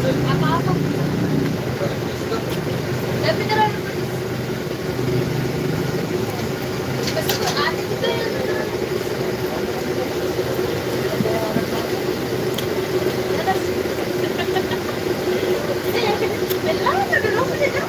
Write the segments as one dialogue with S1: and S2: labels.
S1: Apa-apa. Tapi terlalu kasi kung ate ko yun. Wala, nagulong ko nila.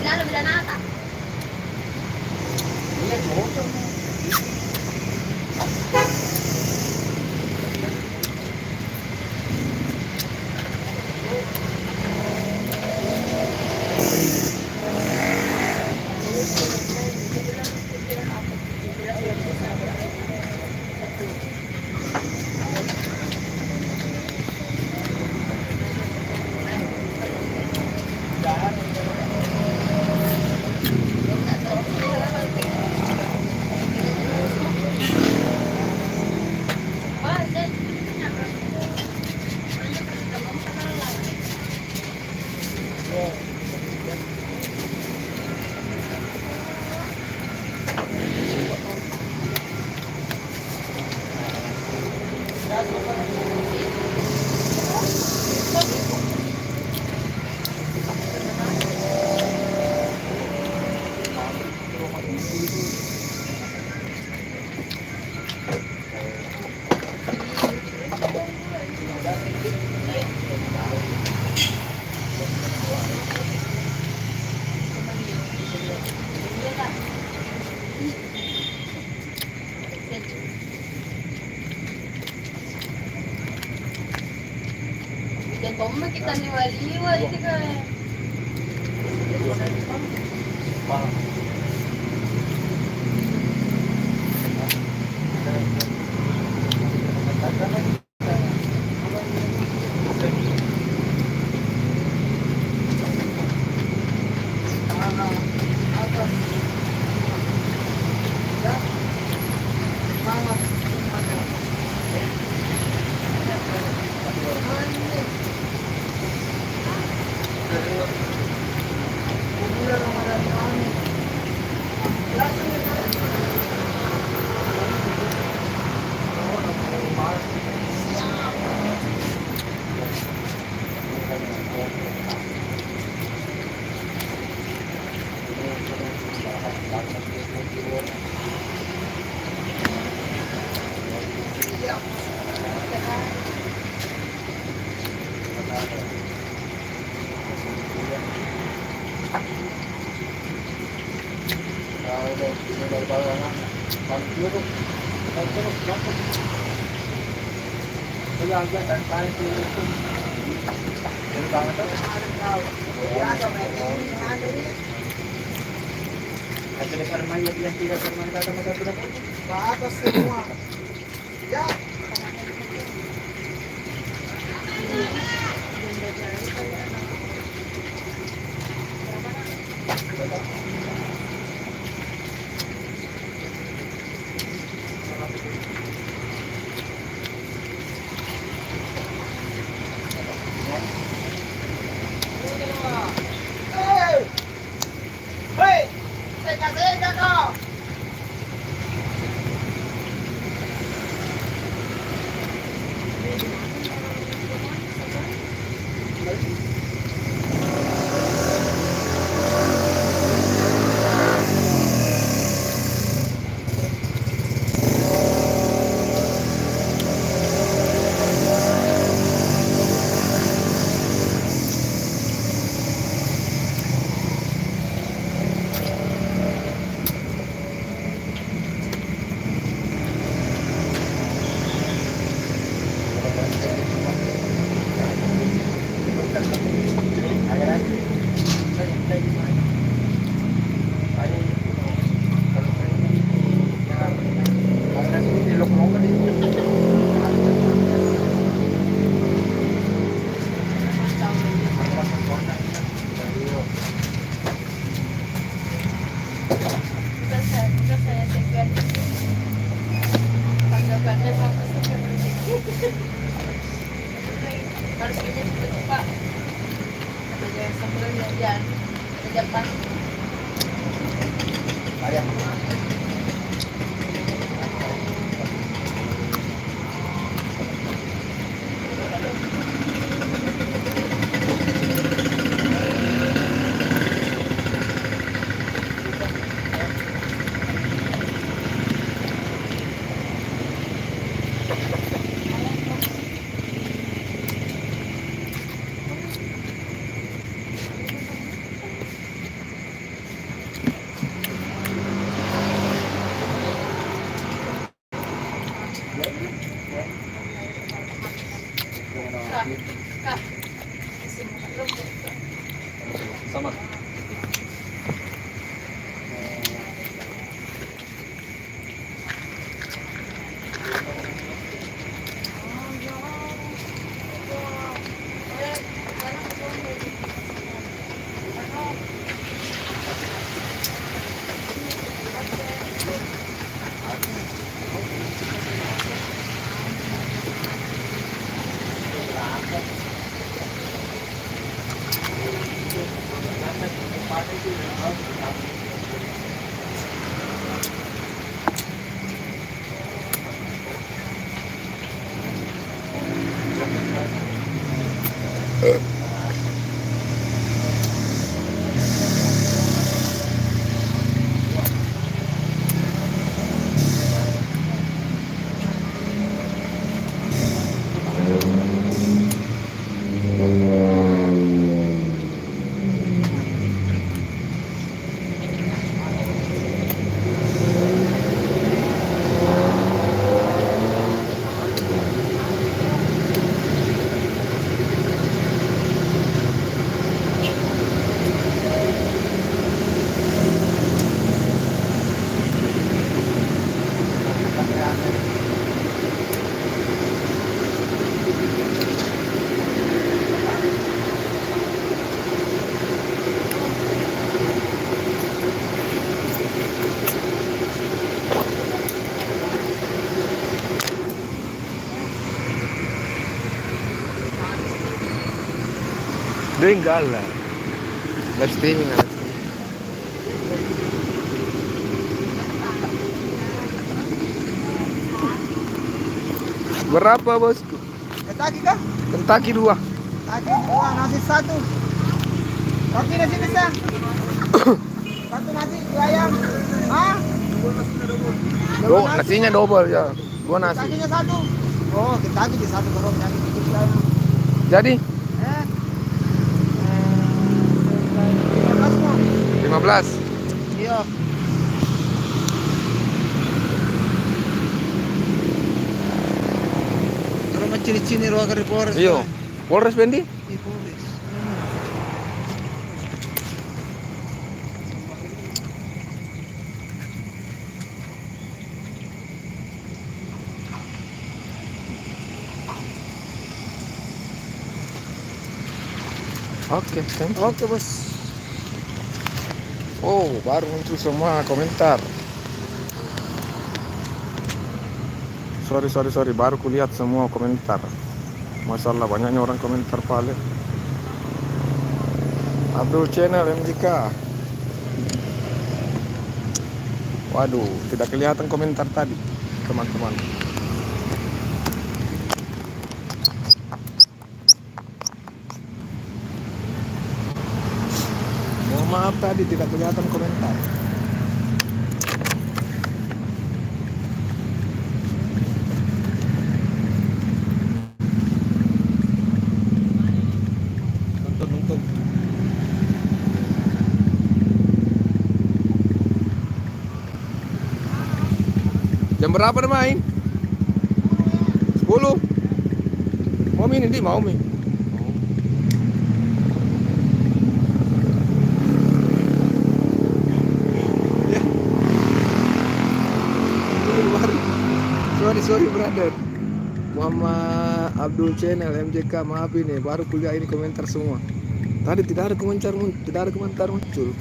S1: Lalo bila nata. Bomba kita nih wali itu kan. Kalau
S2: Kaya ganyan tayo sa ito. Ano ba ito? At sila Sarman, yan sila Sarman, tatamad na po. Paatas na mga. Yeah. Hey! Teka ka!
S1: Harus kita seperti Pak. Ada sebelumnya Jan. Ke depan.
S2: Ayah.
S1: Kak.
S2: Sama.
S3: Dia enggak lah. Live streaming lah. Berapa bosku?
S2: Kentucky kah?
S3: Kentucky 2.
S2: Kentucky 2, nasi 1. Kopi nasi besar. Satu nasi, 2 ayam. Ah?
S3: Nasinya double ya. 2 nasi.
S2: Kentucky-nya 1. Oh, Kentucky di 1 baru nasi dikit ayam.
S3: Jadi
S2: 15 mau.
S3: 15.
S2: Iya. Suruh cini-cini ruang dari Polres.
S3: Iyo, Polres Bendi?
S2: Iya, Polres.
S3: Oke, thank you.
S2: Oke, Bos.
S3: Oh, baru muncul semua komentar. Sorry, baru kulihat semua komentar. Masalah banyaknya orang komentar paling. Abdul Channel MJK. Waduh, tidak kelihatan komentar tadi, teman-teman. Mohon maaf tadi tidak kelihatan komentar. Nonton. Jam berapa udah main? 10. Mau ini di mau mi. Sorry brother. Muhammad Abdul Channel MJK, maaf ini baru kuliah ini komentar semua. Tadi tidak ada komentar muncul.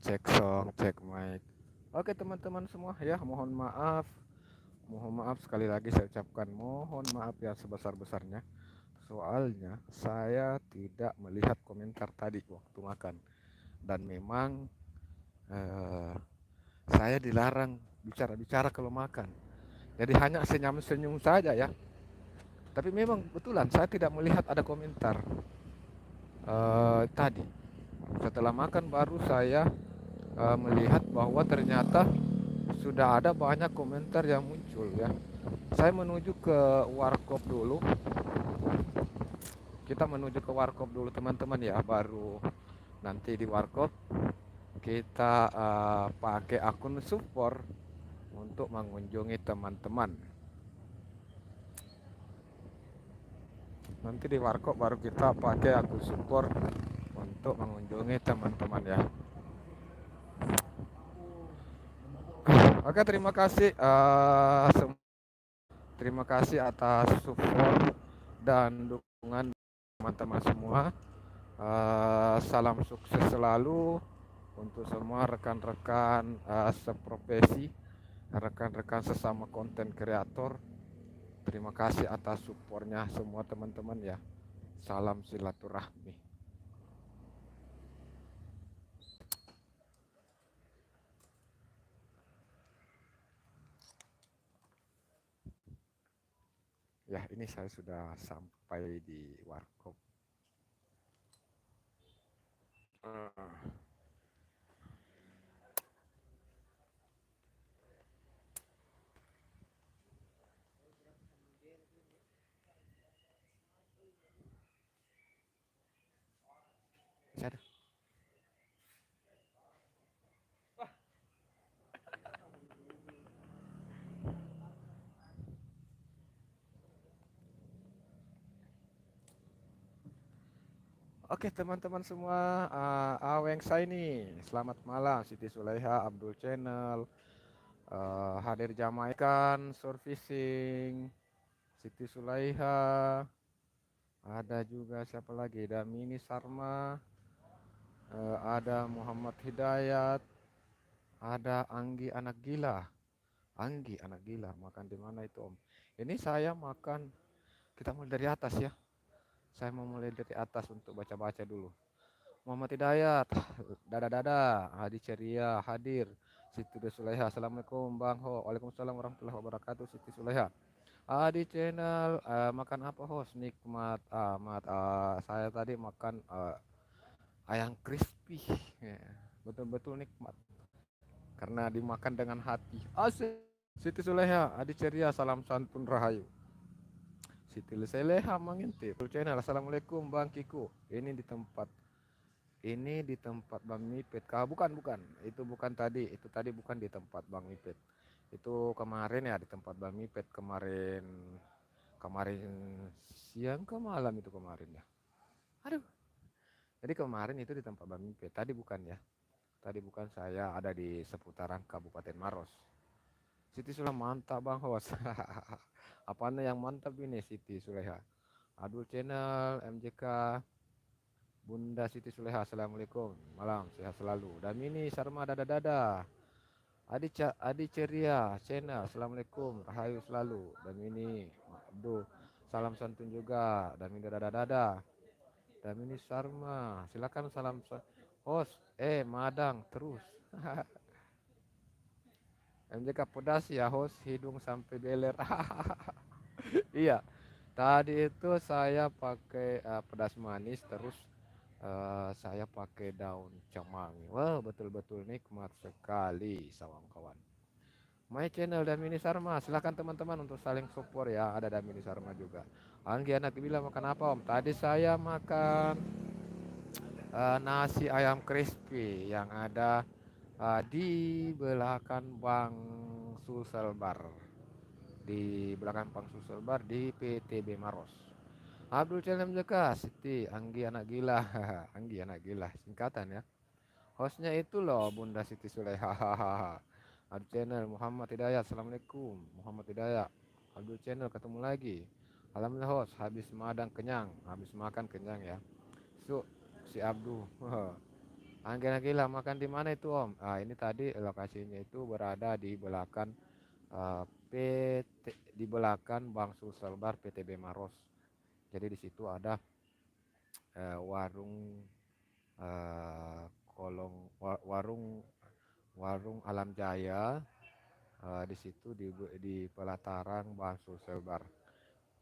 S3: Cek song, cek mic. Oke teman-teman semua ya, mohon maaf sekali lagi saya ucapkan mohon maaf ya sebesar-besarnya. Soalnya saya tidak melihat komentar tadi waktu makan, dan memang saya dilarang bicara-bicara kalau makan. Jadi hanya senyum-senyum saja ya. Tapi memang betulan saya tidak melihat ada komentar tadi. Setelah makan baru saya melihat bahwa ternyata sudah ada banyak komentar yang muncul ya. Saya menuju ke warkop dulu. Kita menuju ke warkop dulu teman-teman ya, baru nanti di warkop kita pakai akun support untuk mengunjungi teman-teman. Nanti di warkop baru kita pakai akun support untuk mengunjungi teman-teman ya. Oke, terima kasih terima kasih atas support dan dukungan teman-teman semua. Salam sukses selalu untuk semua rekan-rekan seprofesi, rekan-rekan sesama konten kreator. Terima kasih atas supportnya semua teman-teman ya. Salam silaturahmi. Ya, ini saya sudah sampai di warkop. Saya Oke teman-teman semua, Aweng Saini, selamat malam. Siti Sulaiha, Abdul Channel, hadir Jamaikan, Surfishing, Siti Sulaiha, ada juga siapa lagi, Damini Sarma, ada Muhammad Hidayat, ada Anggi anak gila, makan di mana itu Om? Ini saya makan, kita mulai dari atas ya. Saya mau mulai dari atas untuk baca-baca dulu. Muhammad Hidayat, dada, Hadi Ceria, hadir. Siti Sulaiha, Assalamualaikum Bang Ho. Waalaikumsalam warahmatullahi wabarakatuh. Siti Sulaiha. Hadi Channel, makan apa host? Nikmat amat. Saya tadi makan ayam crispy. Ya, betul-betul nikmat karena dimakan dengan hati. Asik. Siti Suleha, Adi Ceria, salam santun rahayu. Siti Suleha mengintip. Channel, assalamualaikum Bang Kiku. Ini di tempat Bang Mipet. Bukan. Itu bukan tadi. Itu tadi bukan di tempat Bang Mipet. Itu kemarin ya di tempat Bang Mipet kemarin kemarin siang ke malam itu kemarin ya. Aduh. Jadi kemarin itu di tempat Bang Mipet. Tadi bukan ya. Tadi bukan, saya ada di seputaran Kabupaten Maros. Siti Suleha mantap Bang Hos. Apanya yang mantap ini Siti Suleha? Adul Channel, MJK, Bunda Siti Suleha, assalamualaikum, malam sehat selalu. Damini Sarma dada. Adi Ceria Channel, assalamualaikum, rahayu selalu. Damini Abdul, salam santun juga. Damini dada. Damini Sarma, silakan salam host. Madang terus. MJK pedas ya host, hidung sampai beler. Iya, tadi itu saya pakai pedas manis terus saya pakai daun kemangi. Wah, betul-betul nikmat sekali, sawang kawan. My channel Damini Sarma, silahkan teman-teman untuk saling support ya. Ada Damini Sarma juga. Anggi anak bilang makan apa Om? Tadi saya makan nasi ayam crispy yang ada di belakang Bang Suselbar. Di belakang Bang Suselbar di PTB Maros. Abdul Channel Jeka, Siti, Anggi anak gila, Anggi anak gila, singkatan ya. Hostnya itu loh Bunda Siti Suleha. Abdul Channel Muhammad Hidayat, assalamualaikum Muhammad Hidayat. Abdul Channel ketemu lagi. Alhamdulillah host, habis madang kenyang, habis makan kenyang ya. Si Abdul. Anggi anak gila makan di mana itu Om? Ini tadi lokasinya itu berada di belakang di belakang Bang Suselbar PTB Maros. Jadi di situ ada warung eh, warung Alam Jaya. Di situ di pelataran Bang Suselbar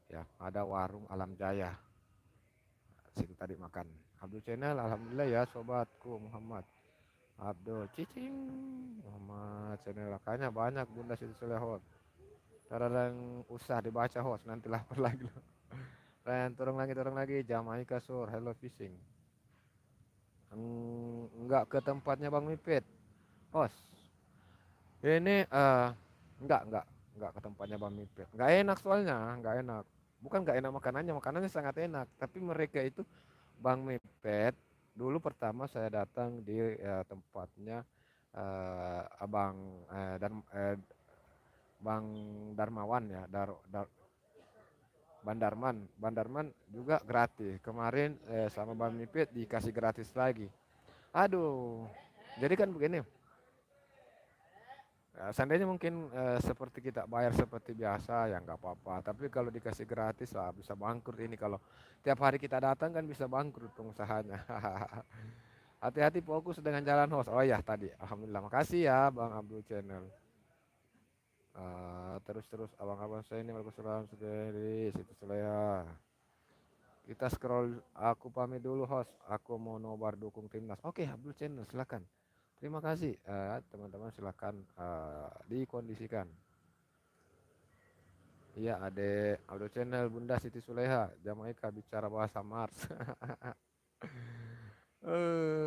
S3: ya, ada warung Alam Jaya. Situ tadi makan. Abdul Channel, alhamdulillah ya sobatku Muhammad Abdul cicing Muhammad Channel, makanya banyak Bunda Siti Solehot. Kadang usah dibaca host, nanti lapar lagi loh. Dan turun lagi Jamaika Sur, hello fishing. Enggak ke tempatnya Bang Mipet host. Ini enggak ke tempatnya Bang Mipet. Enggak enak soalnya, enggak enak. Bukan enggak enak makanannya sangat enak. Tapi mereka itu Bang Mipet dulu pertama saya datang di tempatnya Abang dan Bang Darmawan ya, Bandarman juga gratis. Kemarin sama Bang Mipet dikasih gratis lagi. Aduh, jadi kan begini. Seandainya mungkin seperti kita bayar seperti biasa ya nggak apa-apa. Tapi kalau dikasih gratis lah bisa bangkrut ini. Kalau tiap hari kita datang kan bisa bangkrut pengusahanya. Hati-hati fokus dengan jalan host. Oh ya tadi, alhamdulillah makasih ya Bang Abdul Channel. Terus abang-abang saya ini Waalaikumsalam sendiri situ Suleha. Kita scroll, aku pamit dulu host. Aku mau nobar dukung timnas. Oke, Abdul Channel silakan. Terima kasih teman-teman, silakan dikondisikan. Iya, Ade Abdul Channel Bunda Siti Suleha, Jamaika bicara bahasa Mars.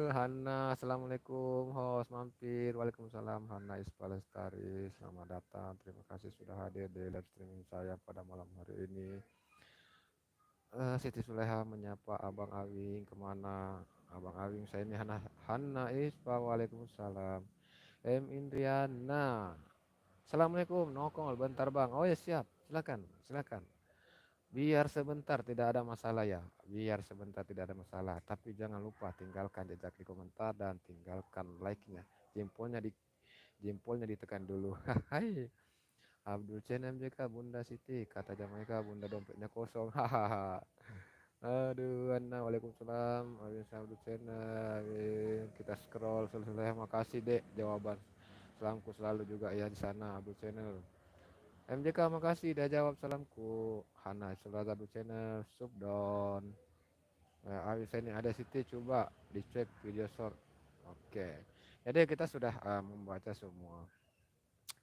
S3: Hana, assalamualaikum host mampir. Waalaikumsalam Hana Ispalestari, selamat datang. Terima kasih sudah hadir di live streaming saya pada malam hari ini. Siti Suleha menyapa Abang Awing kemana? Abang Awing saya ini Hana Ispa, waalaikumsalam. Indriana, assalamualaikum nongol bentar bang. Oh ya siap, silakan. Biar sebentar tidak ada masalah ya. Biar sebentar tidak ada masalah. Tapi jangan lupa tinggalkan jejak di komentar dan tinggalkan like-nya. Jempolnya ditekan dulu. Hai. Abdul Chen MJK Bunda Siti kata Jamaika Bunda dompetnya kosong. Hahaha. Aduh, Waalaikumsalam. Abdul Chen. Kita scroll selesai. Makasih dek jawaban. Salamku selalu juga ya di sana Abdul Channel. MJK makasih udah jawab salamku. Hana Abdul Channel Subdon. Awisa ini ada Siti, coba dicek video short. Oke. Jadi kita sudah membaca semua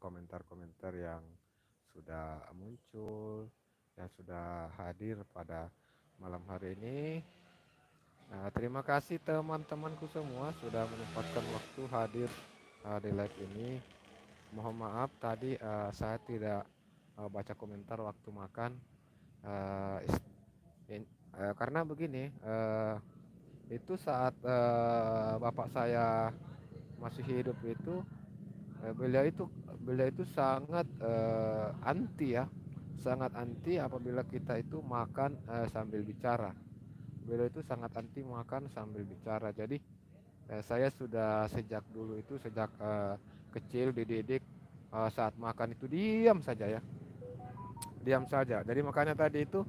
S3: komentar-komentar yang sudah muncul, yang sudah hadir pada malam hari ini. Terima kasih teman-temanku semua sudah menyempatkan waktu hadir di live ini. Mohon maaf tadi saya tidak baca komentar waktu makan. Eh, is- karena begini, itu saat bapak saya masih hidup itu, beliau itu sangat anti ya, sangat anti apabila kita itu makan sambil bicara. Beliau itu sangat anti makan sambil bicara. Jadi saya sudah sejak dulu itu, sejak kecil dididik saat makan itu diam saja ya, diam saja. Jadi makanya tadi itu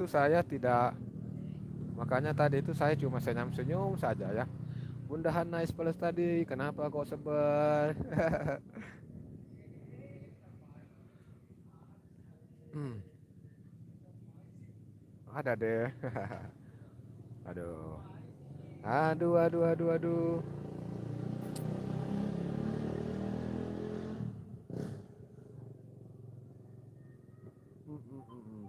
S3: saya tidak, makanya tadi itu saya cuma senyum-senyum saja ya. Bunda Hana Ispalas tadi, kenapa kok sebel? Ada deh. Aduh. Aduh, aduh, aduh, aduh. Mm, mm, mm, mm.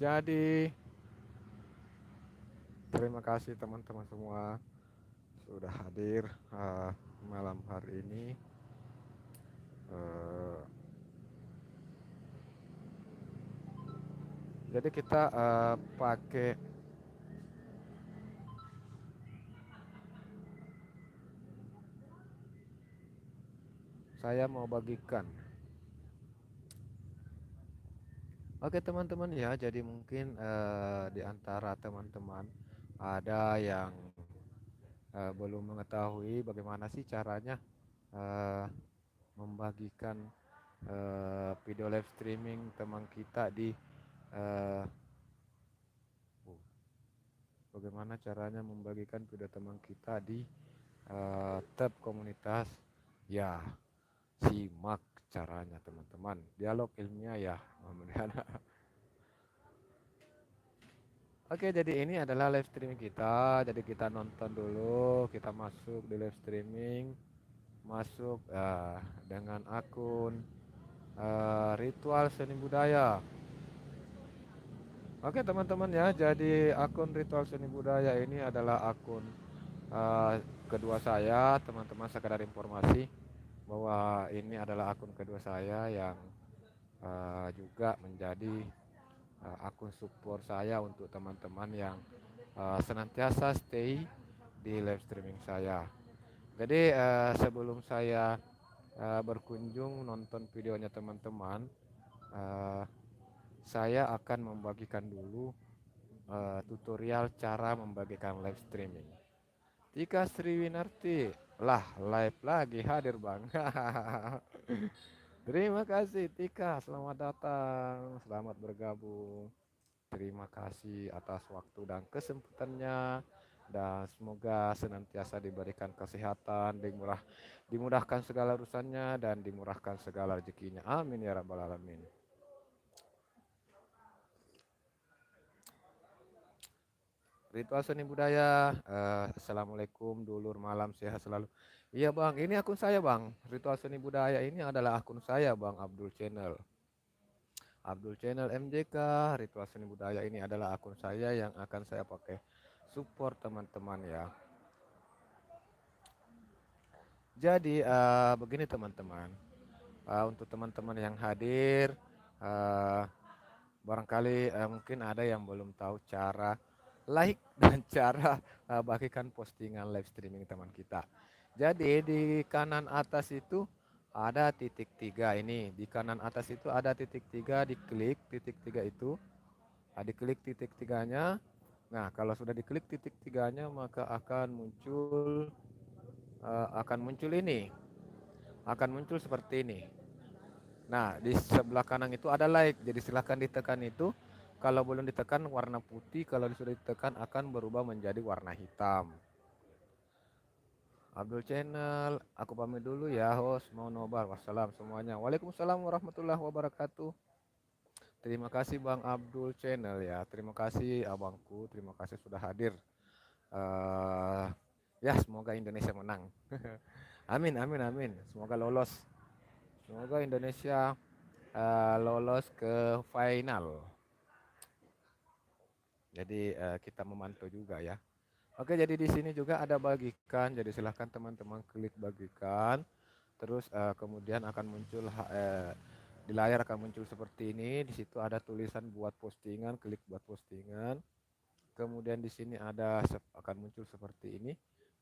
S3: Jadi, terima kasih teman-teman semua sudah hadir malam hari ini. Eh, jadi kita pakai, saya mau bagikan. Oke teman-teman ya, jadi mungkin di antara teman-teman ada yang belum mengetahui bagaimana sih caranya eh, membagikan video live streaming teman kita di eh, bagaimana caranya membagikan video teman kita di tab komunitas. Ya, simak caranya teman-teman. Dialog ilmiah ya. Oke, jadi ini adalah live streaming kita. Jadi kita nonton dulu, kita masuk di live streaming, masuk dengan akun Ritual Seni Budaya. Oke teman-teman ya, jadi akun Ritual Seni Budaya ini adalah akun kedua saya, teman-teman. Sekadar informasi bahwa ini adalah akun kedua saya yang juga menjadi akun support saya untuk teman-teman yang senantiasa stay di live streaming saya. Jadi sebelum saya berkunjung nonton videonya teman-teman, uh, saya akan membagikan dulu tutorial cara membagikan live streaming. Tika Sriwinarti, lah live lagi hadir bang. Terima kasih Tika, selamat datang, selamat bergabung. Terima kasih atas waktu dan kesempatannya, dan semoga senantiasa diberikan kesehatan, dimudahkan segala urusannya dan dimurahkan segala rezekinya. Amin ya rabbal alamin. Ritual Seni Budaya, assalamualaikum dulur, malam sehat selalu. Iya bang, ini akun saya bang. Ritual Seni Budaya ini adalah akun saya bang, Abdul Channel. Abdul Channel MJK. Ritual Seni Budaya ini adalah akun saya yang akan saya pakai support teman-teman ya. Jadi begini teman-teman, untuk teman-teman yang hadir, barangkali mungkin ada yang belum tahu cara like dan cara bagikan postingan live streaming teman kita. Jadi di kanan atas itu ada titik tiga ini. Di kanan atas itu ada titik tiga, diklik titik tiga itu. Diklik titik tiganya. Nah, kalau sudah diklik titik tiganya maka akan muncul ini. Akan muncul seperti ini. Nah, di sebelah kanan itu ada like. Jadi silahkan ditekan itu. Kalau belum ditekan warna putih, kalau sudah ditekan akan berubah menjadi warna hitam. Abdul Channel, aku pamit dulu ya host, mau nobar. Wassalam semuanya. Waalaikumsalam warahmatullahi wabarakatuh. Terima kasih Bang Abdul Channel ya. Terima kasih abangku. Terima kasih sudah hadir. eh ya semoga Indonesia menang. Amin, amin, amin. Semoga lolos. Semoga Indonesia lolos ke final. Jadi kita memantau juga ya. Oke, jadi di sini juga ada bagikan. Jadi silahkan teman-teman klik bagikan. Terus kemudian akan muncul di layar akan muncul seperti ini. Di situ ada tulisan buat postingan. Klik buat postingan. Kemudian di sini ada akan muncul seperti ini.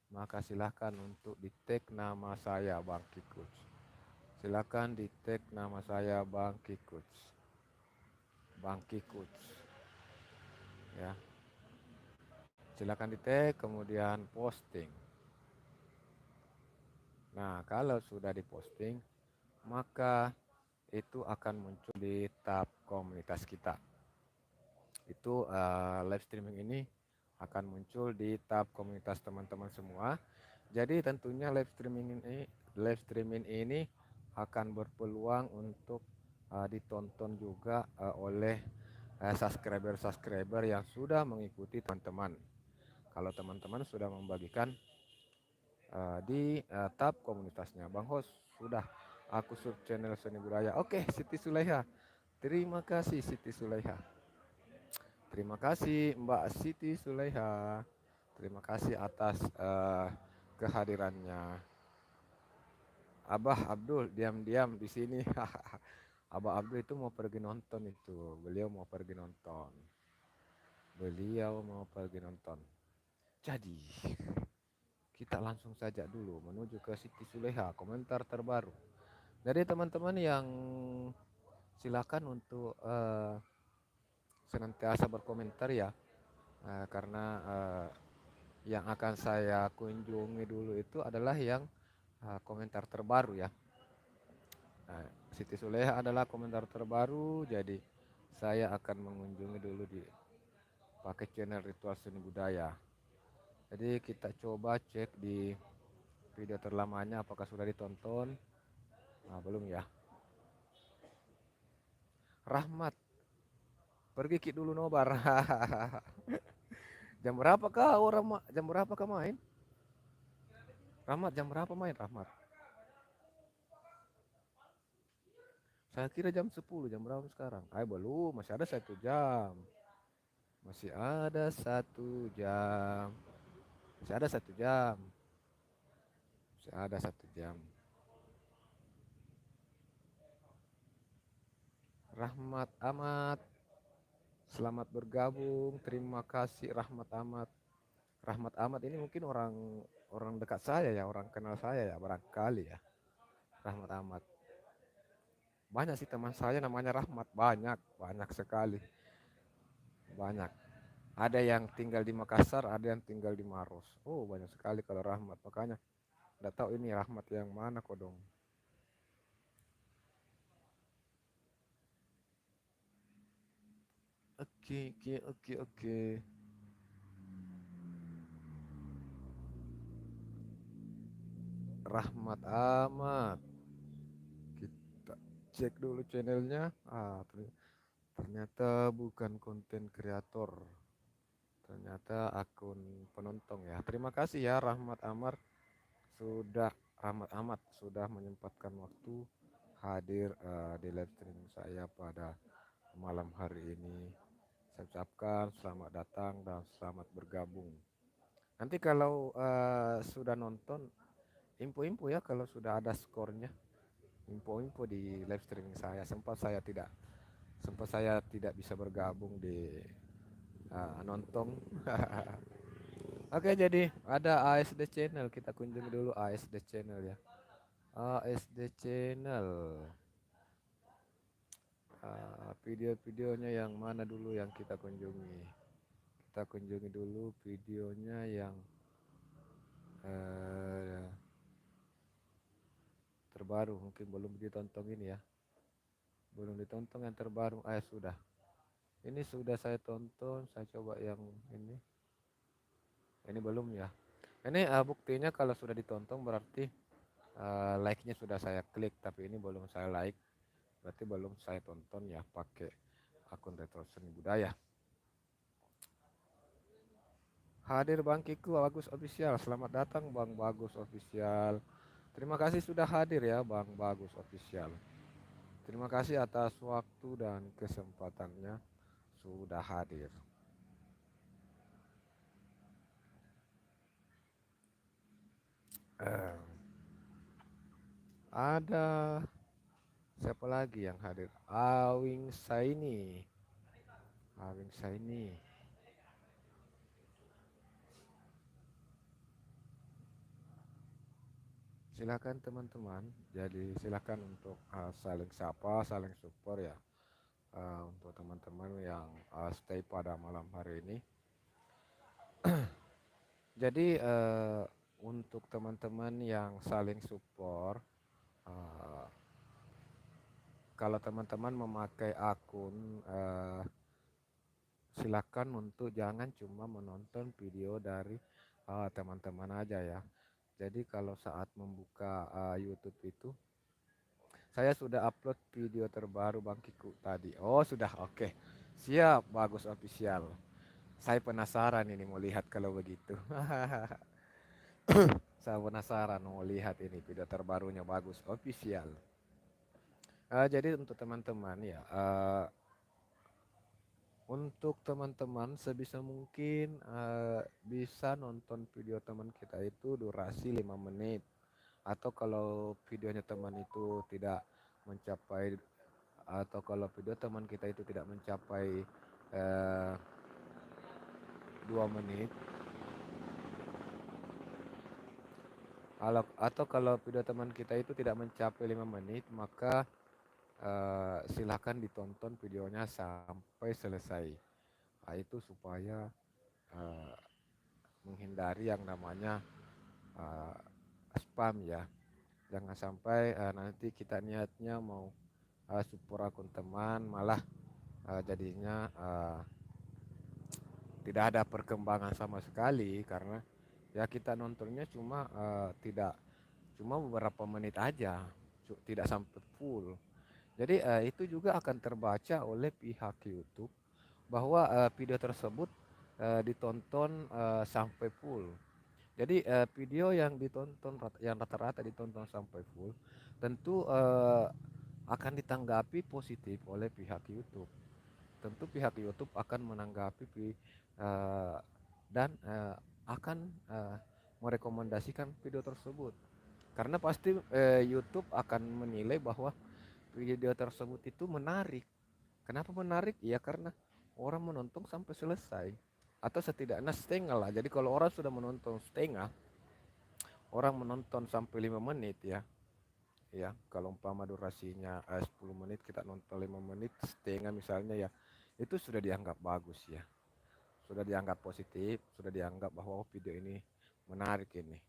S3: Maka silahkan untuk di tag nama saya Bang Kikuts. Silahkan di tag nama saya Bang Kikuts. Bang Kikuts. Ya. Silakan di tag kemudian posting. Nah, kalau sudah diposting, maka itu akan muncul di tab komunitas kita. Itu live streaming ini akan muncul di tab komunitas teman-teman semua. Jadi tentunya live streaming ini akan berpeluang untuk ditonton juga oleh subscriber yang sudah mengikuti teman-teman. Kalau teman-teman sudah membagikan di tab komunitasnya Bang Host sudah aku sub channel Seni Budaya. Oke, Siti Sulaiha. Terima kasih Siti Sulaiha. Terima kasih Mbak Siti Sulaiha. Terima kasih atas kehadirannya. Abah Abdul diam-diam di sini. Abah Abdul itu mau pergi nonton itu. Beliau mau pergi nonton. Beliau mau pergi nonton. Jadi kita langsung saja dulu menuju ke Siti Sulaiha komentar terbaru. Jadi teman-teman yang silakan untuk senantiasa berkomentar ya, karena yang akan saya kunjungi dulu itu adalah yang komentar terbaru ya. Siti Sulaiha adalah komentar terbaru, jadi saya akan mengunjungi dulu di pakai channel Ritual Seni Budaya. Jadi kita coba cek di video terlamanya apakah sudah ditonton. Nah, belum ya. Rahmat, pergi ki dulu nobar. Jam berapa kah orang jam berapa kah main? Rahmat jam berapa main Rahmat? Saya kira jam 10, jam berapa sekarang? Belum, masih ada 1 jam. Masih ada 1 jam. Masih ada 1 jam. Masih ada 1 jam. Rahmat Ahmad, selamat bergabung. Terima kasih Rahmat Ahmad. Rahmat Ahmad ini mungkin orang dekat saya ya, orang kenal saya ya, barangkali ya. Rahmat Ahmad. Banyak sih teman saya namanya Rahmat, banyak sekali. Banyak. Ada yang tinggal di Makassar, ada yang tinggal di Maros. Oh, banyak sekali kalau Rahmat. Makanya enggak tahu ini Rahmat yang mana kodong. Oke. Rahmat Ahmad. Kita cek dulu channelnya. Ternyata bukan konten kreator. Ternyata akun penonton ya. Terima kasih ya Rahmat Ahmad sudah menyempatkan waktu hadir di live streaming saya pada malam hari ini. Saya ucapkan selamat datang dan selamat bergabung. Nanti kalau sudah nonton, info-info ya kalau sudah ada skornya. Info-info di live streaming saya. Sempat saya tidak bisa bergabung di nonton. Oke, jadi ada ASD channel. Kita kunjungi dulu ASD channel ya. ASD channel. Video-videonya yang mana dulu yang kita kunjungi? Kita kunjungi dulu videonya yang terbaru, mungkin belum ditonton ini ya. Belum ditonton yang terbaru. Sudah. Ini sudah saya tonton, saya coba yang ini. Ini belum ya. Ini buktinya kalau sudah ditonton berarti like-nya sudah saya klik, tapi ini belum saya like. Berarti belum saya tonton ya pakai akun Retro Seni Budaya. Hadir Bang Kiku Bagus Official. Selamat datang Bang Bagus Official. Terima kasih sudah hadir ya Bang Bagus Official. Terima kasih atas waktu dan kesempatannya sudah hadir. Ada siapa lagi yang hadir? Awing Saini. Awing Saini. Silakan teman-teman. Jadi silakan untuk saling sapa, saling support ya. Untuk teman-teman yang stay pada malam hari ini. Jadi untuk teman-teman yang saling support, kalau teman-teman memakai akun, silakan untuk jangan cuma menonton video dari teman-teman aja ya. Jadi kalau saat membuka YouTube itu, saya sudah upload video terbaru Bang Kiku tadi. Oh sudah, oke. Siap, Bagus Official. Saya penasaran ini mau lihat kalau begitu. Saya penasaran mau lihat ini video terbarunya Bagus Official. Jadi untuk teman-teman ya, untuk teman-teman sebisa mungkin bisa nonton video teman kita itu durasi 5 menit. Atau kalau videonya teman itu tidak mencapai, atau kalau video teman kita itu tidak mencapai 2 menit, atau kalau video teman kita itu tidak mencapai 5 menit, maka silahkan ditonton videonya sampai selesai. Itu supaya menghindari yang namanya spam ya. Jangan sampai nanti kita niatnya mau support akun teman, malah jadinya tidak ada perkembangan sama sekali, karena ya kita nontonnya cuma beberapa menit aja, tidak sampai full. Jadi itu juga akan terbaca oleh pihak YouTube bahwa video tersebut ditonton sampai full. Jadi video yang ditonton, yang rata-rata ditonton sampai full, tentu akan ditanggapi positif oleh pihak YouTube. Tentu pihak YouTube akan menanggapi dan akan merekomendasikan video tersebut. Karena pasti YouTube akan menilai bahwa video tersebut itu menarik. Kenapa menarik? Ya karena orang menonton sampai selesai, atau setidaknya setengah lah. Jadi kalau orang sudah menonton setengah, orang menonton sampai 5 menit ya. Ya, kalau umpama durasinya 10 menit, kita nonton 5 menit setengah misalnya ya, itu sudah dianggap bagus ya. Sudah dianggap positif, sudah dianggap bahwa video ini menarik ini.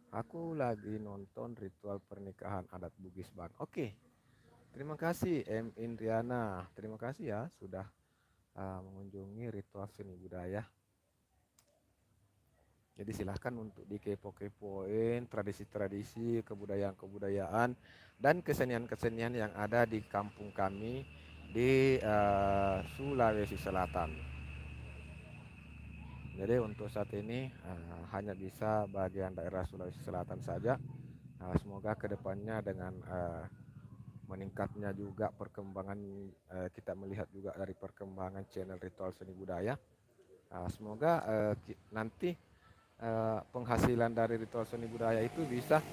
S3: Aku lagi nonton ritual pernikahan adat Bugis Bang. Oke. Terima kasih M. Indriana. Terima kasih ya sudah mengunjungi ritual seni budaya. Jadi silahkan untuk dikepo-kepoin tradisi-tradisi, kebudayaan-kebudayaan, dan kesenian-kesenian yang ada di kampung kami di Sulawesi Selatan. Jadi untuk saat ini hanya bisa bagian daerah Sulawesi Selatan saja. Semoga kedepannya dengan meningkatnya juga perkembangan, kita melihat juga dari perkembangan channel ritual seni budaya. Semoga nanti penghasilan dari ritual seni budaya itu bisa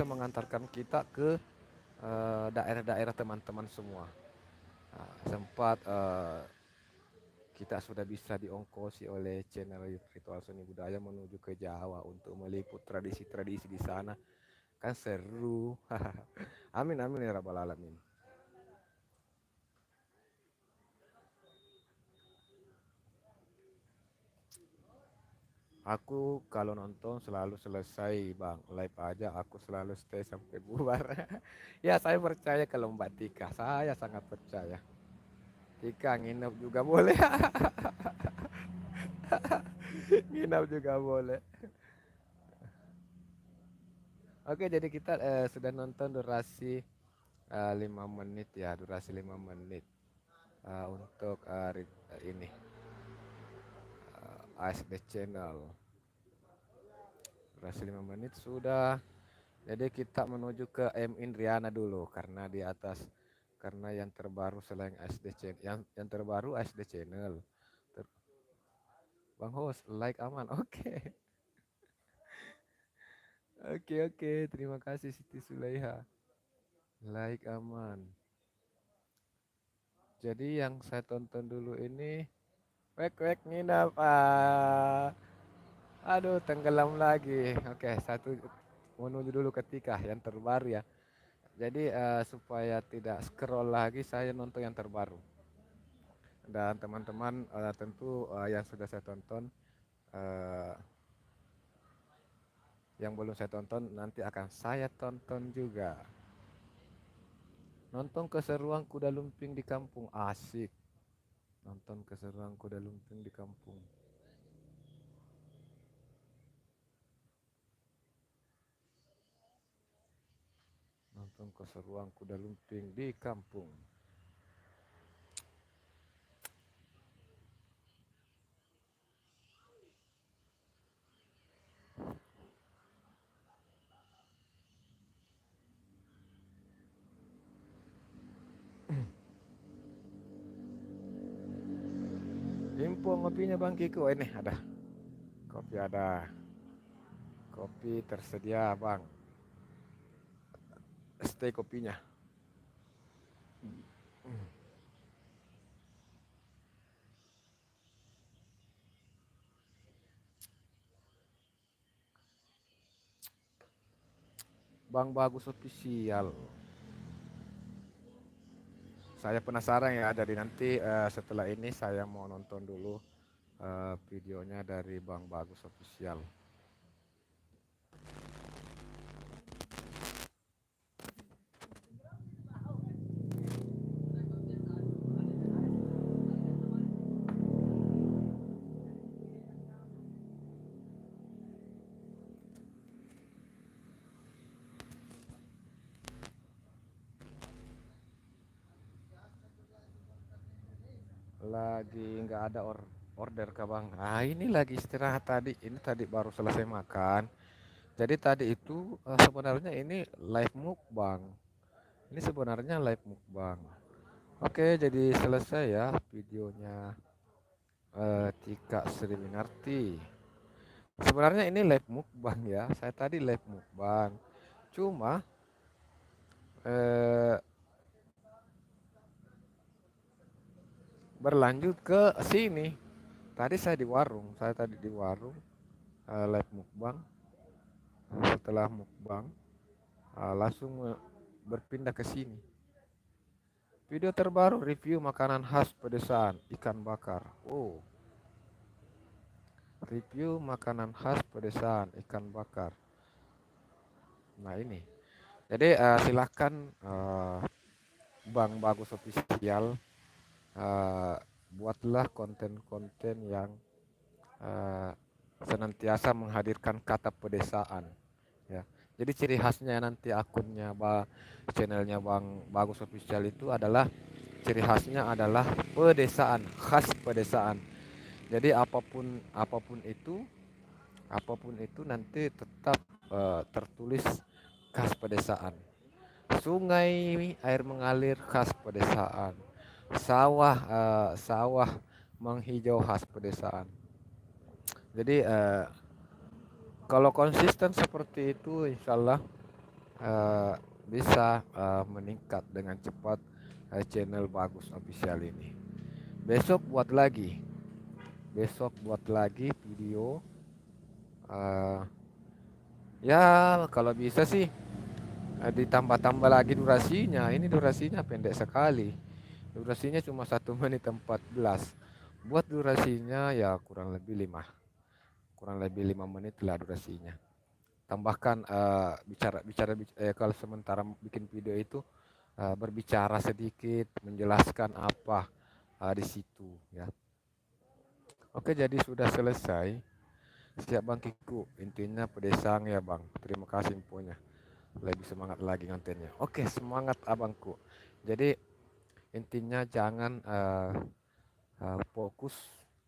S3: mengantarkan kita ke daerah-daerah teman-teman semua. Sempat kita sudah bisa diongkosi oleh channel ritual seni budaya menuju ke Jawa untuk meliput tradisi-tradisi di sana, kan seru. Amin amin ya rabbal alamin. Aku kalau nonton selalu selesai Bang, live aja aku selalu stay sampai bubar. Ya saya percaya kalau Mbak Tika, saya sangat percaya. Tika nginep juga boleh. Nginep juga boleh. Oke, jadi kita sudah nonton durasi 5 menit ya, durasi 5 menit untuk ini ASD channel. Durasi 5 menit sudah. Jadi kita menuju ke M Indriana dulu karena di atas, karena yang terbaru selain ASD channel, yang terbaru ASD channel. Bang host, like aman. Oke. Oke, terima kasih Siti Sulaiha. Like aman. Jadi yang saya tonton dulu ini wek nginap. Aduh, tenggelam lagi. Oke, satu menuju dulu ketika yang terbaru ya. Jadi supaya tidak scroll lagi, saya nonton yang terbaru. Dan teman-teman tentu yang sudah saya tonton, uh, yang belum saya tonton nanti akan saya tonton juga. Nonton keseruan kuda lumping di kampung, asik. Nonton keseruan kuda lumping di kampung. Nonton keseruan kuda lumping di kampung. Info ngopinya Bang Kiko, ini ada. Kopi ada. Kopi tersedia Bang. Stay kopinya. Bang Bagus official. Saya penasaran ya, dari nanti setelah ini saya mau nonton dulu videonya dari Bang Bagus official. Lagi nggak ada order kah Bang? Ah, ini lagi istirahat tadi. Ini tadi baru selesai makan. Jadi tadi itu sebenarnya ini live mukbang. Ini sebenarnya live mukbang. Oke, jadi selesai ya videonya Tika Sri Winarti. Sebenarnya ini live mukbang ya. Saya tadi live mukbang. Cuma berlanjut ke sini. Tadi saya di warung. Saya tadi di warung live mukbang. Setelah mukbang langsung berpindah ke sini. Video terbaru review makanan khas pedesaan ikan bakar. Oh, review makanan khas pedesaan ikan bakar. Nah ini. Jadi silakan Bang Bagus official buatlah konten-konten yang senantiasa menghadirkan kata pedesaan. Ya. Jadi ciri khasnya nanti akunnya channelnya Bang Bagus official itu adalah ciri khasnya adalah pedesaan, khas pedesaan. Jadi apapun itu nanti tetap tertulis khas pedesaan. Sungai air mengalir khas pedesaan. Sawah menghijau khas pedesaan. Jadi kalau konsisten seperti itu, insya Allah bisa meningkat dengan cepat channel Bagus official ini. Besok buat lagi video. Ya kalau bisa sih ditambah-tambah lagi durasinya. Ini durasinya pendek sekali. Durasinya cuma 1 menit 14. Buat durasinya ya kurang lebih 5 menit lah durasinya. Tambahkan bicara kalau sementara bikin video itu berbicara sedikit, menjelaskan apa di situ ya. Oke, jadi sudah selesai. Siap Bang Kiku, intinya pedesaan ya Bang. Terima kasih infonya. lebih semangat lagi ngantennya. Oke, semangat abangku. Jadi intinya jangan fokus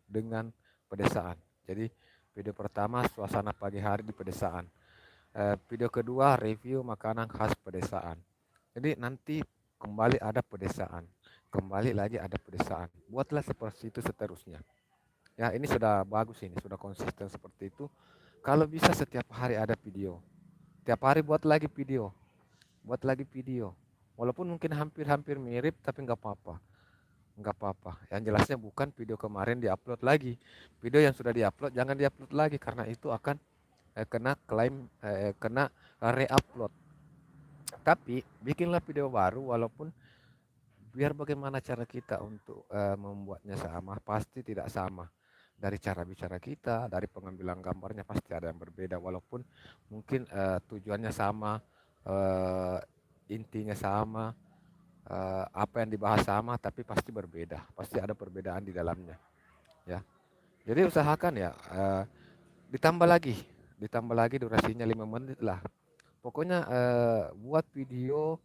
S3: dengan pedesaan. Jadi video pertama suasana pagi hari di pedesaan. Video kedua review makanan khas pedesaan. Jadi nanti kembali ada pedesaan, kembali lagi ada pedesaan. Buatlah seperti itu seterusnya. Ya ini sudah bagus, ini sudah konsisten seperti itu. Kalau bisa setiap hari ada video, tiap hari buat lagi video, buat lagi video. Walaupun mungkin hampir-hampir mirip, tapi nggak apa-apa, nggak apa-apa. Yang jelasnya bukan video kemarin diupload lagi, video yang sudah diupload jangan diupload lagi karena itu akan kena klaim, kena re-upload. Tapi bikinlah video baru, walaupun biar bagaimana cara kita untuk membuatnya sama, pasti tidak sama. Dari cara bicara kita, dari pengambilan gambarnya pasti ada yang berbeda, walaupun mungkin tujuannya sama, eh, intinya sama, apa yang dibahas sama, tapi pasti berbeda, pasti ada perbedaan di dalamnya, ya. Jadi usahakan ya, ditambah lagi durasinya 5 menit lah. Pokoknya buat video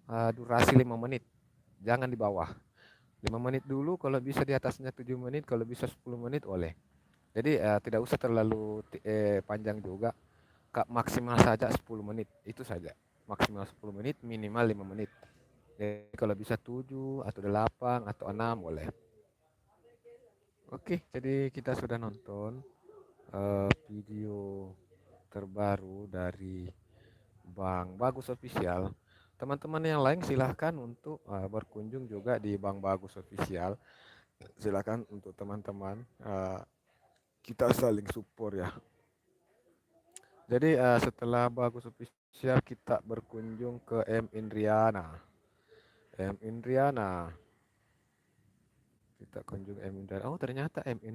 S3: durasi 5 menit, jangan di bawah. 5 menit dulu, kalau bisa di atasnya 7 menit, kalau bisa 10 menit oleh. Jadi tidak usah terlalu panjang juga, maksimal saja 10 menit, itu saja. Maksimal 10 menit, minimal 5 menit. Jadi kalau bisa 7 atau 8 atau 6 boleh. Oke, jadi kita sudah nonton video terbaru dari Bang Bagus Official. Teman-teman yang lain silahkan untuk berkunjung juga di Bang Bagus Official. Silahkan untuk teman-teman, kita saling support ya. Jadi setelah Bagus Official kita berkunjung ke M Indriana. M Indriana. Kita kunjung M Indriana. Oh ternyata M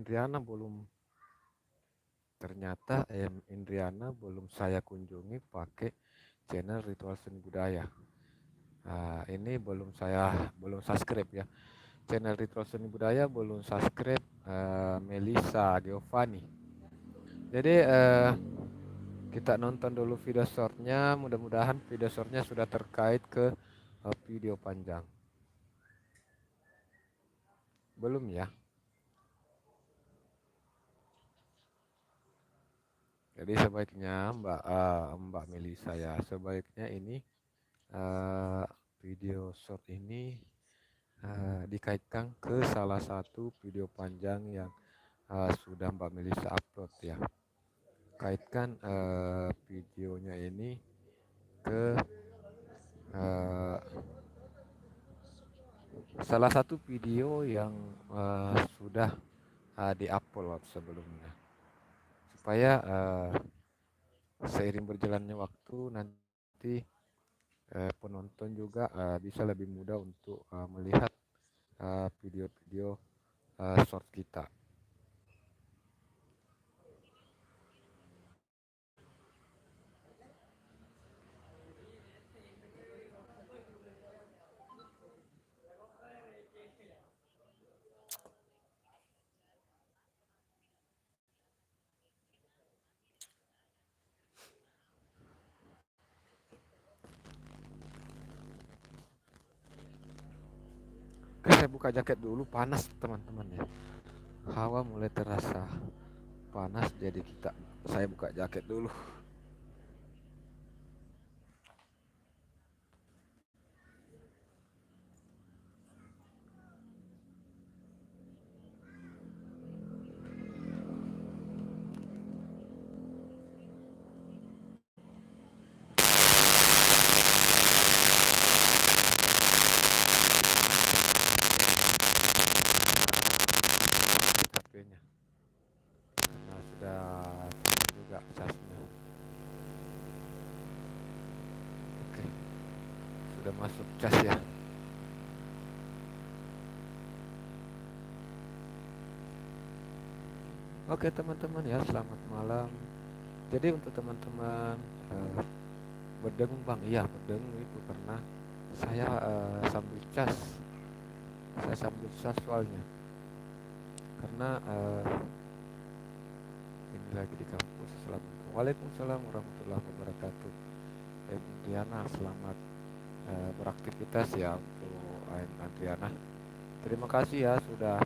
S3: Indriana belum saya kunjungi pakai channel Ritual Seni Budaya. Ini belum subscribe ya. Channel Ritual Seni Budaya belum subscribe, Melisa Giovanni. Jadi kita nonton dulu video shortnya, mudah-mudahan video shortnya sudah terkait ke video panjang. Belum ya. Jadi sebaiknya Mbak Melisa ya, sebaiknya ini video short ini dikaitkan ke salah satu video panjang yang sudah Mbak Melisa upload ya. Kaitkan videonya ini ke salah satu video yang sudah diupload sebelumnya, supaya seiring berjalannya waktu nanti penonton juga bisa lebih mudah untuk melihat video-video short kita. Oke, saya buka jaket dulu, panas teman-teman ya. Hawa mulai terasa panas, jadi saya buka jaket dulu. HP-nya karena sudah penuh juga casnya. Oke, sudah masuk cas ya. Oke teman-teman ya, selamat malam. Jadi untuk teman-teman berdengung bang, iya berdengung itu karena saya sambil cas. Saya sambil cas soalnya, karena ini lagi di kampus. Waalaikumsalam warahmatullahi wabarakatuh. Adriana, selamat beraktivitas ya untuk Adriana. Terima kasih ya sudah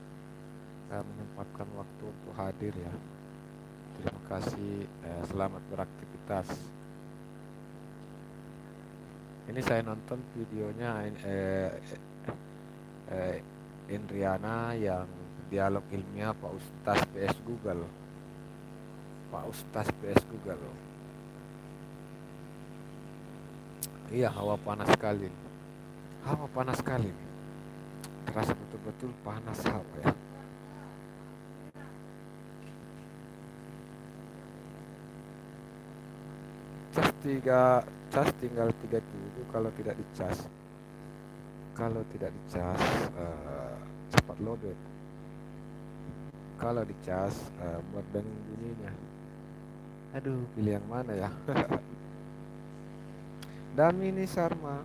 S3: menyempatkan waktu untuk hadir ya. Terima kasih, selamat beraktivitas. Ini saya nonton videonya Indriana yang dialog ilmiah Pak Ustaz PS Google. Pak Ustaz PS Google. Iya, hawa panas sekali. Hawa panas sekali. Terasa betul-betul panas hawa ya. Cas tinggal 37 kalau tidak dicas. Kalau tidak dicas cepat loaded. Kalau dicas buat bengong bunyinya. Aduh, pilih yang mana ya? Damini Sarma.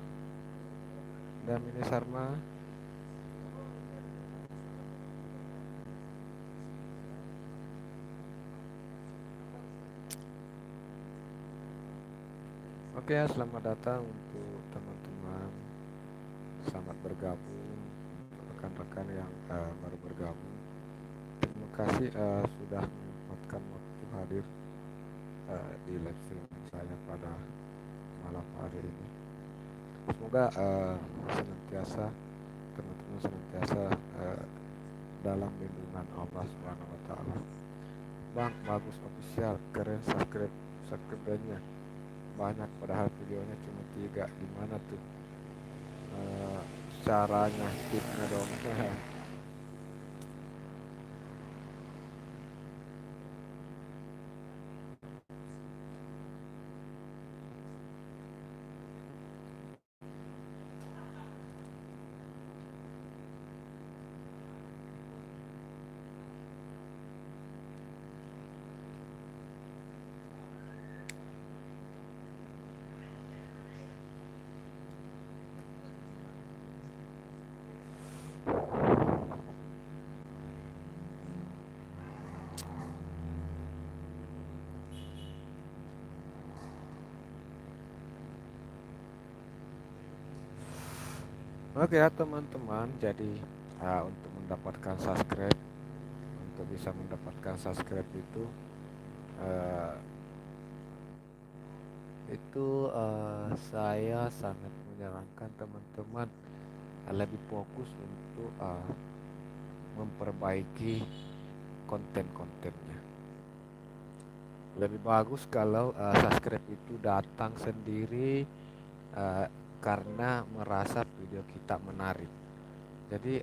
S3: Oke ya, selamat datang untuk teman-teman. Selamat bergabung rekan-rekan yang baru bergabung. Terima kasih sudah menyempatkan waktu hadir di live stream saya pada malam hari ini. Semoga senantiasa teman-teman senantiasa dalam lindungan Allah Subhanahu wa taala. Bang, bagus official, keren subscribe-nya. Banyak padahal videonya cuma 3. Gimana tuh caranya, tipsnya dong? Oke ya teman-teman, jadi untuk mendapatkan subscribe, untuk bisa mendapatkan subscribe itu saya sangat menyarankan teman-teman lebih fokus untuk memperbaiki konten-kontennya. Lebih bagus kalau subscribe itu datang sendiri karena merasa video kita menarik. Jadi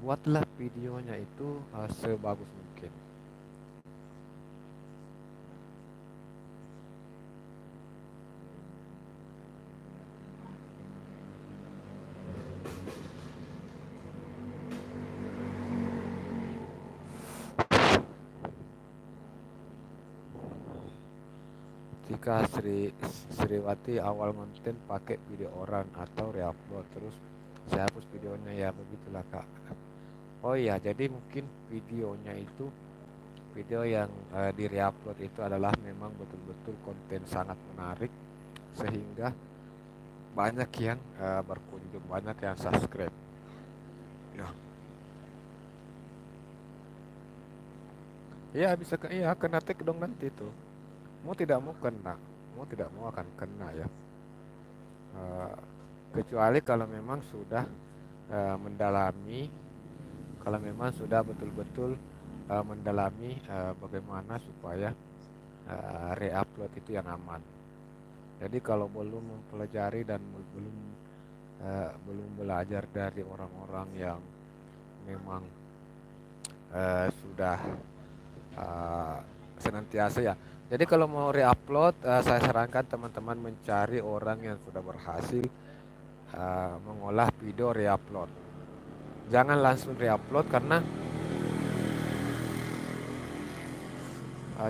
S3: buatlah videonya itu sebagus mungkin. Jika Sriwati awal konten pakai video orang atau reupload terus saya hapus videonya, ya begitulah Kak. Oh iya, jadi mungkin videonya itu video yang di reupload itu adalah memang betul-betul konten sangat menarik sehingga banyak yang berkunjung, banyak yang subscribe. Ya. Iya bisa iya kena tag dong nanti tuh. Mau tidak mau kena, mau tidak mau akan kena ya. Kecuali kalau memang sudah mendalami, kalau memang sudah betul-betul mendalami bagaimana supaya reupload itu yang aman. Jadi kalau belum mempelajari dan belum belajar dari orang-orang yang memang sudah senantiasa ya. Jadi kalau mau reupload, saya sarankan teman-teman mencari orang yang sudah berhasil mengolah video reupload. Jangan langsung reupload karena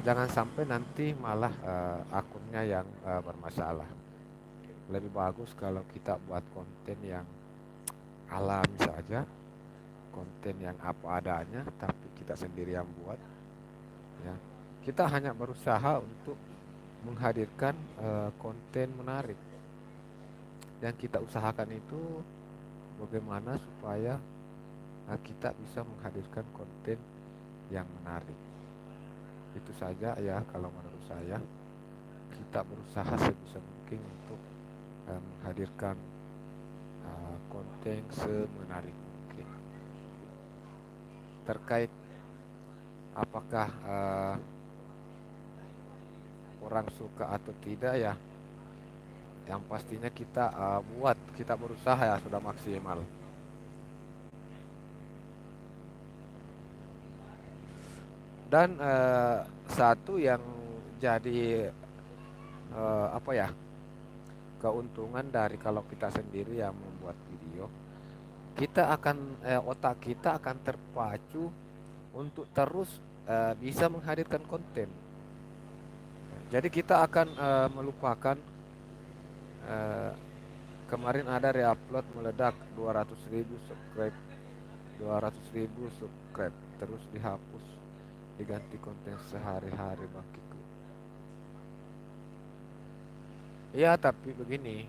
S3: jangan sampai nanti malah akunnya yang bermasalah. Lebih bagus kalau kita buat konten yang alami saja, konten yang apa adanya, tapi kita sendiri yang buat. Ya, kita hanya berusaha untuk menghadirkan konten menarik. Dan kita usahakan itu bagaimana supaya kita bisa menghadirkan konten yang menarik. Itu saja ya kalau menurut saya. Kita berusaha sebisa mungkin untuk menghadirkan konten semenarik mungkin. Terkait apakah orang suka atau tidak ya, yang pastinya kita kita berusaha ya sudah maksimal. Dan satu yang jadi apa ya, keuntungan dari kalau kita sendiri yang membuat video, kita akan otak kita akan terpacu untuk terus bisa menghadirkan konten. Jadi kita akan melupakan kemarin ada reupload meledak 200.000 subscribe, 200.000 subscribe, terus dihapus, diganti konten sehari-hari bangkiku. Ya tapi begini,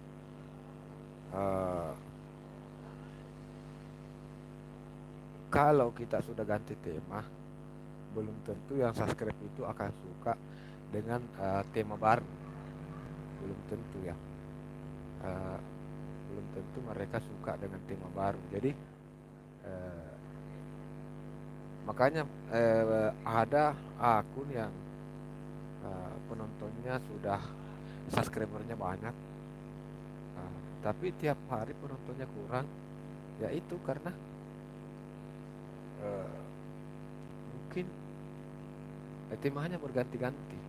S3: kalau kita sudah ganti tema, belum tentu yang subscribe itu akan suka dengan tema baru. Belum tentu ya. Belum tentu mereka suka dengan tema baru. Jadi makanya ada akun yang penontonnya sudah, subscribernya banyak, tapi tiap hari penontonnya kurang. Ya itu karena mungkin temanya berganti-ganti.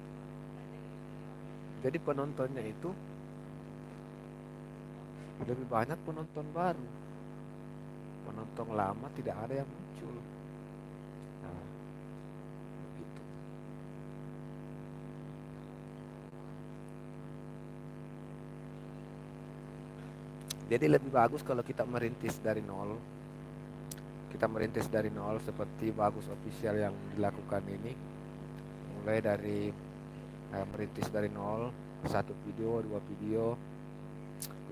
S3: Jadi penontonnya itu lebih banyak penonton baru, penonton lama tidak ada yang muncul. Nah, begitu. Jadi lebih bagus kalau kita merintis dari nol. Kita merintis dari nol seperti Bagus Official yang dilakukan ini. Mulai dari merintis dari nol, 1 video, 2 video,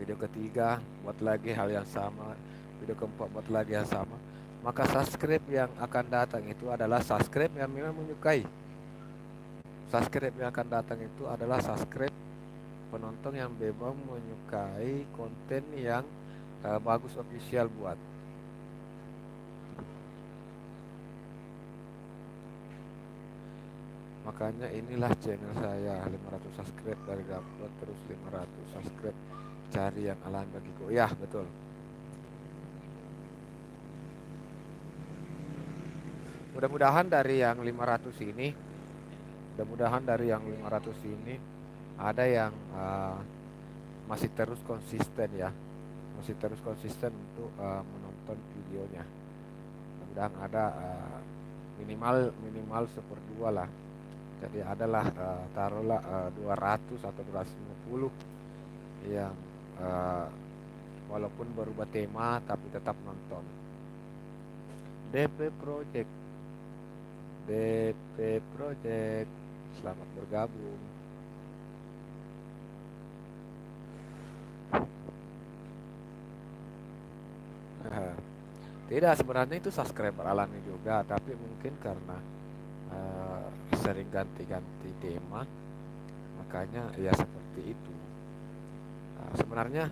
S3: video ketiga buat lagi hal yang sama, video keempat buat lagi yang sama. Maka subscribe yang akan datang itu adalah subscribe yang memang menyukai. Subscribe yang akan datang itu adalah subscribe penonton yang memang menyukai konten yang Bagus Official buat. Makanya inilah channel saya, 500 subscribe dari upload terus 500 subscribe, cari yang alami bagiku. Ya betul. Mudah-mudahan dari yang 500 ini, mudah-mudahan dari yang 500 ini ada yang masih terus konsisten ya, masih terus konsisten untuk menonton videonya. Mudah-mudahan ada minimal 1/2 lah. Jadi adalah taruhlah 200 atau 250 yang walaupun berubah tema tapi tetap nonton. DP Project, selamat bergabung. Tidak, sebenarnya itu subscriber alami juga, tapi mungkin karena sering ganti-ganti tema, makanya ya seperti itu. Sebenarnya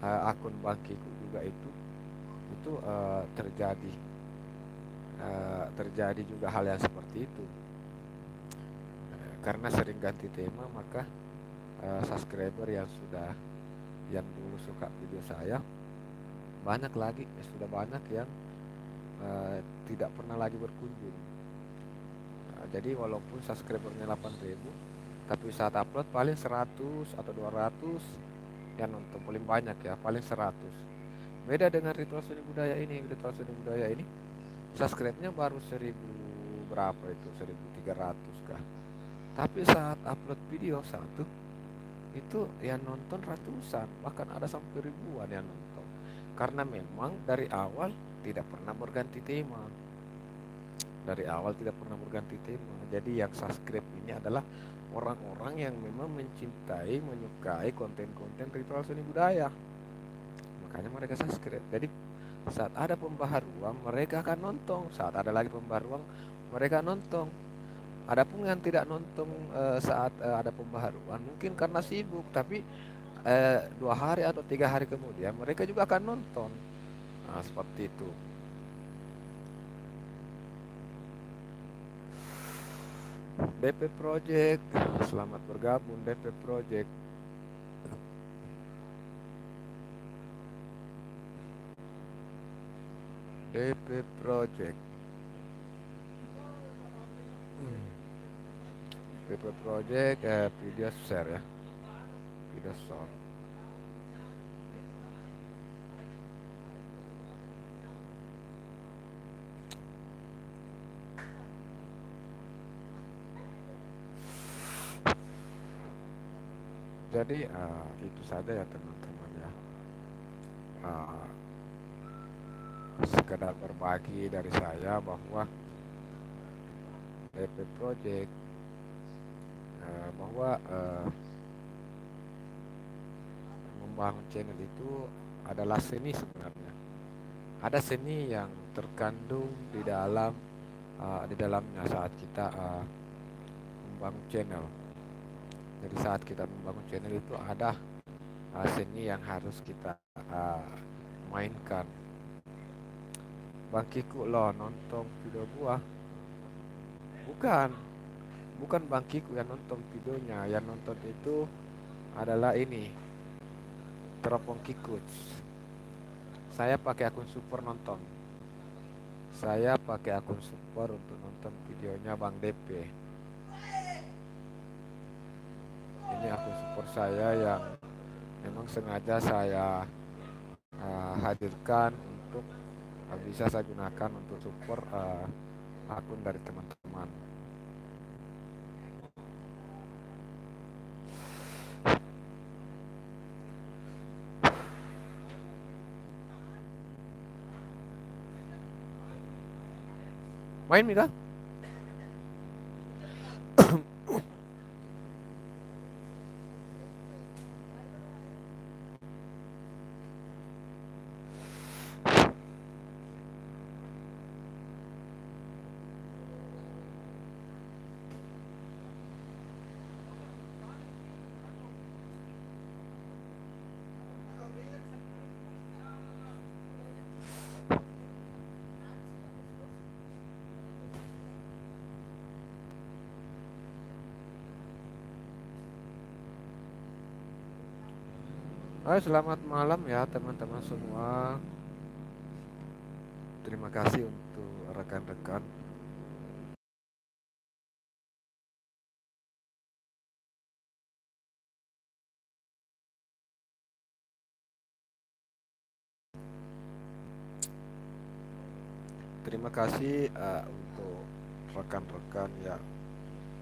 S3: akun Bangkiku juga itu terjadi juga hal yang seperti itu. Karena sering ganti tema, maka subscriber yang dulu suka video saya banyak lagi, sudah banyak yang tidak pernah lagi berkunjung. Jadi walaupun subscribernya 8.000, tapi saat upload paling 100 atau 200 yang nonton, paling banyak ya, paling 100. Beda dengan Ritual Seni Budaya ini. Ritual Seni Budaya ini subscribe-nya baru 1000 berapa itu, 1300 kah. Tapi saat upload video satu itu yang nonton ratusan, bahkan ada sampai ribuan yang nonton. Karena memang dari awal tidak pernah berganti tema. dari awal tidak pernah berganti tema. Jadi yang subscribe ini adalah orang-orang yang memang mencintai, menyukai konten-konten ritual seni budaya. Makanya mereka subscribe. Jadi saat ada pembaharuan mereka akan nonton, saat ada lagi pembaharuan mereka nonton. Adapun yang tidak nonton saat ada pembaharuan mungkin karena sibuk, tapi 2 hari atau 3 hari kemudian mereka juga akan nonton. Nah, seperti itu. DP Project, selamat bergabung DP Project. DP Project. DP Project video share ya. Video short. Jadi itu saja ya teman-teman ya. Sekedar berbagi dari saya bahwa DP Project bahwa membangun channel itu adalah seni sebenarnya. Ada seni yang terkandung di dalamnya saat kita membangun channel. Jadi saat kita membangun channel itu ada seni yang harus kita mainkan. Bang Kiku loh nonton video gua. Bukan Bang Kiku yang nonton videonya. Yang nonton itu adalah ini Teropong Kikut. Saya pakai akun super nonton. Saya pakai akun super untuk nonton videonya Bang DP. Ini akun super saya yang memang sengaja saya hadirkan untuk bisa saya gunakan untuk support akun dari teman-teman. Main Mika? Selamat malam ya teman-teman semua. Terima kasih untuk rekan-rekan. Terima kasih untuk rekan-rekan yang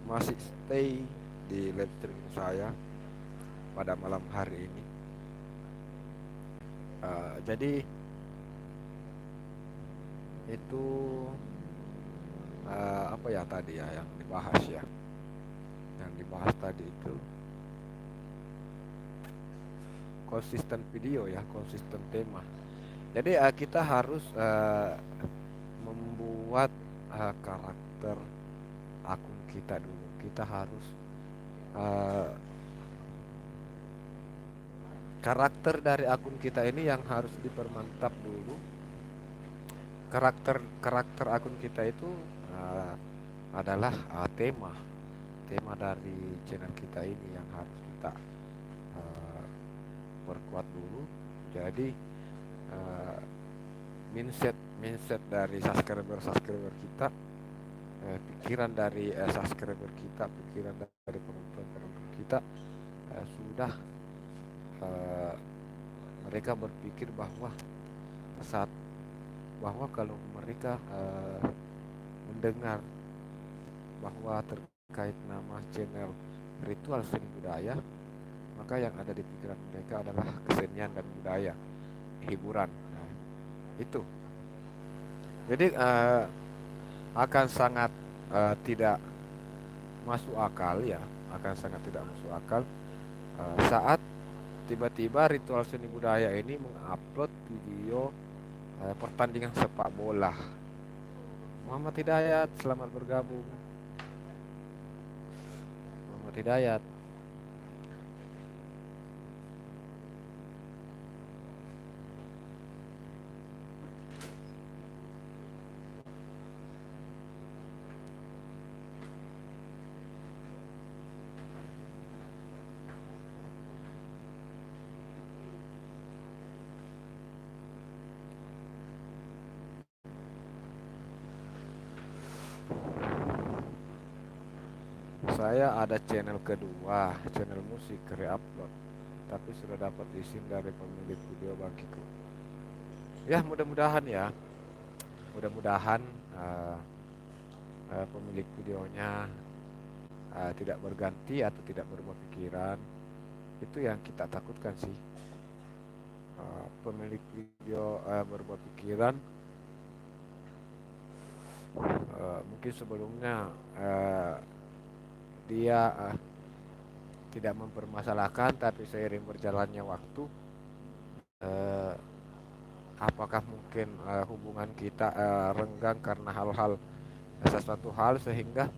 S3: masih stay di live streaming saya pada malam hari ini. Jadi itu apa ya tadi ya yang dibahas ya? Yang dibahas tadi itu konsisten video ya, konsisten tema. Jadi kita harus membuat karakter akun kita dulu. Kita harus karakter dari akun kita ini yang harus dipermantap dulu. Karakter akun kita itu adalah tema dari channel kita ini yang harus kita perkuat dulu. Jadi mindset dari subscriber kita, pikiran dari subscriber kita, pikiran dari penonton kita sudah mereka berpikir bahwa kalau mereka mendengar bahwa terkait nama channel ritual seni budaya, maka yang ada di pikiran mereka adalah kesenian dan budaya, hiburan. Nah, itu. Jadi akan sangat tidak masuk akal ya, akan sangat tidak masuk akal saat tiba-tiba ritual seni budaya ini mengupload video pertandingan sepak bola. Muhammad Hidayat, selamat bergabung. Muhammad Hidayat. Saya ada channel kedua, channel musik re-upload, tapi sudah dapat izin dari pemilik video Bangkiku. Ya mudah-mudahan ya, mudah-mudahan pemilik videonya tidak berganti atau tidak berubah pikiran. Itu yang kita takutkan sih. Pemilik video berubah pikiran. Mungkin sebelumnya dia tidak mempermasalahkan, tapi seiring berjalannya waktu, apakah mungkin hubungan kita renggang karena sesuatu hal sehingga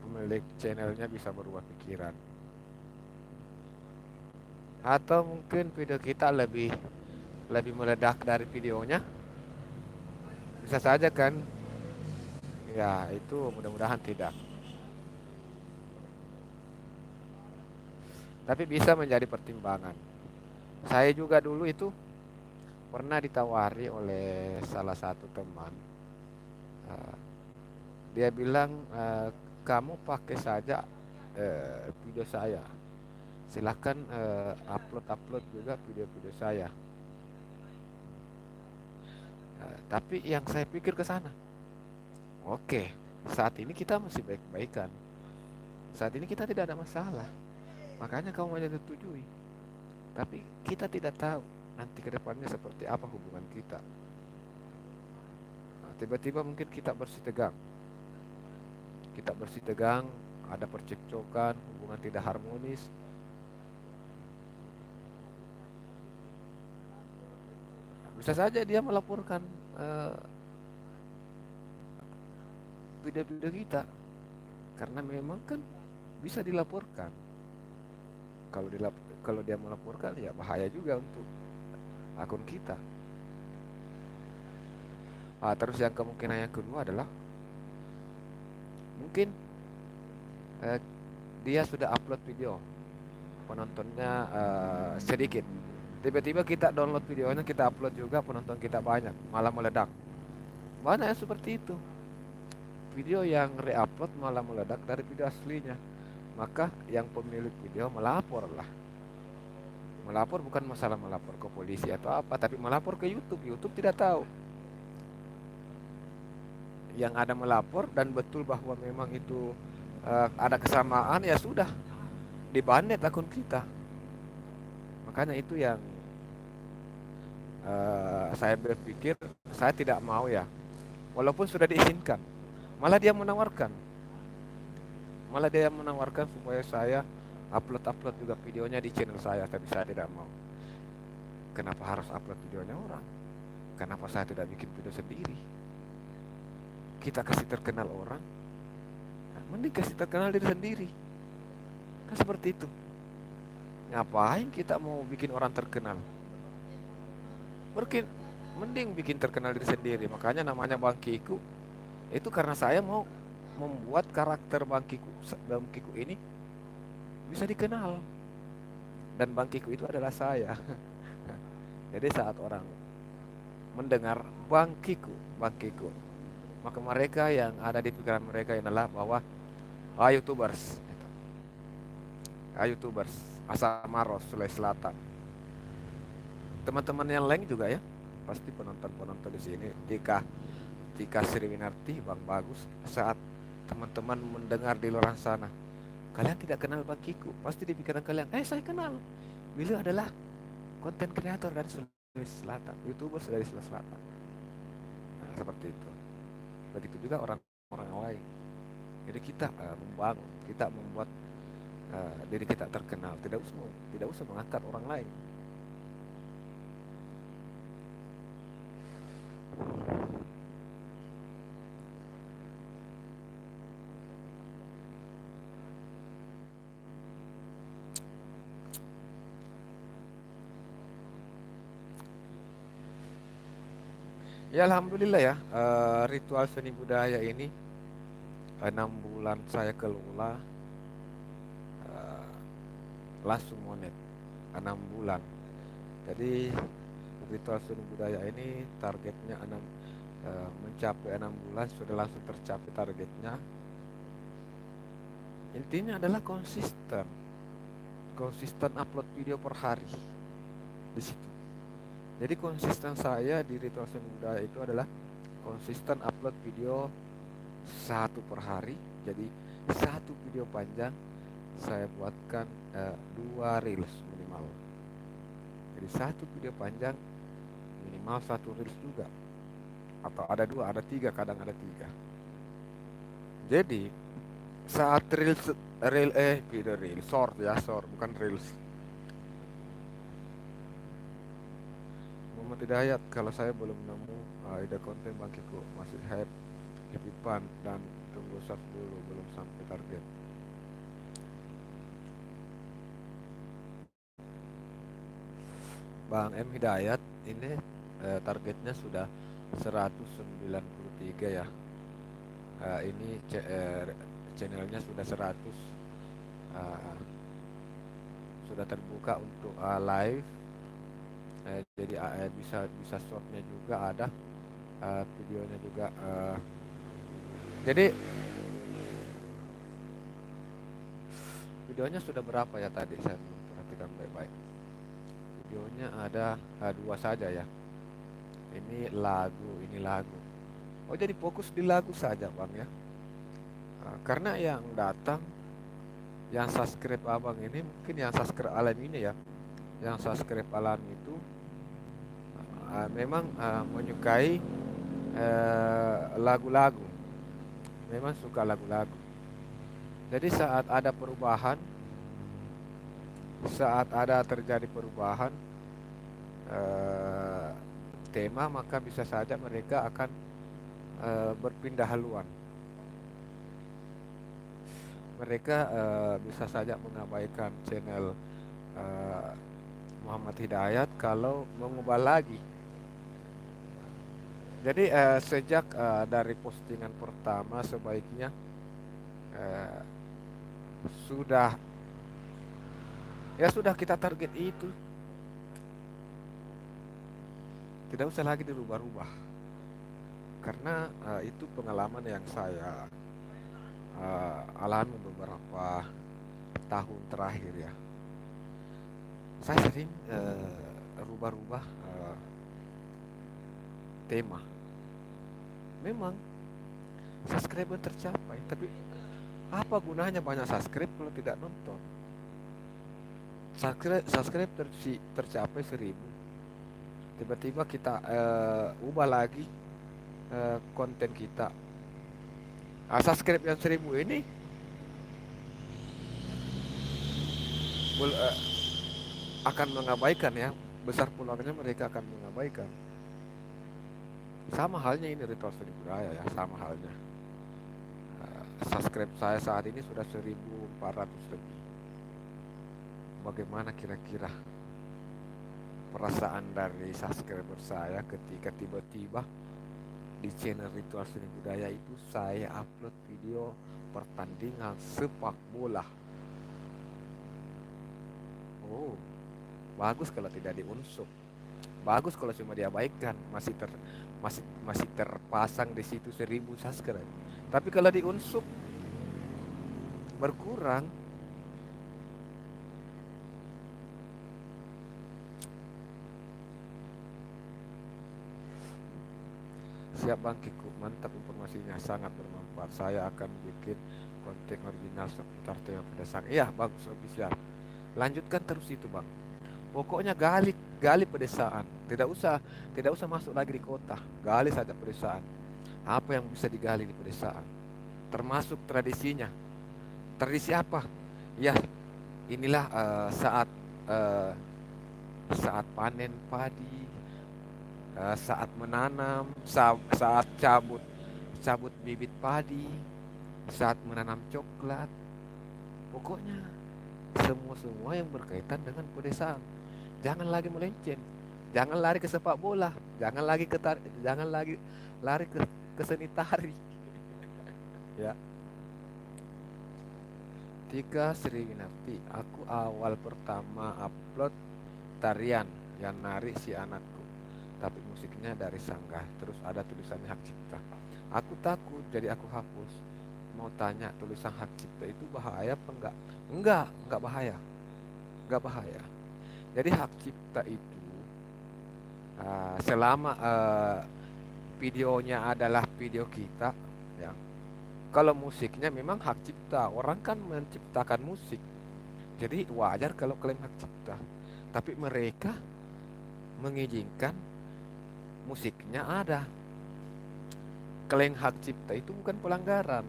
S3: pemilik channelnya bisa berubah pikiran, atau mungkin video kita lebih meledak dari videonya, bisa saja kan ya. Itu mudah-mudahan tidak, tapi bisa menjadi pertimbangan. Saya juga dulu itu pernah ditawari oleh salah satu teman. Dia bilang, kamu pakai saja video saya, silahkan upload juga video-video saya. Tapi yang saya pikir ke sana, oke, saat ini kita masih baik-baikan, saat ini kita tidak ada masalah, makanya kamu menyetujui. Tapi kita tidak tahu nanti ke depannya seperti apa hubungan kita. Tiba-tiba mungkin kita bersih tegang, ada percekcokan, hubungan tidak harmonis. Bisa saja dia melaporkan video-video kita, karena memang kan bisa dilaporkan. Kalau dia melaporkan ya bahaya juga untuk akun kita. Terus yang kemungkinan yang kedua adalah mungkin dia sudah upload video, penontonnya sedikit, tiba-tiba kita download videonya, kita upload juga, penonton kita banyak, malah meledak. Banyak yang seperti itu, video yang re-upload malah meledak dari video aslinya. Maka yang pemilik video melapor lah. Melapor bukan masalah melapor ke polisi atau apa, tapi melapor ke YouTube. YouTube tidak tahu. Yang ada melapor dan betul bahwa memang itu ada kesamaan, ya sudah, dibanet akun kita. Makanya itu yang saya berpikir, saya tidak mau ya, walaupun sudah diizinkan, malah dia menawarkan supaya saya upload juga videonya di channel saya, tapi saya tidak mau. Kenapa harus upload videonya orang? Kenapa saya tidak bikin video sendiri? Kita kasih terkenal orang, mending kasih terkenal diri sendiri. Kan seperti itu. Ngapain kita mau bikin orang terkenal? Mending bikin terkenal diri sendiri. Makanya namanya Bangkiku itu karena saya mau membuat karakter Bangkiku ini bisa dikenal, dan Bangkiku itu adalah saya. Jadi saat orang mendengar Bangkiku, maka mereka yang ada di pikiran mereka adalah bahwa YouTubers asal Maros, Sulawesi Selatan. Teman-teman yang lain juga ya, pasti penonton di sini, Tika Sriwinarti, Bang Bagus. Saat teman-teman mendengar di luar sana, kalian tidak kenal Bangkiku, pasti di pikiran kalian, saya kenal. Beliau adalah konten kreator dari Sulawesi Selatan, YouTubers dari Sulawesi Selatan. Nah, seperti itu. begitu juga orang-orang lain. Jadi kita membangun, kita membuat diri kita terkenal, tidak usah mengangkat orang lain. Ya alhamdulillah ya, ritual seni budaya ini 6 bulan saya kelola, eh, langsung monet 6 bulan. Jadi ritual seni budaya ini targetnya mencapai 6 bulan sudah langsung tercapai targetnya. Intinya adalah konsisten upload video per hari di situ. Jadi konsisten saya di ritual seni budaya itu adalah konsisten upload video 1 per hari. Jadi 1 video panjang saya buatkan 2 reels minimal. Jadi 1 video panjang minimal 1 reels juga. Atau ada 2, ada 3, kadang ada 3. Jadi saat video reels short bukan reels. Muhammad Hidayat, kalau saya belum nemu ide konten Bangkiku, masih happy fun dan tunggu search dulu, belum sampai target. Bang M Hidayat, ini targetnya sudah 193 ya. Ini channelnya sudah 100, sudah terbuka untuk live. Jadi bisa shortnya juga ada, videonya juga. Jadi videonya sudah berapa ya tadi, saya belum perhatikan baik-baik. Videonya ada 2 saja ya. Ini lagu. Oh, jadi fokus di lagu saja Bang ya. Karena yang datang, yang subscribe abang ini mungkin yang subscribe alam ini ya. Yang subscribe alam itu memang menyukai lagu-lagu, memang suka lagu-lagu. Jadi saat terjadi perubahan tema, maka bisa saja mereka akan berpindah haluan. Mereka bisa saja mengabaikan channel Muhammad Hidayat kalau mengubah lagi. Jadi sejak dari postingan pertama sebaiknya sudah kita target itu, tidak usah lagi dirubah-rubah. Karena itu pengalaman yang saya alami beberapa tahun terakhir ya. Saya sering rubah-rubah tema. Memang subscriber tercapai, tapi apa gunanya banyak subscribe kalau tidak nonton? Subscribe tercapai 1000, tiba-tiba kita ubah lagi konten kita. Subscribe yang 1000 ini akan mengabaikan ya, besar peluangnya mereka akan mengabaikan. Sama halnya ini ritual seni budaya ya, sama halnya. Subscribe saya saat ini sudah 1400 lebih. Bagaimana kira-kira perasaan dari subscriber saya ketika tiba-tiba di channel ritual seni budaya itu saya upload video pertandingan sepak bola? Oh, bagus kalau tidak diunsub. Bagus kalau cuma diabaikan, masih terpasang di situ 1000 subscribe. Tapi kalau diunsub berkurang. Siap Bang Kiku, mantap informasinya, sangat bermanfaat. Saya akan bikin konten original seputar tema pedesaan. Iya bagus, official. Lanjutkan terus itu Bang. Pokoknya gali pedesaan. Tidak usah masuk lagi di kota. Gali saja pedesaan. Apa yang bisa digali di pedesaan? Termasuk tradisinya. Tradisi apa? Ya, inilah eh, saat panen padi, saat menanam, saat cabut cabut bibit padi, saat menanam coklat. Pokoknya semua yang berkaitan dengan pedesaan. Jangan lagi melenceng. Jangan lari ke sepak bola. Jangan lagi lari ke seni tari. Ya. Tika Sri Winarti, aku awal pertama upload tarian yang nari si anakku, tapi musiknya dari Sanggah, terus ada tulisannya hak cipta. Aku takut, jadi aku hapus. Mau tanya, tulisan hak cipta itu bahaya apa enggak? Enggak bahaya, enggak bahaya. Jadi hak cipta itu selama videonya adalah video kita, ya. Kalau musiknya memang hak cipta, orang kan menciptakan musik, jadi wajar kalau klaim hak cipta. Tapi mereka mengizinkan musiknya ada. Klaim hak cipta itu bukan pelanggaran.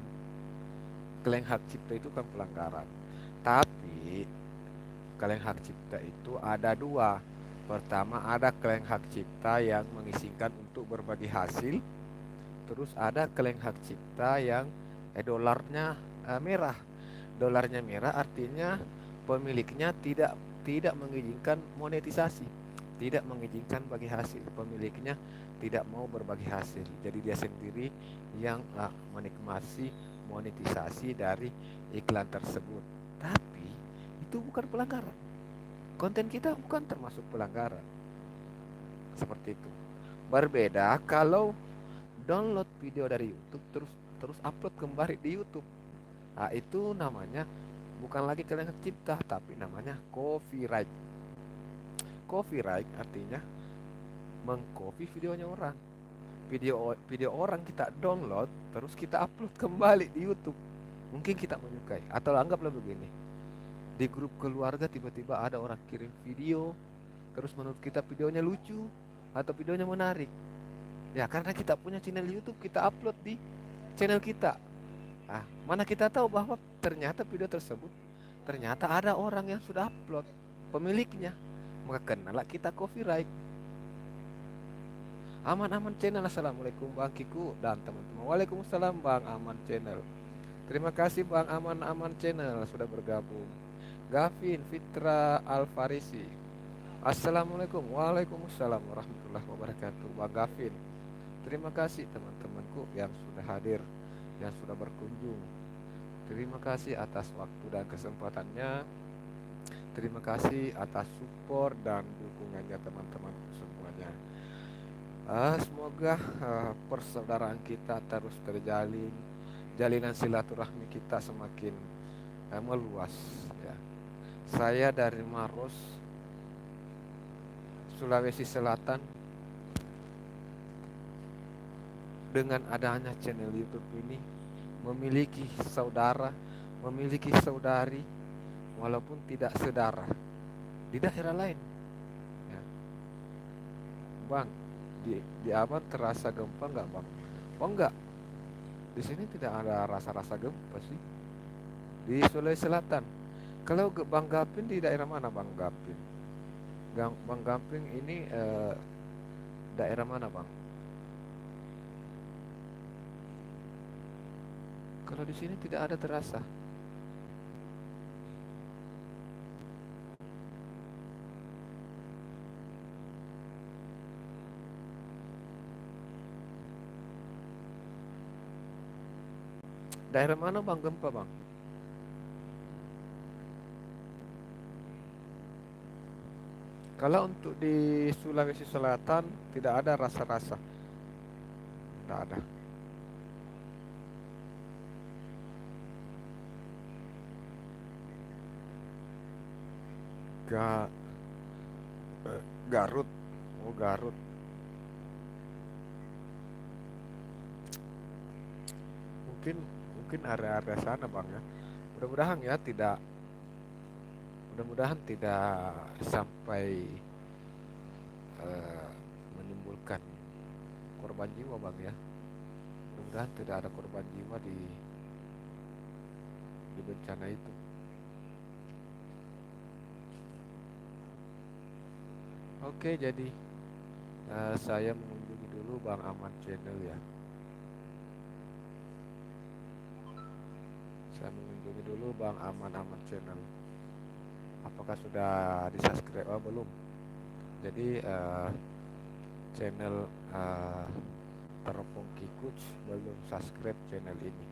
S3: Klaim hak cipta itu bukan pelanggaran. Tapi klaim hak cipta itu ada dua. Pertama, ada klaim hak cipta yang mengizinkan untuk berbagi hasil. Terus ada klaim hak cipta yang dolarnya merah. Dolarnya merah artinya pemiliknya tidak mengizinkan monetisasi, tidak mengizinkan bagi hasil. Pemiliknya tidak mau berbagi hasil. Jadi dia sendiri yang menikmati monetisasi dari iklan tersebut. Tapi itu bukan pelanggaran. Konten kita bukan termasuk pelanggaran. Seperti itu. Berbeda kalau download video dari YouTube terus upload kembali di YouTube. Nah, itu namanya bukan lagi klaim hak cipta, tapi namanya copyright. Copyright artinya mengcopy videonya orang. Video orang kita download terus kita upload kembali di YouTube. Mungkin kita menyukai, atau anggaplah begini. Di grup keluarga tiba-tiba ada orang kirim video, terus menurut kita videonya lucu atau videonya menarik. Ya, karena kita punya channel YouTube, kita upload di channel kita. Mana kita tahu bahwa ternyata video tersebut ternyata ada orang yang sudah upload, pemiliknya. Maka kenalah kita copyright. Aman-aman channel, assalamualaikum Bang Kiku dan teman-teman. Waalaikumsalam Bang Aman channel. Terima kasih Bang Aman channel sudah bergabung. Gavin Fitra Alfarisi, assalamualaikum. Waalaikumsalam warahmatullahi wabarakatuh Bang Gavin. Terima kasih teman-temanku yang sudah hadir, yang sudah berkunjung. Terima kasih atas waktu dan kesempatannya. Terima kasih atas support dan dukungannya teman-teman semuanya. Semoga persaudaraan kita terus terjalin, jalinan silaturahmi kita semakin meluas. Ya. Saya dari Maros, Sulawesi Selatan. Dengan adanya channel YouTube ini, memiliki saudara, memiliki saudari, walaupun tidak sedarah di daerah lain. Ya. Bang, di Aman terasa gempa nggak Bang? Oh enggak, di sini tidak ada rasa-rasa gempa sih. Di Sulawesi Selatan. Kalau Bang Gapin di daerah mana Bang Gapin? Bang Gapin ini daerah mana Bang? Kalau di sini tidak ada terasa. Daerah mana Bang gempa Bang? Kalau untuk di Sulawesi Selatan tidak ada rasa-rasa. Tidak ada. Garut. Oh, Garut. Mungkin area-area sana Bang ya. Mudah-mudahan tidak sampai menimbulkan korban jiwa Bang ya. mudah-mudahan tidak ada korban jiwa di bencana itu. Oke, jadi saya mengunjungi dulu Bang Aman Channel ya. Saya mengunjungi dulu Bang Aman Channel. Apakah sudah di-subscribe? Oh, belum. Jadi channel Teropong Kikuts belum subscribe channel ini.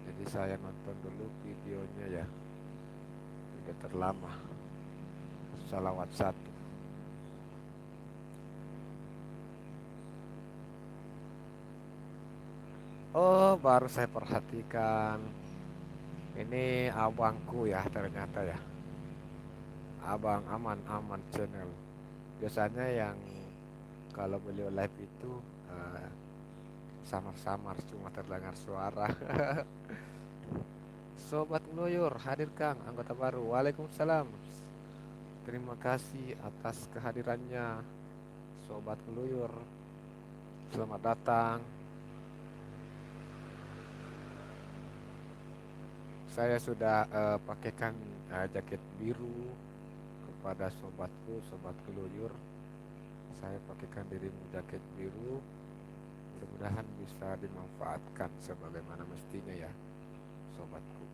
S3: Jadi saya nonton dulu videonya ya. Sudah terlama. Salawat 1. Oh, baru saya perhatikan. Ini abangku ya ternyata ya. Abang Aman Channel. Biasanya yang kalau beliau live itu samar-samar cuma terdengar suara. Sobat Ngeluyur, hadir Kang, anggota baru. Waalaikumsalam. Terima kasih atas kehadirannya, Sobat Ngeluyur. Selamat datang. Saya sudah pakaikan jaket biru kepada sobatku, Sobat Keluyur. Saya pakaikan dirimu jaket biru. Mudah-mudahan bisa dimanfaatkan sebagaimana mestinya ya, sobatku.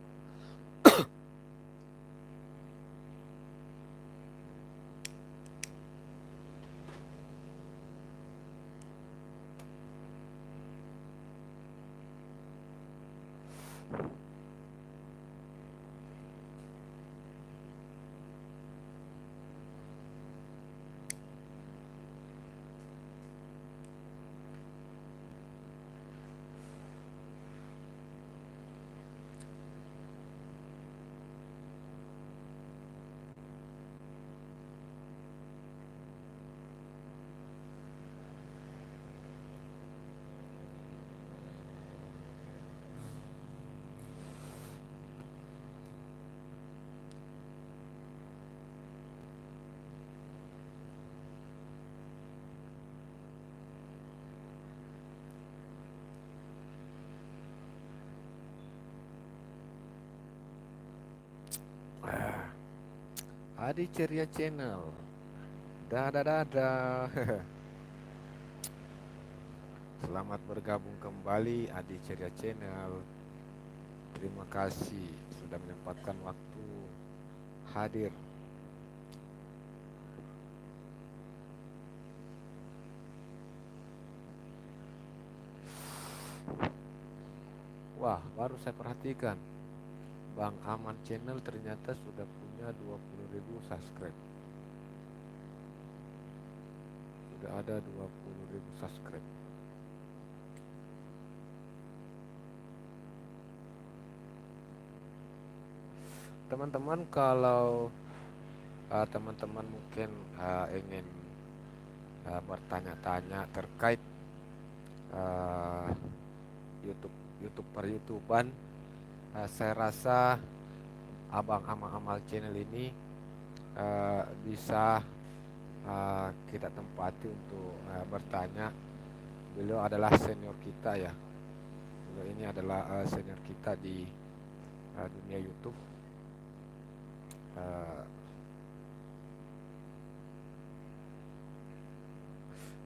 S3: Adi Ceria Channel. Dadah. Selamat bergabung kembali Adi Ceria Channel. Terima kasih sudah menyempatkan waktu hadir. Wah, baru saya perhatikan Bang Aman Channel ternyata sudah punya 20.000 subscribe. Sudah ada 20.000 subscribe. Teman-teman, kalau teman-teman mungkin ingin bertanya-tanya terkait YouTube per YouTubean, saya rasa Abang Amal Channel ini bisa kita tempati untuk bertanya. Beliau adalah senior kita ya. Beliau ini adalah senior kita di dunia YouTube.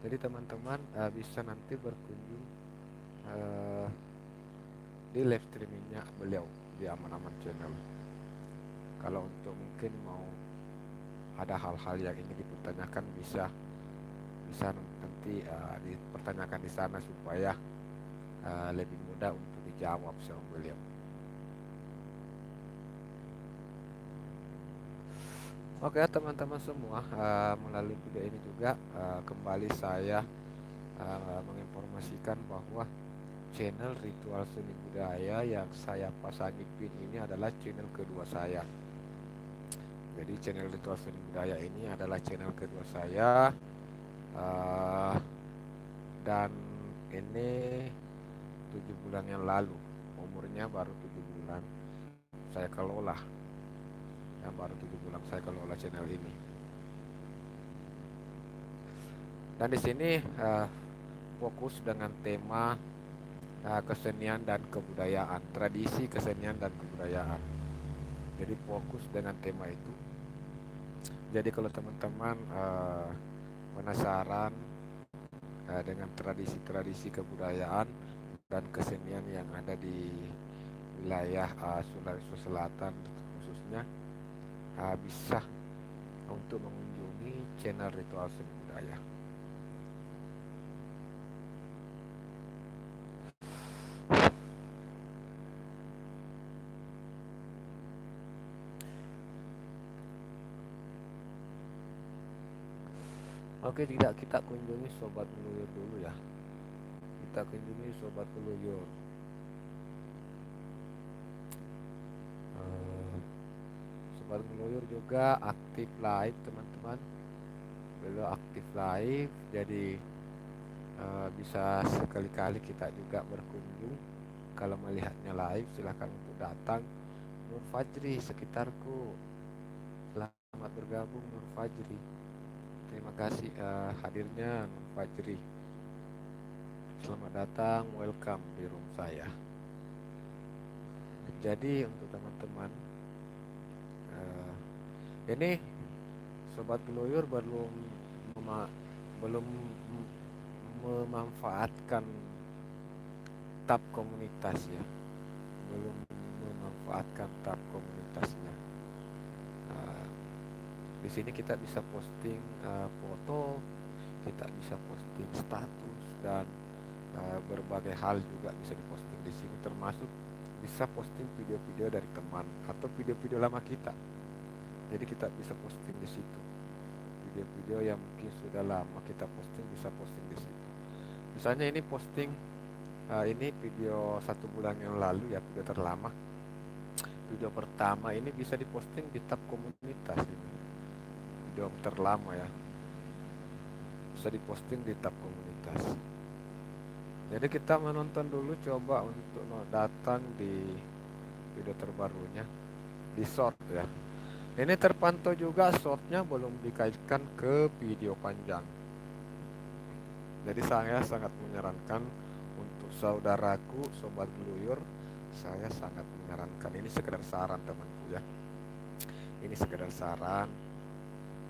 S3: Jadi teman-teman bisa nanti berkunjung di live streamingnya beliau di Aman Channel. Kalau untuk mungkin mau ada hal-hal yang ingin dipertanyakan bisa nanti dipertanyakan di sana supaya lebih mudah untuk dijawab sama beliau. Oke teman-teman semua, melalui video ini juga kembali saya menginformasikan bahwa channel Ritual Seni Budaya yang saya pasangi pin ini adalah channel kedua saya. Jadi channel Ritual Seni Budaya ini adalah channel kedua saya, dan ini 7 bulan yang lalu, umurnya baru 7 bulan saya kelola. Yang baru 7 bulan saya kelola channel ini. Dan di sini fokus dengan tema kesenian dan kebudayaan, tradisi kesenian dan kebudayaan. Jadi fokus dengan tema itu. Jadi kalau teman-teman penasaran dengan tradisi-tradisi kebudayaan dan kesenian yang ada di wilayah Sulawesi Selatan khususnya, bisa untuk mengunjungi channel Ritual Seni Budaya. Oke, tidak, kita kunjungi Sobat Meluyur dulu ya. Kita kunjungi Sobat Meluyur. Sobat Meluyur juga aktif live teman-teman. Beliau aktif live, jadi bisa sekali-kali kita juga berkunjung. Kalau melihatnya live, silahkan untuk datang. Nur Fajri sekitarku, selamat bergabung Nur Fajri. Terima kasih hadirnya Nur Fajri. Selamat datang, welcome di room saya. Jadi untuk teman-teman, ini Sobat Meluyur belum memanfaatkan tab komunitas ya, belum memanfaatkan tab komunitasnya. Di sini kita bisa posting foto, kita bisa posting status, dan berbagai hal juga bisa diposting di sini, termasuk bisa posting video-video dari teman atau video-video lama kita. Jadi kita bisa posting di situ. Video-video yang mungkin sudah lama kita posting, bisa posting di situ. Misalnya ini posting ini video 1 bulan yang lalu ya, video terlama. Video pertama ini bisa diposting di tab komunitas ini. Video terlama ya, bisa diposting di tab komunitas. Jadi kita menonton dulu, coba untuk datang di video terbarunya di short ya. Ini terpantau juga shortnya belum dikaitkan ke video panjang. Jadi saya sangat menyarankan untuk saudaraku Sobat Meluyur, saya sangat menyarankan, ini sekedar saran temanku ya. Ini sekedar saran.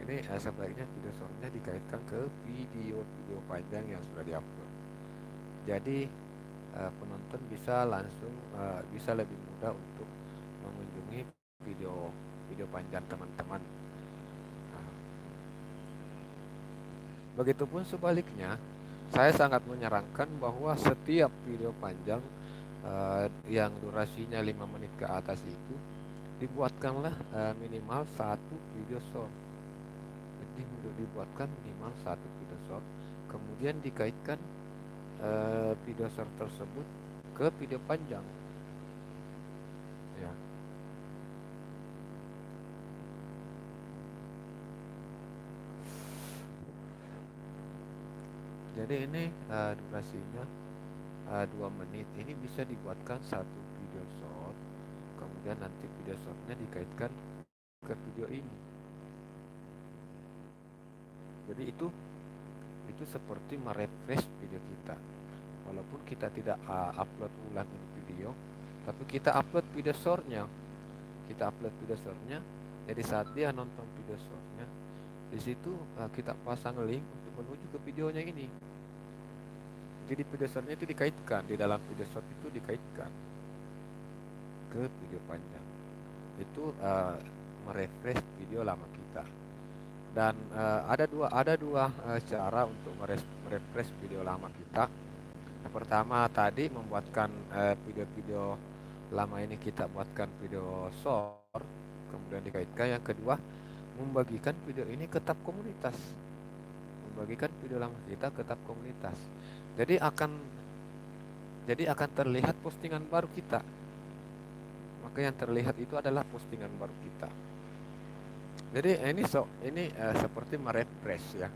S3: Ini sebaiknya video shortnya dikaitkan ke video-video panjang yang sudah diupload. Jadi penonton bisa langsung bisa lebih mudah untuk mengunjungi video panjang teman-teman. Begitupun sebaliknya, saya sangat menyarankan bahwa setiap video panjang yang durasinya 5 menit ke atas itu dibuatkanlah minimal 1 video short. Jadi dibuatkan minimal 1 video short, kemudian dikaitkan video short tersebut ke video panjang ya. Jadi ini durasinya 2 menit, ini bisa dibuatkan 1 video short, kemudian nanti video shortnya dikaitkan ke video ini. Jadi itu seperti merefresh video kita. Walaupun kita tidak upload ulang ini video, tapi kita upload video shortnya. Jadi saat dia nonton video shortnya, di situ kita pasang link untuk menuju ke videonya ini. Jadi video shortnya itu dikaitkan, di dalam video short itu dikaitkan ke video panjang. Itu merefresh video lama kita. Dan ada dua cara untuk merefresh video lama kita. Yang pertama tadi membuatkan video-video lama ini kita buatkan video short, kemudian dikaitkan. Yang kedua, membagikan video ini ke tab komunitas. Membagikan video lama kita ke tab komunitas. Jadi akan terlihat postingan baru kita. Maka yang terlihat itu adalah postingan baru kita. Jadi ini seperti merefresh ya.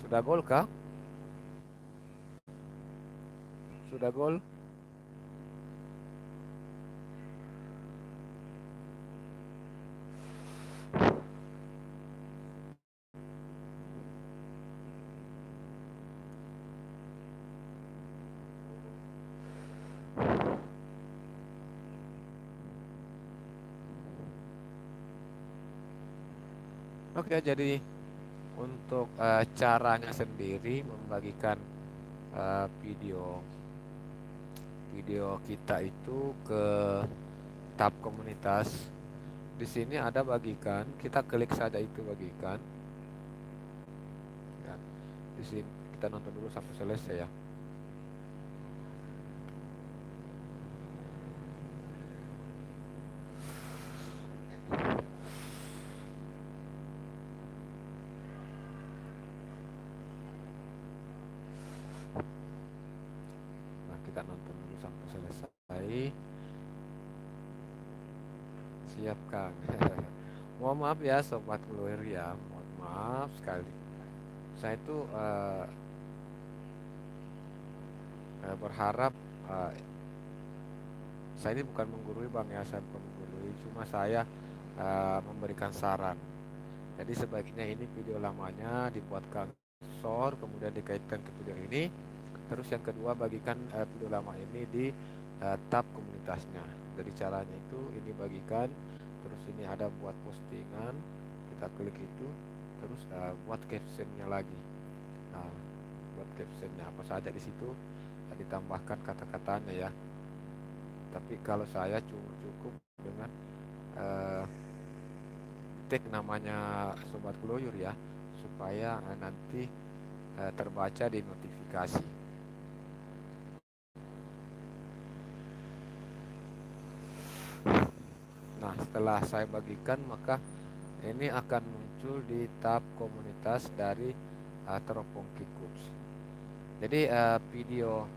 S3: Sudah gol kah? Sudah gol? Oke, jadi untuk caranya sendiri membagikan video video kita itu ke tab komunitas. Di sini ada bagikan, kita klik saja itu bagikan. Ya, di sini kita nonton dulu sampai selesai ya. Nah, kita nonton dulu sampai selesai. Siap, Kang. Mohon maaf ya sobat Glower ya, mohon maaf sekali. Saya itu berharap saya ini bukan menggurui Bang ya, saya bukan menggurui, cuma saya memberikan saran. Jadi sebaiknya ini video lamanya dibuatkan short, kemudian dikaitkan ke video ini. Terus yang kedua bagikan video lama ini di tab komunitasnya. Jadi caranya itu ini bagikan, terus ini ada buat postingan, kita klik itu, terus buat captionnya lagi. Nah, buat captionnya apa saja di situ, ditambahkan kata-katanya ya. Tapi kalau saya cukup dengan tag namanya Sobat Gloyor ya, supaya nanti terbaca di notifikasi. Nah, setelah saya bagikan maka ini akan muncul di tab komunitas dari Teropong Kikups. Jadi video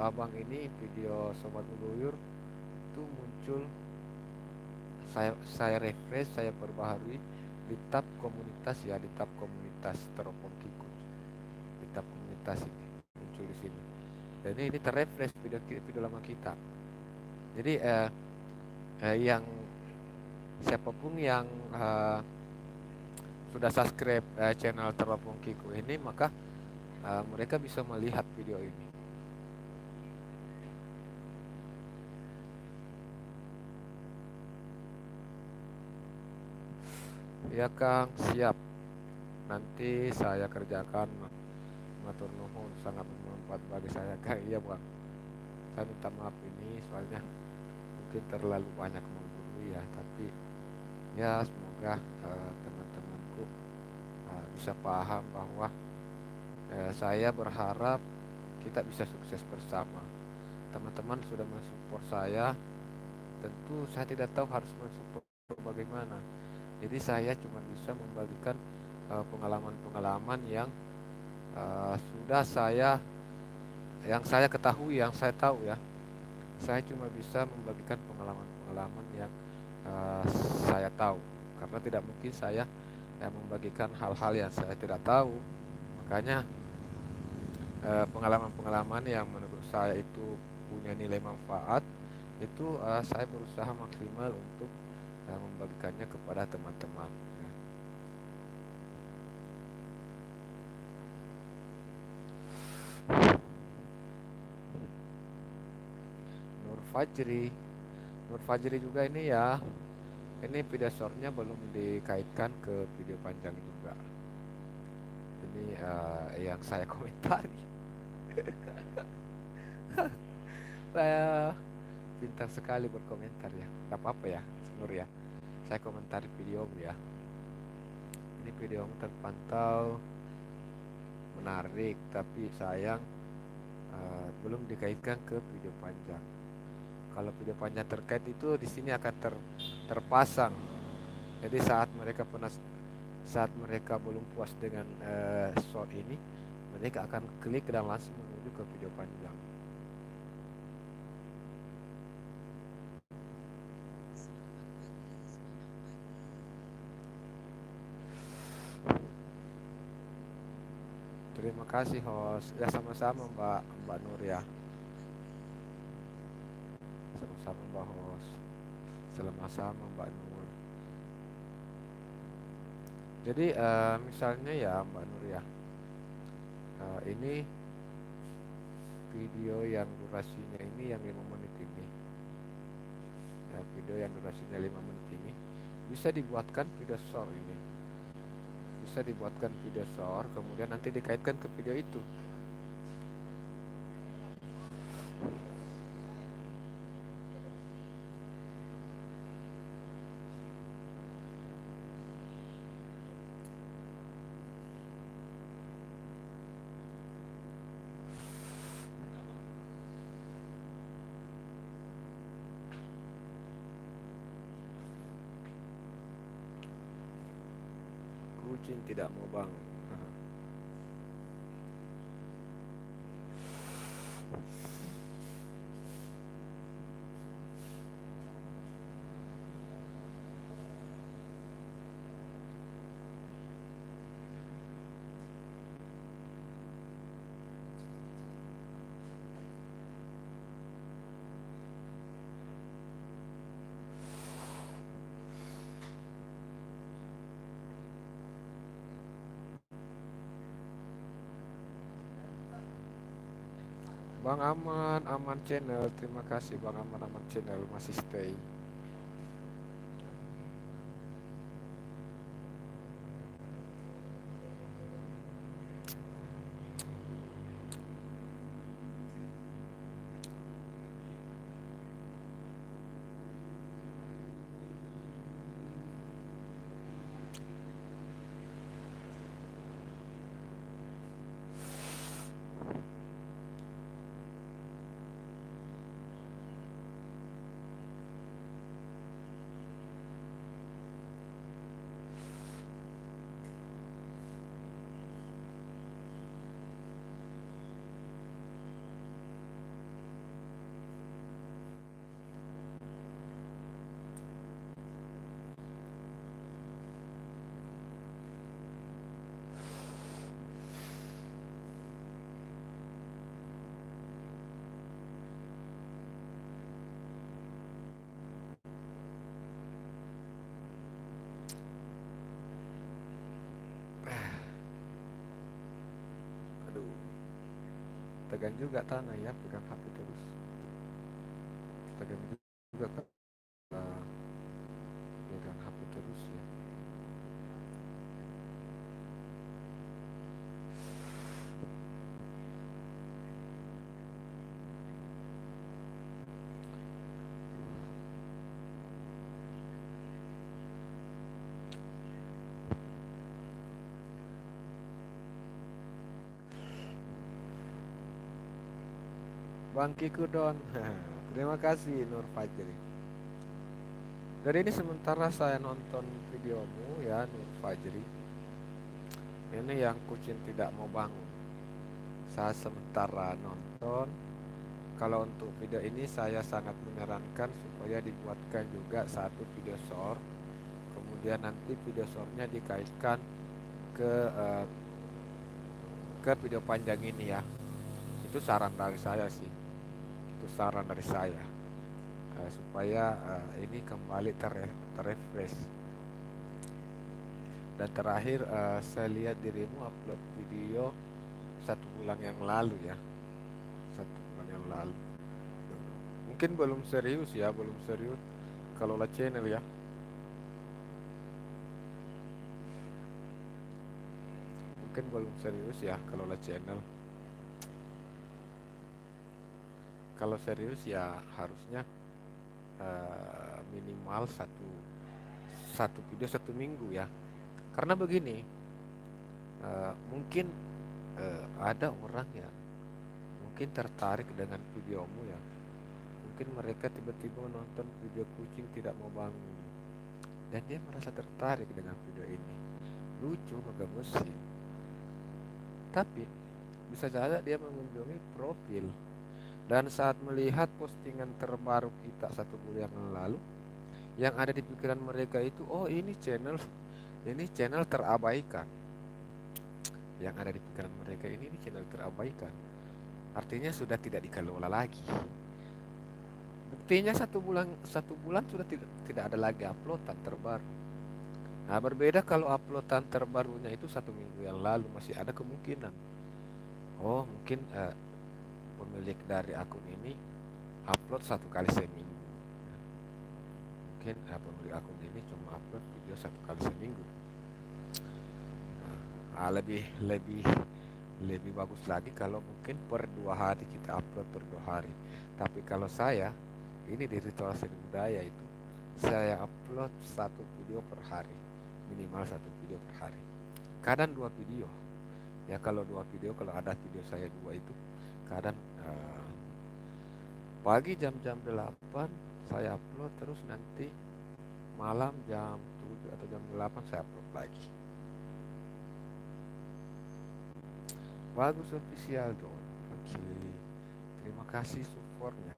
S3: abang ini, video Sobat Gloyor itu muncul, saya refresh, saya perbaharui di tab komunitas ya, di tab komunitas Teropong Kikups. Di tab komunitas ini muncul di sini. Dan ini terrefresh video lama kita. Jadi yang siapapun yang sudah subscribe channel Teropong Kiku ini, maka mereka bisa melihat video ini. Ya Kang, siap. Nanti saya kerjakan. Matur nuhun, sangat bermanfaat bagi saya Kang. Iya Bang. Saya minta maaf ini soalnya mungkin terlalu banyak menggurui ya, tapi ya semoga teman-temanku bisa paham bahwa saya berharap kita bisa sukses bersama. Teman-teman sudah mensupport saya, tentu saya tidak tahu harus mensupport bagaimana. Jadi saya cuma bisa membagikan pengalaman-pengalaman yang yang saya ketahui, yang saya tahu ya. Saya cuma bisa membagikan pengalaman-pengalaman yang saya tahu, karena tidak mungkin saya membagikan hal-hal yang saya tidak tahu. Makanya pengalaman-pengalaman yang menurut saya itu punya nilai manfaat itu saya berusaha maksimal untuk membagikannya kepada teman-teman. Nur Fajri juga ini ya. Ini video shortnya belum dikaitkan ke video panjang juga. Ini yang saya komentari. Saya pintar sekali berkomentar ya. Gak apa-apa ya, Nur ya. Saya komentari videomu ya. Ini videomu terpantau menarik, tapi sayang belum dikaitkan ke video panjang. Kalau video panjang terkait itu di sini akan terpasang. Jadi saat mereka belum puas dengan short ini, mereka akan klik dan langsung menuju ke video panjang. Terima kasih host. Ya sama-sama Mbak Nur ya. Sama-sama Mbak host. Sama-sama Mbak Nur. Jadi misalnya ya Mbak Nur ya, ini video yang durasinya ini yang 5 menit ini ya, video yang durasinya 5 menit ini bisa dibuatkan video short ini. bisa dibuatkan video short, kemudian nanti dikaitkan ke video itu. Kucing tidak mau bangun. Bang Aman, Aman Channel, terima kasih Bang Aman, Aman Channel masih stay. Aduh, tegang juga tanah ya, pegang HP terus. Tegang juga kan, pegang HP terus ya. Bang Kikudon, terima kasih Nur Fajri. Dari ini sementara saya nonton videomu ya Nur Fajri. Ini yang kucing tidak mau bangun. Saya sementara nonton. Kalau untuk video ini saya sangat menyarankan supaya dibuatkan juga satu video short. Kemudian nanti video shortnya dikaitkan ke eh, ke video panjang ini ya. Itu saran dari saya sih. Itu saran dari saya. Supaya ini kembali terrefresh. Dan terakhir saya lihat dirimu upload video 1 bulan yang lalu ya, 1 bulan yang lalu. Mungkin belum serius ya, belum serius kalau lah channel ya. Mungkin belum serius ya kalau lah channel. Kalau serius ya harusnya minimal satu video 1 minggu ya. Karena begini, mungkin ada orang ya, mungkin tertarik dengan videomu ya. Mungkin mereka tiba-tiba nonton video kucing tidak mau bangun, dan dia merasa tertarik dengan video ini. Lucu, menggemusi. Tapi bisa saja dia mengunjungi profil, dan saat melihat postingan terbaru kita 1 bulan yang lalu, yang ada di pikiran mereka itu, oh ini channel terabaikan. Yang ada di pikiran mereka ini channel terabaikan. Artinya sudah tidak dikelola lagi. Buktinya 1 bulan sudah tidak ada lagi uploadan terbaru. Nah, berbeda kalau uploadan terbarunya itu 1 minggu yang lalu, masih ada kemungkinan. Oh, mungkin pemilik dari akun ini upload 1 kali seminggu. Mungkin pemilik akun ini cuma upload video 1 kali seminggu. lebih lebih lebih bagus lagi kalau mungkin per 2 hari kita upload per 2 hari. Tapi kalau saya ini di Ritual Seni Budaya itu saya upload 1 video per hari, minimal 1 video per hari. Kadang 2 video. Ya kalau 2 video, kalau ada video saya 2 itu kadang pagi jam-jam 8 saya upload, terus nanti malam jam 7 atau jam 8 saya upload lagi. Bagus official dong. Oke. Terima kasih supportnya.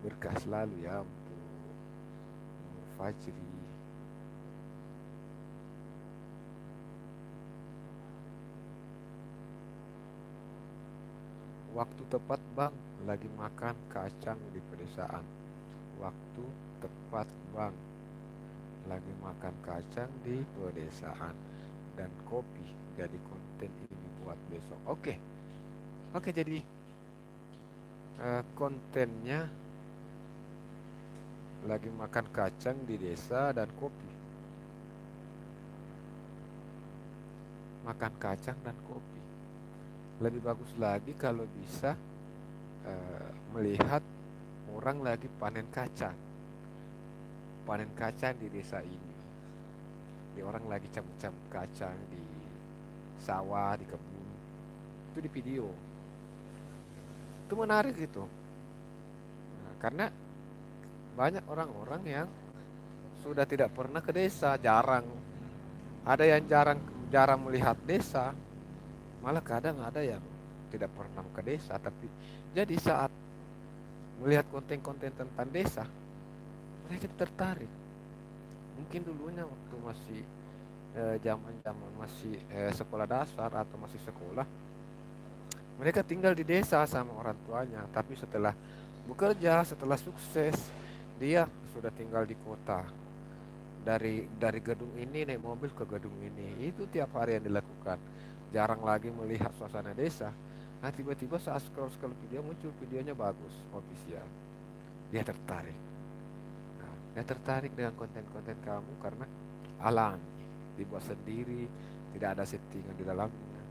S3: Berkah selalu ya untuk Fajri. Waktu tepat bang, lagi makan kacang di pedesaan. Waktu tepat bang, lagi makan kacang di pedesaan. Dan kopi jadi konten ini buat besok. Oke, jadi kontennya lagi makan kacang di desa dan kopi. Makan kacang dan kopi. Lebih bagus lagi kalau bisa melihat orang lagi panen kacang di desa ini. Di orang lagi cabut-cabut kacang di sawah, di kebun. Itu di video. Itu menarik itu. Nah, karena banyak orang-orang yang sudah tidak pernah ke desa, jarang. Ada yang jarang melihat desa. Malah kadang ada yang tidak pernah ke desa, tapi jadi saat melihat konten-konten tentang desa, mereka tertarik. Mungkin dulunya waktu masih zaman-zaman masih sekolah dasar atau masih sekolah, mereka tinggal di desa sama orang tuanya, tapi setelah bekerja, setelah sukses, dia sudah tinggal di kota. Dari gedung ini naik mobil ke gedung ini, itu tiap hari yang dilakukan. Jarang lagi melihat suasana desa. Nah tiba-tiba saat scroll video muncul videonya bagus, official. Dia tertarik. Nah, dia tertarik dengan konten-konten kamu karena alami, dibuat sendiri, tidak ada settingan di dalamnya.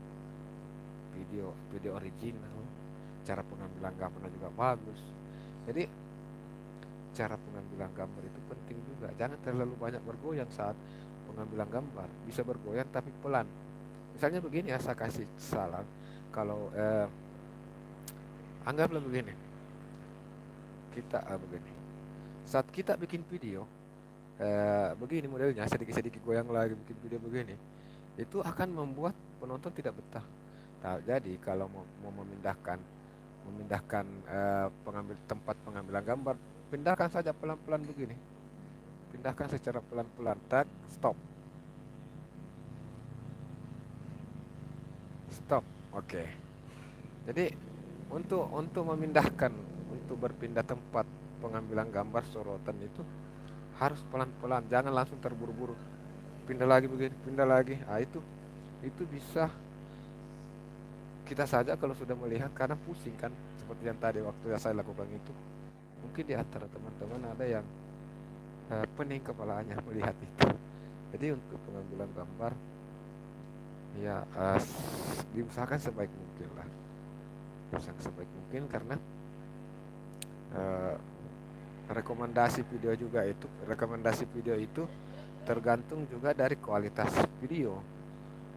S3: Video original, cara pengambilan gambarnya juga bagus. Jadi cara pengambilan gambar itu penting juga. Jangan terlalu banyak bergoyang saat pengambilan gambar. Bisa bergoyang tapi pelan. Misalnya begini ya, saya kasih saran. Kalau anggaplah begini, kita begini. Saat kita bikin video, begini modelnya, sedikit-sedikit goyang lagi bikin video begini, itu akan membuat penonton tidak betah. Nah, jadi kalau mau memindahkan tempat pengambilan gambar, pindahkan saja pelan-pelan begini. Pindahkan secara pelan-pelan. Tak, stop. Stop. Oke. Jadi untuk berpindah tempat pengambilan gambar sorotan itu harus pelan-pelan, jangan langsung terburu-buru. Pindah lagi begini, pindah lagi. Ah itu bisa kita saja kalau sudah melihat karena pusing kan, seperti yang tadi waktu yang saya lakukan itu. Mungkin di antara teman-teman ada yang pening kepalanya melihat itu. Jadi untuk pengambilan gambar ya diusahakan sebaik mungkin lah. Diusahakan sebaik mungkin karena rekomendasi video itu tergantung juga dari kualitas video.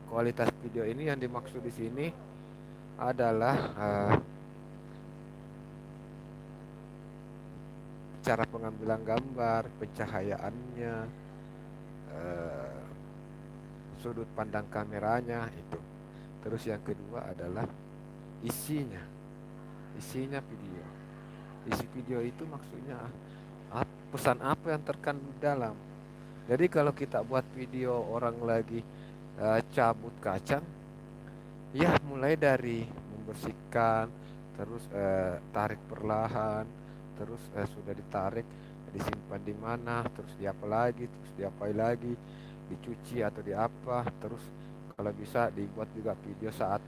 S3: Kualitas video ini yang dimaksud di sini adalah cara pengambilan gambar, pencahayaannya, sudut pandang kameranya itu. Terus yang kedua adalah isinya video. Isi video itu maksudnya pesan apa yang terkandung dalam. Jadi kalau kita buat video orang lagi cabut kacang, ya mulai dari membersihkan, terus tarik perlahan, terus sudah ditarik disimpan di mana, terus diapain lagi, dicuci atau diapa, terus kalau bisa dibuat juga video saat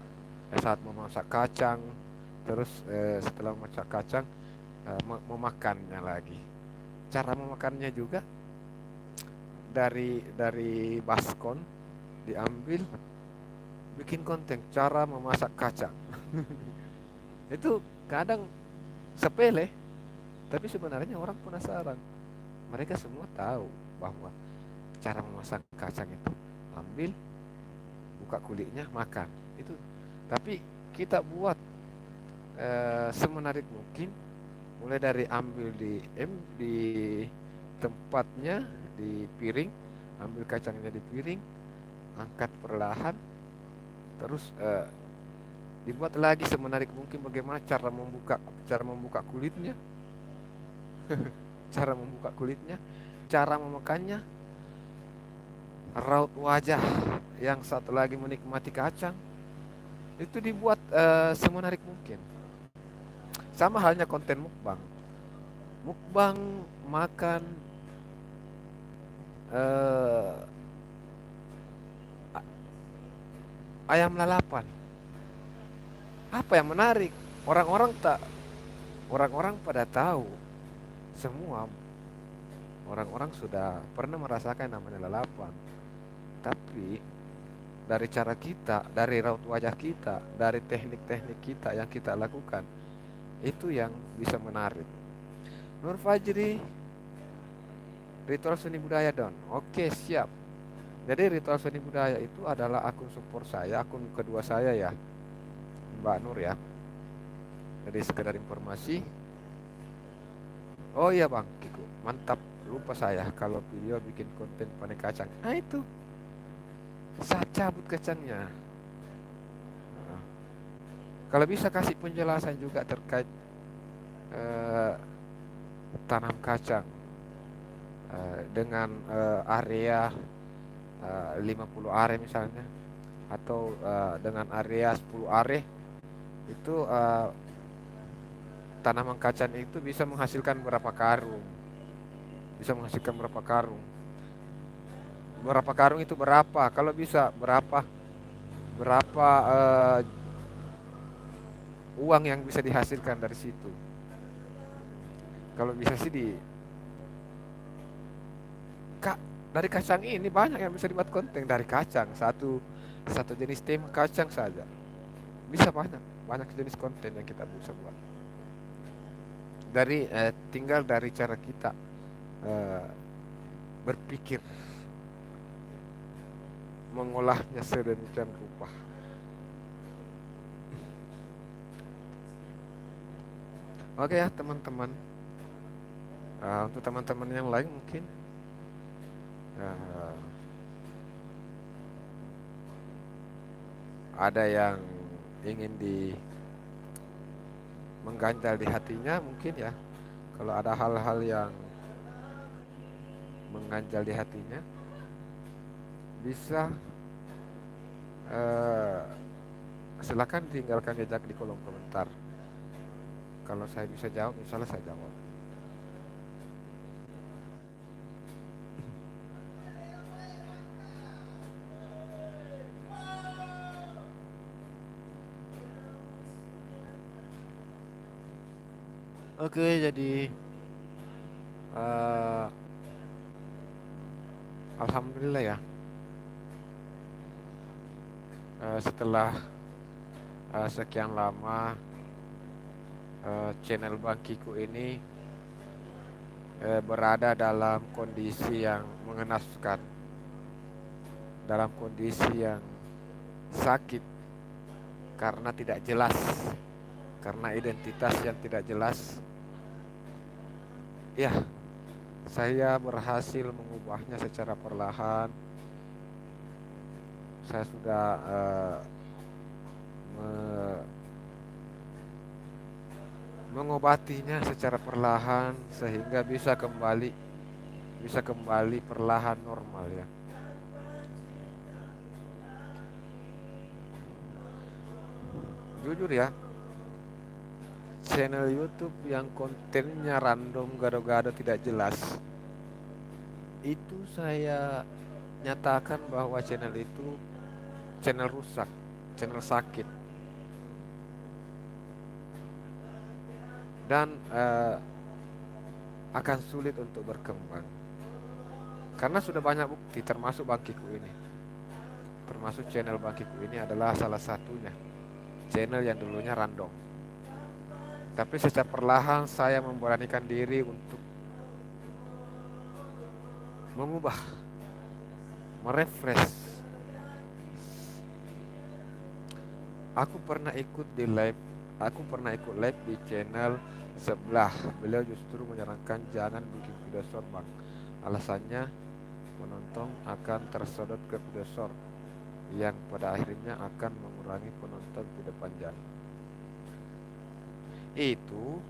S3: memasak kacang, terus setelah memasak kacang memakannya lagi. Cara memakannya juga dari baskon diambil, bikin konten cara memasak kacang. Itu kadang sepele, tapi sebenarnya orang penasaran. Mereka semua tahu bahwa cara memasak kacang itu ambil, buka kulitnya, makan. Itu. Tapi kita buat semenarik mungkin, mulai dari ambil di tempatnya, di piring, ambil kacangnya di piring, angkat perlahan, terus dibuat lagi semenarik mungkin bagaimana cara membuka kulitnya, cara membuka kulitnya, cara memakannya, raut wajah yang satu lagi menikmati kacang, itu dibuat semenarik mungkin. Sama halnya konten mukbang. Mukbang makan eh, ayam lalapan. Apa yang menarik? Orang-orang tak orang-orang pada tahu semua. Orang-orang sudah pernah merasakan namanya lalapan. Tapi dari cara kita, dari raut wajah kita, dari teknik-teknik kita yang kita lakukan, itu yang bisa menarik. Nur Fajri, Ritual Seni Budaya Don. Oke, siap. Jadi Ritual Seni Budaya itu adalah akun support saya, akun kedua saya ya, Mbak Nur ya. Jadi sekedar informasi. Oh iya Bang Kiku, mantap. Lupa saya kalau video bikin konten panen kacang. Nah itu, saya cabut kacangnya. Nah, kalau bisa kasih penjelasan juga terkait tanam kacang dengan area 50 are misalnya, atau dengan area 10 are, itu tanaman kacang itu bisa menghasilkan berapa karung, berapa karung itu berapa, kalau bisa berapa uang yang bisa dihasilkan dari situ. Kalau bisa sih dari kacang ini banyak yang bisa dibuat konten dari kacang, satu jenis tema kacang saja bisa banyak jenis konten yang kita bisa buat. Dari tinggal dari cara kita berpikir, mengolahnya sedemikian rupa. Oke ya teman-teman, untuk teman-teman yang lain mungkin ada yang ingin mengganjal di hatinya mungkin ya. Kalau ada hal-hal yang mengganjal di hatinya, bisa silakan tinggalkan jejak di kolom komentar. Kalau saya bisa jawab, misalnya saya jawab. Oke, jadi alhamdulillah ya, setelah sekian lama channel Bang Kiku ini berada dalam kondisi yang mengenaskan, dalam kondisi yang sakit karena tidak jelas, karena identitas yang tidak jelas. Ya, saya berhasil mengubahnya secara perlahan. Saya sudah mengobatinya secara perlahan sehingga bisa kembali perlahan normal ya. Jujur ya, channel YouTube yang kontennya random, gado-gado, tidak jelas, itu saya nyatakan bahwa channel itu channel rusak, channel sakit, dan akan sulit untuk berkembang karena sudah banyak bukti, termasuk Bang Kiku ini. termasuk channel Bangkiku ini adalah salah satunya. Channel yang dulunya random. Tapi secara perlahan saya memberanikan diri untuk mengubah, merefresh. Aku pernah ikut live di channel sebelah. Beliau justru menyarankan jangan bikin video short, Bang. Alasannya penonton akan tersodot ke video short yang pada akhirnya akan mengurangi penonton video panjang. Itu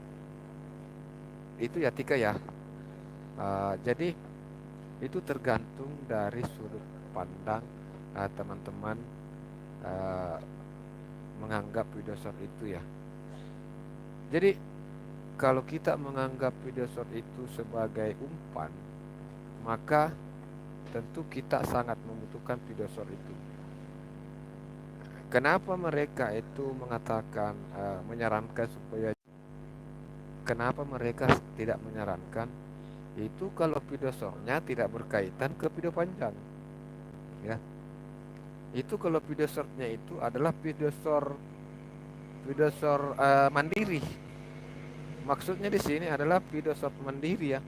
S3: ya Tika ya. Jadi itu tergantung dari sudut pandang teman-teman menganggap video short itu ya. Jadi kalau kita menganggap video short itu sebagai umpan, maka tentu kita sangat membutuhkan video short itu. Kenapa mereka itu mengatakan menyarankan supaya, kenapa mereka tidak menyarankan itu kalau video shortnya tidak berkaitan ke video panjang, ya. Itu kalau video shortnya itu adalah video short mandiri. Maksudnya di sini adalah video short mandiri ya.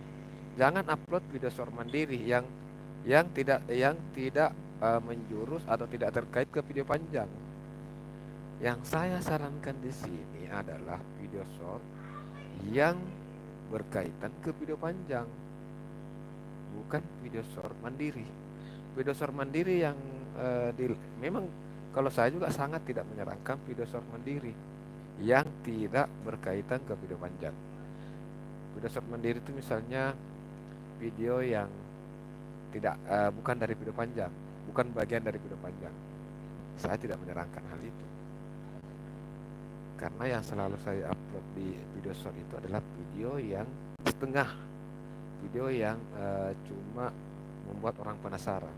S3: Jangan upload video short mandiri yang tidak menjurus atau tidak terkait ke video panjang. Yang saya sarankan di sini adalah video short yang berkaitan ke video panjang, bukan video short mandiri. Video short mandiri yang memang kalau saya juga sangat tidak menyarankan video short mandiri yang tidak berkaitan ke video panjang. Video short mandiri itu misalnya video yang tidak bukan dari video panjang, bukan bagian dari video panjang. Saya tidak menyarankan hal itu. Karena yang selalu saya upload di video short itu adalah video yang setengah, video yang cuma membuat orang penasaran.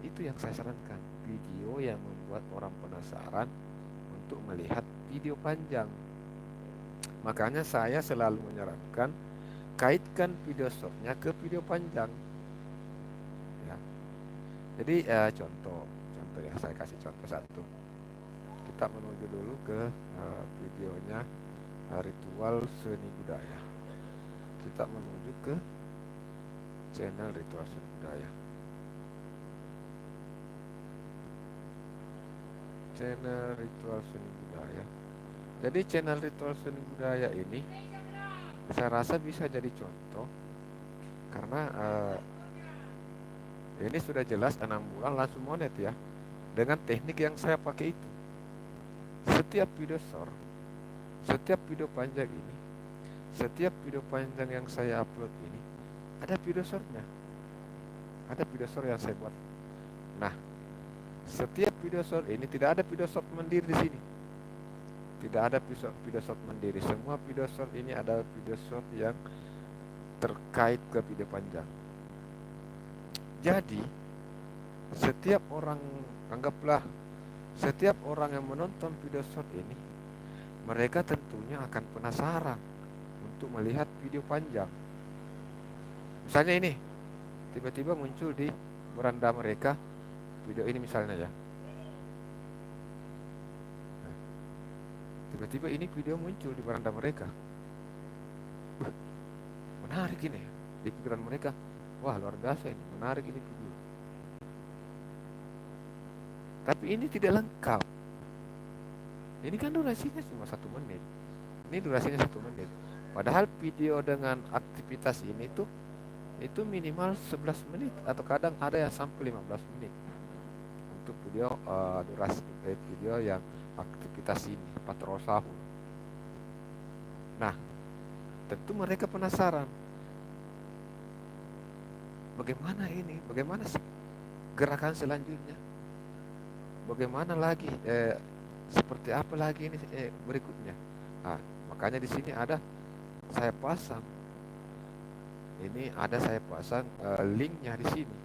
S3: Itu yang saya sarankan, video yang membuat orang penasaran untuk melihat video panjang. Makanya saya selalu menyarankan kaitkan video shortnya ke video panjang. Ya. Jadi contoh ya, saya kasih contoh satu. Kita menuju dulu ke videonya ritual seni budaya. Kita menuju ke channel ritual seni budaya. Channel ritual seni budaya. Jadi channel ritual seni budaya ini saya rasa bisa jadi contoh karena ini sudah jelas 6 bulan langsung monet ya, dengan teknik yang saya pakai itu. Setiap video short, setiap video panjang ini, setiap video panjang yang saya upload ini ada video shortnya, ada video short yang saya buat. Nah, setiap video short ini tidak ada video short mandiri di sini, tidak ada video short mandiri. Semua video short ini ada video short yang terkait ke video panjang. Jadi setiap orang, anggaplah setiap orang yang menonton video short ini, mereka tentunya akan penasaran untuk melihat video panjang. Misalnya ini, tiba-tiba muncul di beranda mereka video ini misalnya ya. Nah, tiba-tiba ini video muncul di beranda mereka. Menarik ini, di pikiran mereka. Wah, luar biasa ini, menarik ini video. Tapi ini tidak lengkap. Ini kan durasinya cuma 1 menit. Ini durasinya 1 menit. Padahal video dengan aktivitas ini tuh itu minimal 11 menit atau kadang ada yang sampai 15 menit untuk video durasi video yang aktivitas ini patrol sahur. Nah, tentu mereka penasaran. Bagaimana ini? Bagaimana sih gerakan selanjutnya? Bagaimana lagi? Seperti apa lagi ini berikutnya? Nah, makanya di sini ada saya pasang. Ini ada saya pasang linknya di sini.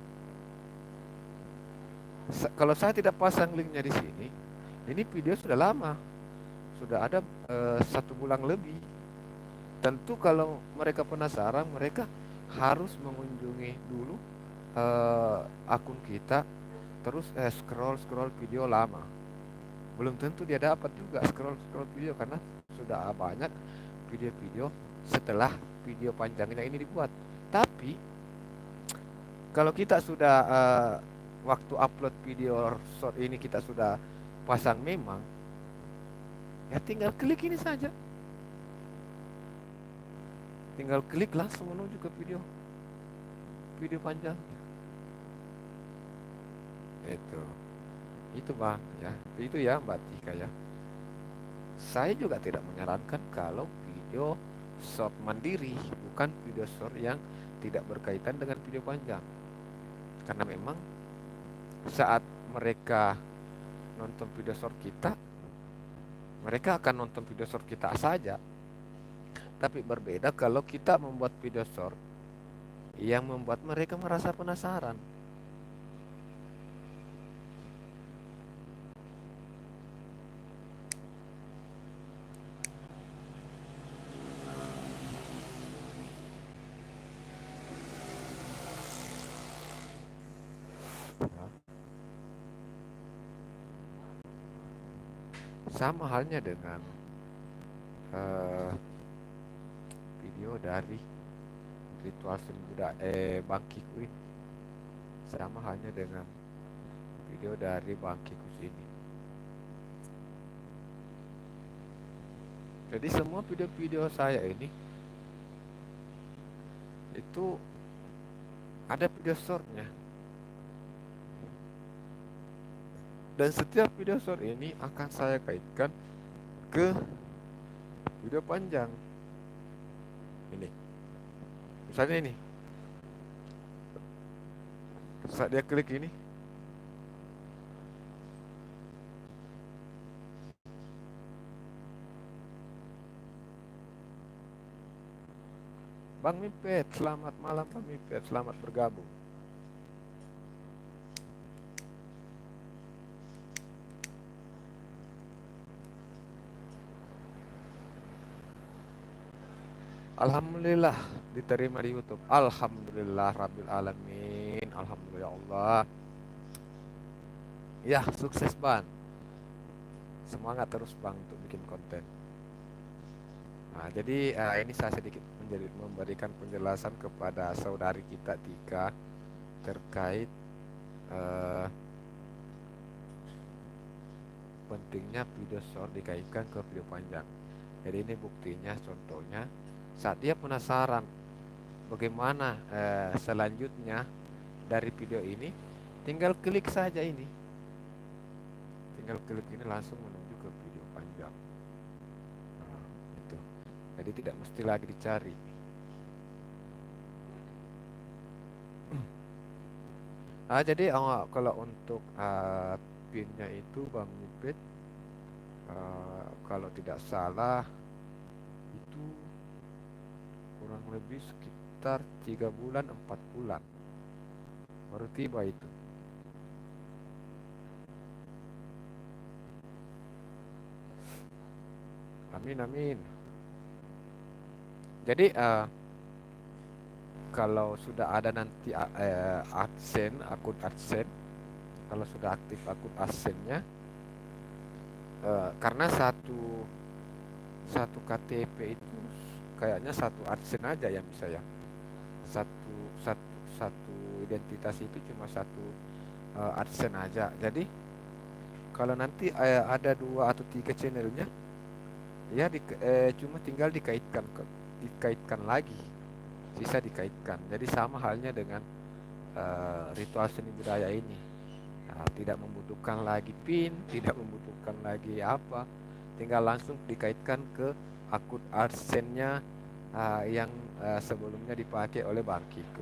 S3: Kalau saya tidak pasang linknya di sini, ini video sudah lama, sudah ada 1 bulan lebih. Tentu kalau mereka penasaran, mereka harus mengunjungi dulu akun kita terus scroll video lama, belum tentu dia dapat juga scroll video, karena sudah banyak video-video setelah video panjangnya ini dibuat. Tapi kalau kita sudah waktu upload video short ini kita sudah pasang memang, ya tinggal klik ini saja, tinggal klik langsung menuju ke video panjang. Itu bang ya, itu ya Mbak Tika ya. Saya juga tidak menyarankan kalau video short mandiri, bukan video short yang tidak berkaitan dengan video panjang, karena memang saat mereka nonton video short kita, mereka akan nonton video short kita saja. Tapi berbeda kalau kita membuat video short yang membuat mereka merasa penasaran. Sama halnya dengan video dari ritual seni budaya Bangkiku ini. Sama halnya dengan video dari Bangkiku ini. Jadi semua video-video saya ini itu ada video shortnya. Dan setiap video short ini akan saya kaitkan ke video panjang. Ini. Misalnya ini. Saat dia klik ini. Bang Mipet, selamat malam Bang Mipet, selamat bergabung. Alhamdulillah diterima di YouTube. Alhamdulillah Rabbil Alamin. Alhamdulillah Allah. Ya, sukses Bang. Semangat terus Bang untuk bikin konten. Nah, jadi ini saya sedikit memberikan penjelasan kepada saudari kita Tika terkait pentingnya video short dikaitkan ke video panjang. Jadi ini buktinya, contohnya saat dia penasaran bagaimana selanjutnya dari video ini, tinggal klik saja ini, tinggal klik ini langsung menuju ke video panjang. Nah, itu. Jadi tidak mesti lagi dicari. Jadi kalau untuk pinnya itu Bang Mipet, kalau tidak salah itu kurang lebih sekitar 3 bulan 4 bulan baru tiba itu. Amin amin. Jadi kalau sudah ada nanti akun AdSense, kalau sudah aktif akun AdSense-nya, karena satu KTP itu kayaknya satu AdSense aja yang bisa ya, satu identitas itu cuma satu AdSense aja. Jadi kalau nanti ada 2 atau 3 channelnya, ya cuma tinggal dikaitkan lagi, bisa dikaitkan. Jadi sama halnya dengan ritual seni budaya ini. Nah, tidak membutuhkan lagi PIN, tidak membutuhkan lagi apa, tinggal langsung dikaitkan ke akun AdSense-nya yang sebelumnya dipakai oleh Bangkiku.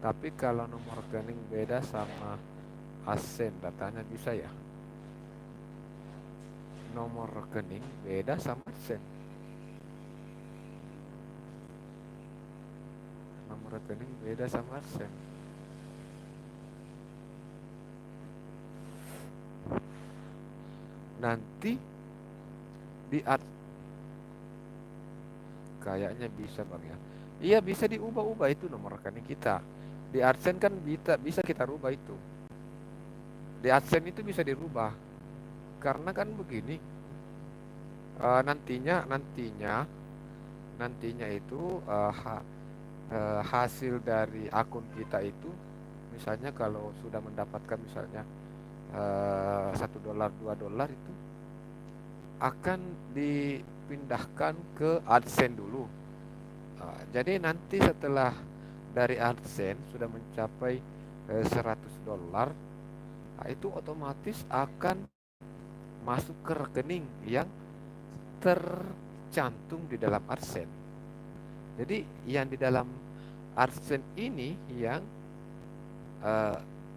S3: Tapi kalau nomor rekening beda sama AdSense, datanya bisa ya? Nomor rekening beda sama AdSense. Nomor rekening beda sama AdSense. Nanti Kayaknya bisa Bang ya. Iya bisa diubah-ubah itu nomor rekening kita. Di AdSense kan bisa kita rubah itu. Di AdSense itu bisa dirubah. Karena kan begini, nantinya itu hasil dari akun kita itu, misalnya kalau sudah mendapatkan misalnya $1 $2 itu akan dipindahkan ke AdSense dulu. Jadi nanti setelah dari AdSense sudah mencapai $100, itu otomatis akan masuk ke rekening yang tercantum di dalam AdSense. Jadi yang di dalam AdSense ini yang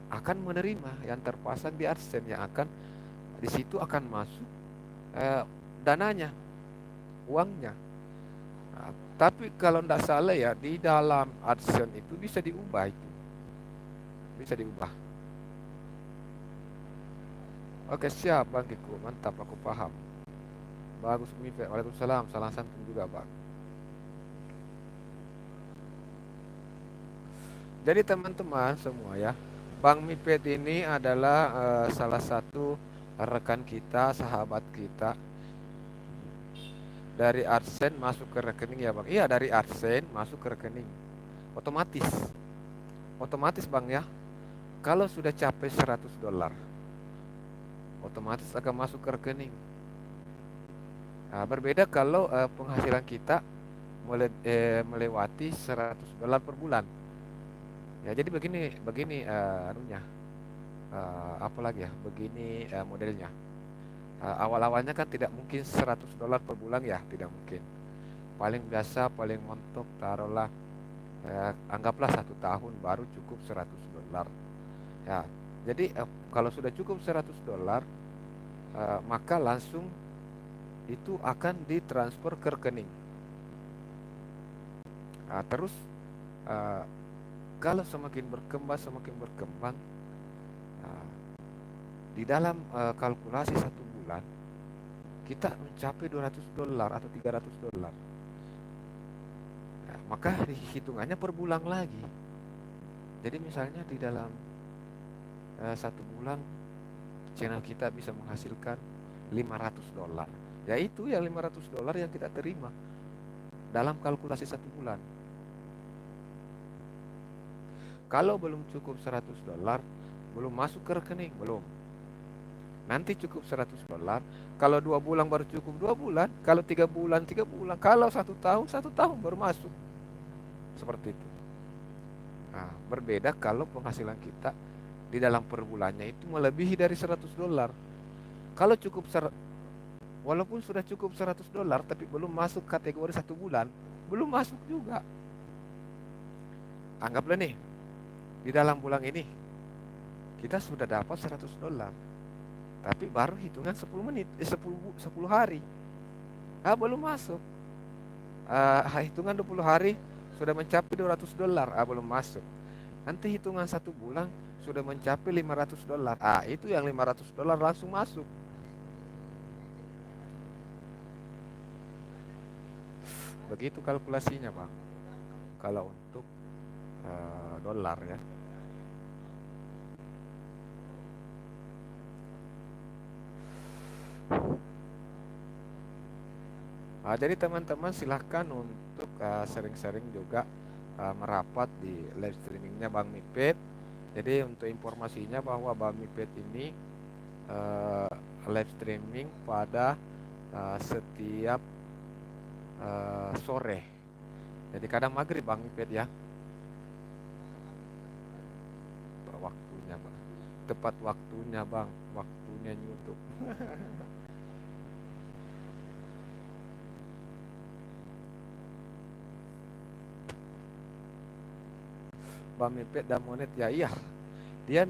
S3: akan menerima, yang terpasang di AdSense, yang akan di situ akan masuk dananya, uangnya. Nah, tapi kalau tidak salah ya, di dalam AdSense itu bisa diubah itu. Bisa diubah. Oke, siap Bang Kiko, mantap, aku paham. Bagus Mipe, waalaikumsalam, salam santun juga Bang. Jadi teman-teman semua ya, Bang Mipet ini adalah salah satu rekan kita, sahabat kita. Dari AdSense masuk ke rekening ya Bang. Iya, dari AdSense masuk ke rekening. Otomatis Bang ya. Kalau sudah capai $100, otomatis akan masuk ke rekening. Nah, berbeda kalau penghasilan kita melewati $100 per bulan. Ya, jadi begini anunya. Apa lagi ya? Begini modelnya. Awal-awalnya kan tidak mungkin $100 per bulan ya, tidak mungkin. Paling biasa, paling montok taruhlah anggaplah 1 tahun baru cukup $100. Ya, jadi kalau sudah cukup $100, maka langsung itu akan ditransfer ke rekening. Terus kalau semakin berkembang, di dalam kalkulasi 1 bulan kita mencapai $200 atau $300. Nah, maka hitungannya per bulan lagi. Jadi misalnya di dalam 1 bulan channel kita bisa menghasilkan $500. Yaitu yang $500 yang kita terima dalam kalkulasi 1 bulan. Kalau belum cukup $100, belum masuk ke rekening, belum. Nanti cukup $100. Kalau 2 bulan baru cukup 2 bulan. Kalau 3 bulan 3 bulan. Kalau 1 tahun baru masuk. Seperti itu. Nah, berbeda kalau penghasilan kita di dalam per bulannya itu melebihi dari $100. Kalau walaupun sudah cukup $100 tapi belum masuk kategori 1 bulan, belum masuk juga. Anggaplah nih, di dalam bulan ini kita sudah dapat $100, tapi baru hitungan 10 hari. Belum masuk. Hitungan 20 hari sudah mencapai $200, belum masuk. Nanti hitungan 1 bulan sudah mencapai $500. Itu yang $500 langsung masuk. Begitu kalkulasinya Bang. Kalau untuk dolar ya. Jadi teman-teman silahkan untuk sering-sering juga merapat di live streamingnya Bang Mipet. Jadi untuk informasinya bahwa Bang Mipet ini live streaming pada setiap sore. Jadi kadang maghrib Bang Mipet ya. Waktunya Bang. Tepat waktunya Bang. Waktunya YouTube. Bang Mipet dan Monet ya, iya. Dia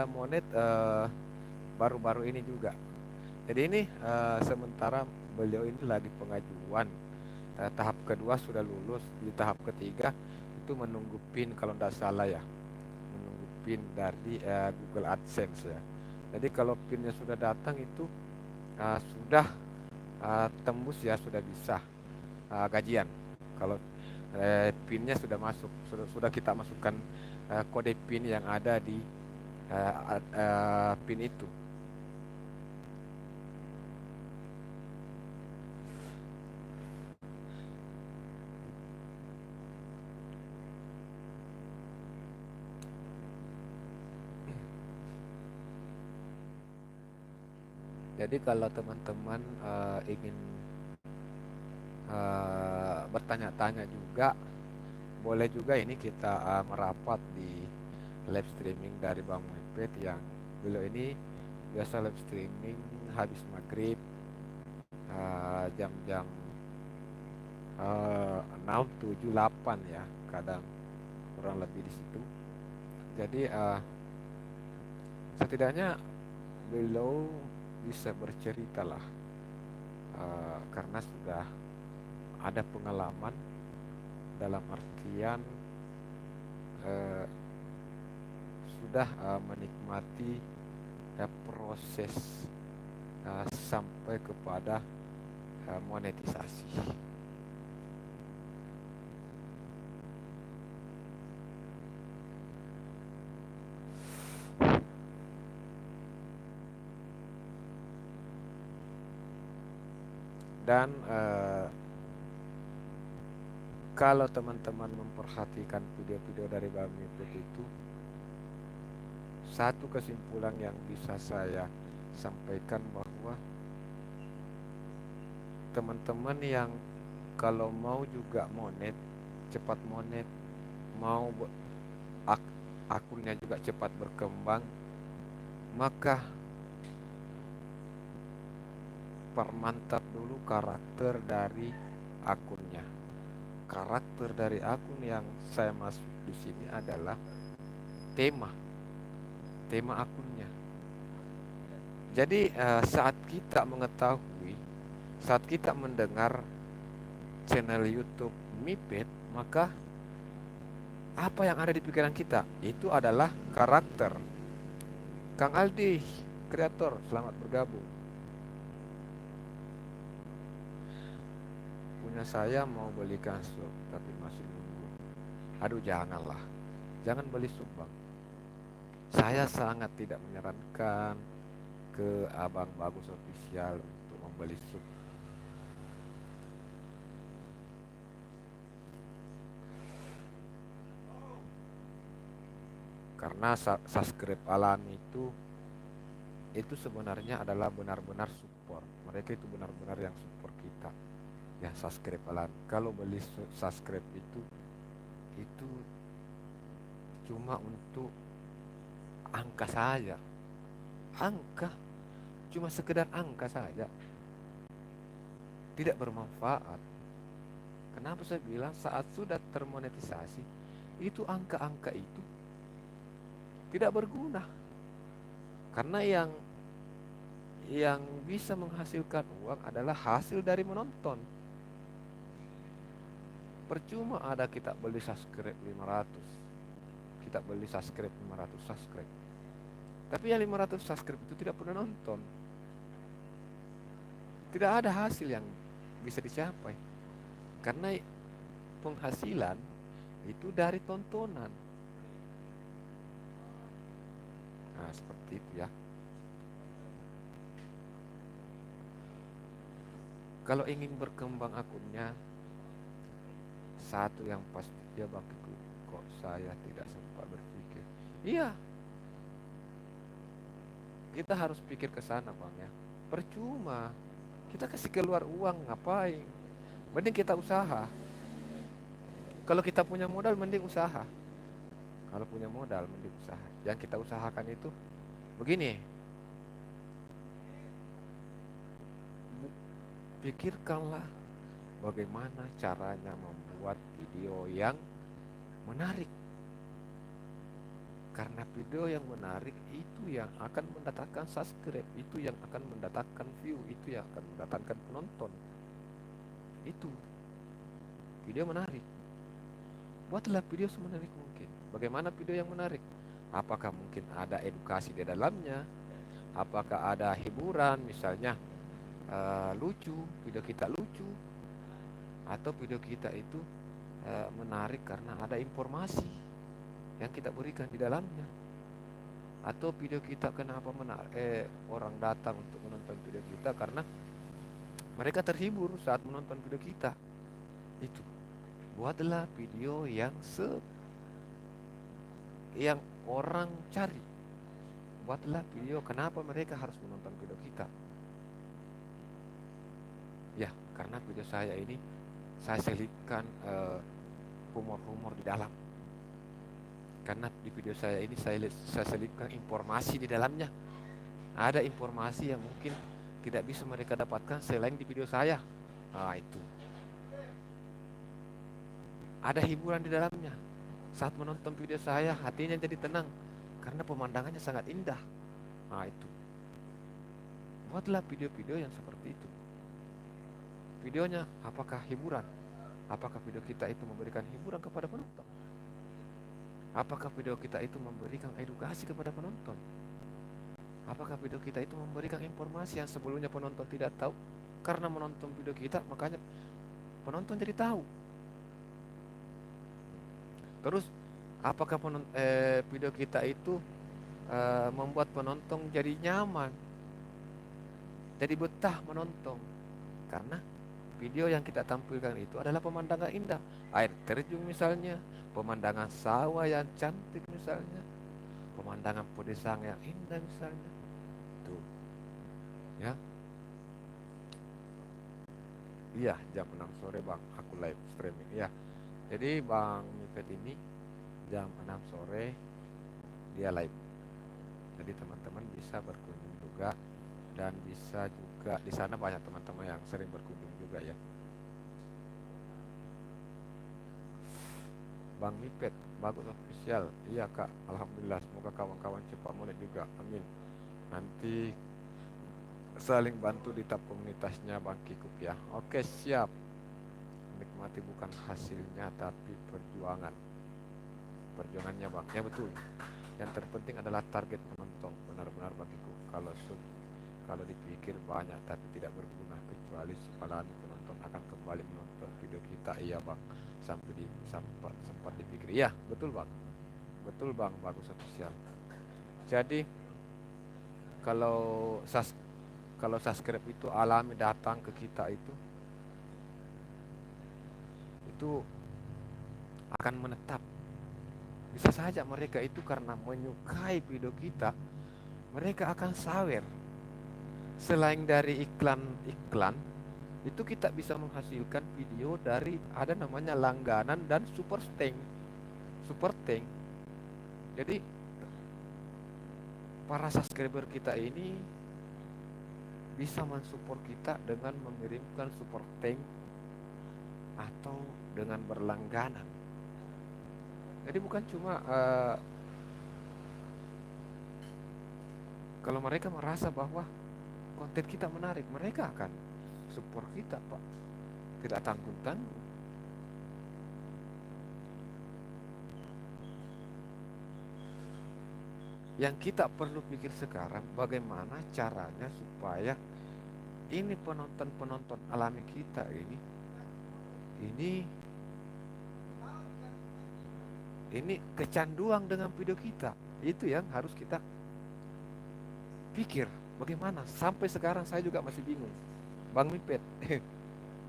S3: Monet baru-baru ini juga. Jadi ini sementara beliau ini lagi pengajuan. Tahap kedua sudah lulus, di tahap ketiga itu menunggu PIN kalau tidak salah ya. Menunggu PIN dari Google AdSense ya. Jadi kalau PIN-nya sudah datang itu sudah tembus ya, sudah bisa. gajian. Kalau PIN-nya sudah masuk, sudah kita masukkan kode PIN yang ada di PIN itu. Jadi kalau teman-teman ingin bertanya-tanya juga, boleh juga ini kita merapat di live streaming dari Bang Muhammad yang beliau ini biasa live streaming habis maghrib jam-jam 6, 7, 8 ya, kadang kurang lebih di situ. Jadi setidaknya beliau bisa bercerita lah karena sudah ada pengalaman dalam artian sudah menikmati proses sampai kepada monetisasi. Dan kalau teman-teman memperhatikan video-video dari Bang Mipet itu, satu kesimpulan yang bisa saya sampaikan bahwa teman-teman yang kalau mau juga monet, cepat monet, mau akunnya juga cepat berkembang, maka permantap dulu karakter dari akunnya. Karakter dari akun yang saya masuk di sini adalah tema akunnya. Jadi saat kita mengetahui, saat kita mendengar channel YouTube Mipet, maka apa yang ada di pikiran kita itu adalah karakter. Kang Aldi, kreator, selamat bergabung. Punya saya mau belikan sub tapi masih nunggu. Aduh, janganlah, jangan beli sub Bang. Saya sangat tidak menyarankan ke Abang Bagus Official untuk membeli sub. Karena subscribe alami itu sebenarnya adalah benar-benar support. Mereka itu benar-benar yang support kita. Yang subscribe alami. Kalau beli subscribe itu cuma untuk angka saja. Angka, cuma sekedar angka saja. Tidak bermanfaat. Kenapa saya bilang saat sudah termonetisasi, itu angka-angka itu tidak berguna. Karena yang bisa menghasilkan uang adalah hasil dari menonton. Percuma ada kita beli subscribe 500. Kita beli subscribe 500 subscribe. Tapi yang 500 subscribe itu tidak pernah nonton. Tidak ada hasil yang bisa dicapai. Karena penghasilan itu dari tontonan. Nah, seperti itu ya. Kalau ingin berkembang akunnya, satu yang pasti ya Bang, kok saya tidak sempat berpikir. Iya, kita harus pikir ke sana Bang ya. Percuma kita kasih keluar uang ngapain? Mending kita usaha. Kalau kita punya modal mending usaha. Kalau punya modal mending usaha. Yang kita usahakan itu begini. Pikirkanlah bagaimana caranya membuat video yang menarik. Karena video yang menarik itu yang akan mendatangkan subscribe, itu yang akan mendatangkan view, itu yang akan mendatangkan penonton. Itu video menarik. Buatlah video semenarik mungkin. Bagaimana video yang menarik? Apakah mungkin ada edukasi di dalamnya? Apakah ada hiburan, misalnya lucu, video kita lucu, atau video kita itu menarik karena ada informasi yang kita berikan di dalamnya, atau video kita kenapa orang datang untuk menonton video kita karena mereka terhibur saat menonton video kita. Itu buatlah video yang orang cari. Buatlah video kenapa mereka harus menonton video kita. Ya, karena video saya ini saya selipkan humor-humor di dalam. Karena di video saya ini saya selipkan informasi di dalamnya. Ada informasi yang mungkin tidak bisa mereka dapatkan selain di video saya. Nah, itu. Ada hiburan di dalamnya. Saat menonton video saya, hatinya jadi tenang karena pemandangannya sangat indah. Nah, itu. Buatlah video-video yang seperti itu. Videonya apakah hiburan? Apakah video kita itu memberikan hiburan kepada penonton? Apakah video kita itu memberikan edukasi kepada penonton? Apakah video kita itu memberikan informasi yang sebelumnya penonton tidak tahu? Karena menonton video kita, makanya penonton jadi tahu. Terus, apakah video kita itu membuat penonton jadi nyaman, jadi betah menonton? Karena video yang kita tampilkan itu adalah pemandangan indah, air terjun misalnya, pemandangan sawah yang cantik misalnya, pemandangan pedesaan yang indah misalnya. Tuh, ya. Iya, jam 6 sore Bang, aku live streaming. Ya, jadi Bang Mipet ini jam 6 sore dia live. Jadi teman-teman bisa berkunjung juga, dan bisa juga di sana banyak teman-teman yang sering berkunjung juga ya. Bang Mipet, bagus official. Iya Kak, alhamdulillah. Semoga kawan-kawan cepat mulai juga. Amin. Nanti saling bantu di tab komunitasnya Bang Kikup ya. Oke, siap. Nikmati bukan hasilnya tapi perjuangan. Perjuangannya Bang. Ya betul. Yang terpenting adalah target penonton. Benar-benar Bang Kikup. Kalau dipikir banyak tapi tidak berguna, kecuali sekalian penonton akan kembali menonton video kita. Iya Bang. Sempat dipikir. Iya, betul Bang. Betul Bang, bagus official. Jadi kalau subscribe itu alami datang ke kita itu akan menetap. Bisa saja mereka itu karena menyukai video kita, mereka akan sawer. Selain dari iklan, itu kita bisa menghasilkan video dari ada namanya langganan dan super tank. Jadi para subscriber kita ini bisa mensupport kita dengan mengirimkan super tank atau dengan berlangganan. Jadi bukan cuma kalau mereka merasa bahwa konten kita menarik, mereka akan support kita Pak, tidak tanggung-tanggung. Yang kita perlu pikir sekarang, bagaimana caranya supaya ini penonton alami kita ini kecanduan dengan video kita. Itu yang harus kita pikir. Bagaimana? Sampai sekarang saya juga masih bingung, Bang Mipet.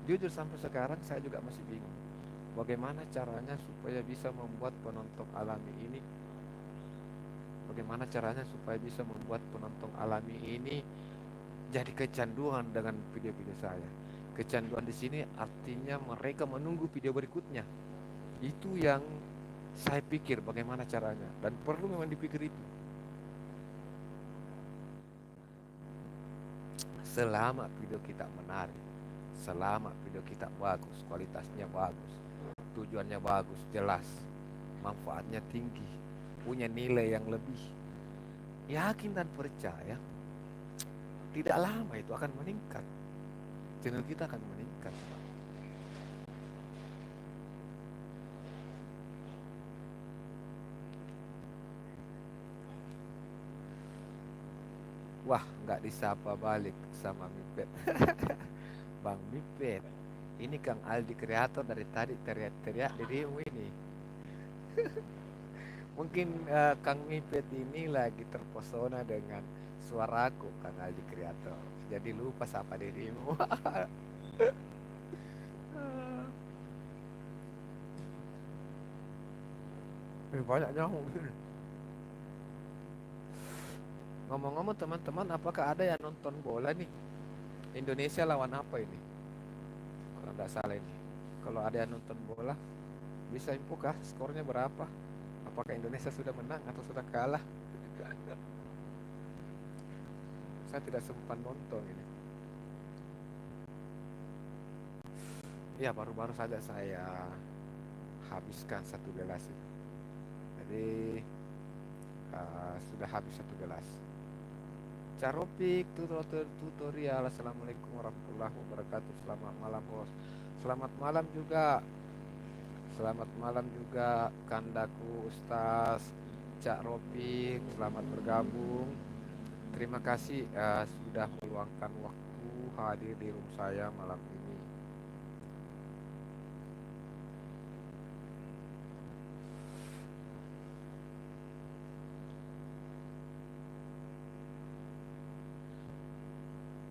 S3: Jujur sampai sekarang saya juga masih bingung. Bagaimana caranya supaya bisa membuat penonton alami ini? Bagaimana caranya supaya bisa membuat penonton alami ini jadi kecanduan dengan video-video saya? Kecanduan di sini artinya mereka menunggu video berikutnya. Itu yang saya pikir bagaimana caranya, dan perlu memang dipikir itu. Selama video kita menarik, selama video kita bagus, kualitasnya bagus, tujuannya bagus, jelas, manfaatnya tinggi, punya nilai yang lebih, yakin dan percaya, tidak lama itu akan meningkat. Channel kita akan meningkat. Wah, nggak disapa balik sama Mipet. Bang Mipet, Ini Kang Aldi kreator dari tadi teriak-teriak dirimu ini. Mungkin Kang Mipet ini lagi terpesona dengan suaraku Kang Aldi kreator. Jadi lupa sapa dirimu. Banyak nyamuk. Ngomong-ngomong teman-teman, apakah ada yang nonton bola nih? Indonesia lawan apa ini? Kalau nggak salah ini. Kalau ada yang nonton bola, bisa info kah skornya berapa? Apakah Indonesia sudah menang atau sudah kalah? Saya tidak sempat nonton ini. Ya, baru-baru saja saya habiskan satu gelas itu. Jadi sudah habis satu gelas. Caropik tutorial. Assalamualaikum warahmatullahi wabarakatuh. Selamat malam bos. Selamat malam juga. Selamat malam juga Kandaku Ustaz Cak Ropik. Selamat bergabung. Terima kasih sudah meluangkan waktu hadir di room saya malam ini.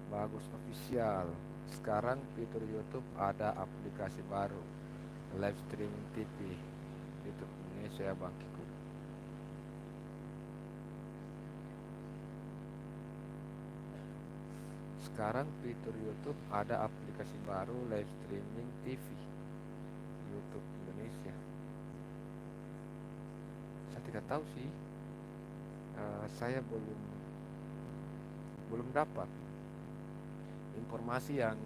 S3: Bagus official. Sekarang fitur YouTube ada aplikasi baru, live streaming TV, YouTube Indonesia Bangkiku. Sekarang fitur YouTube ada aplikasi baru, live streaming TV, YouTube Indonesia. Saya tidak tahu sih. Saya belum dapat informasi yang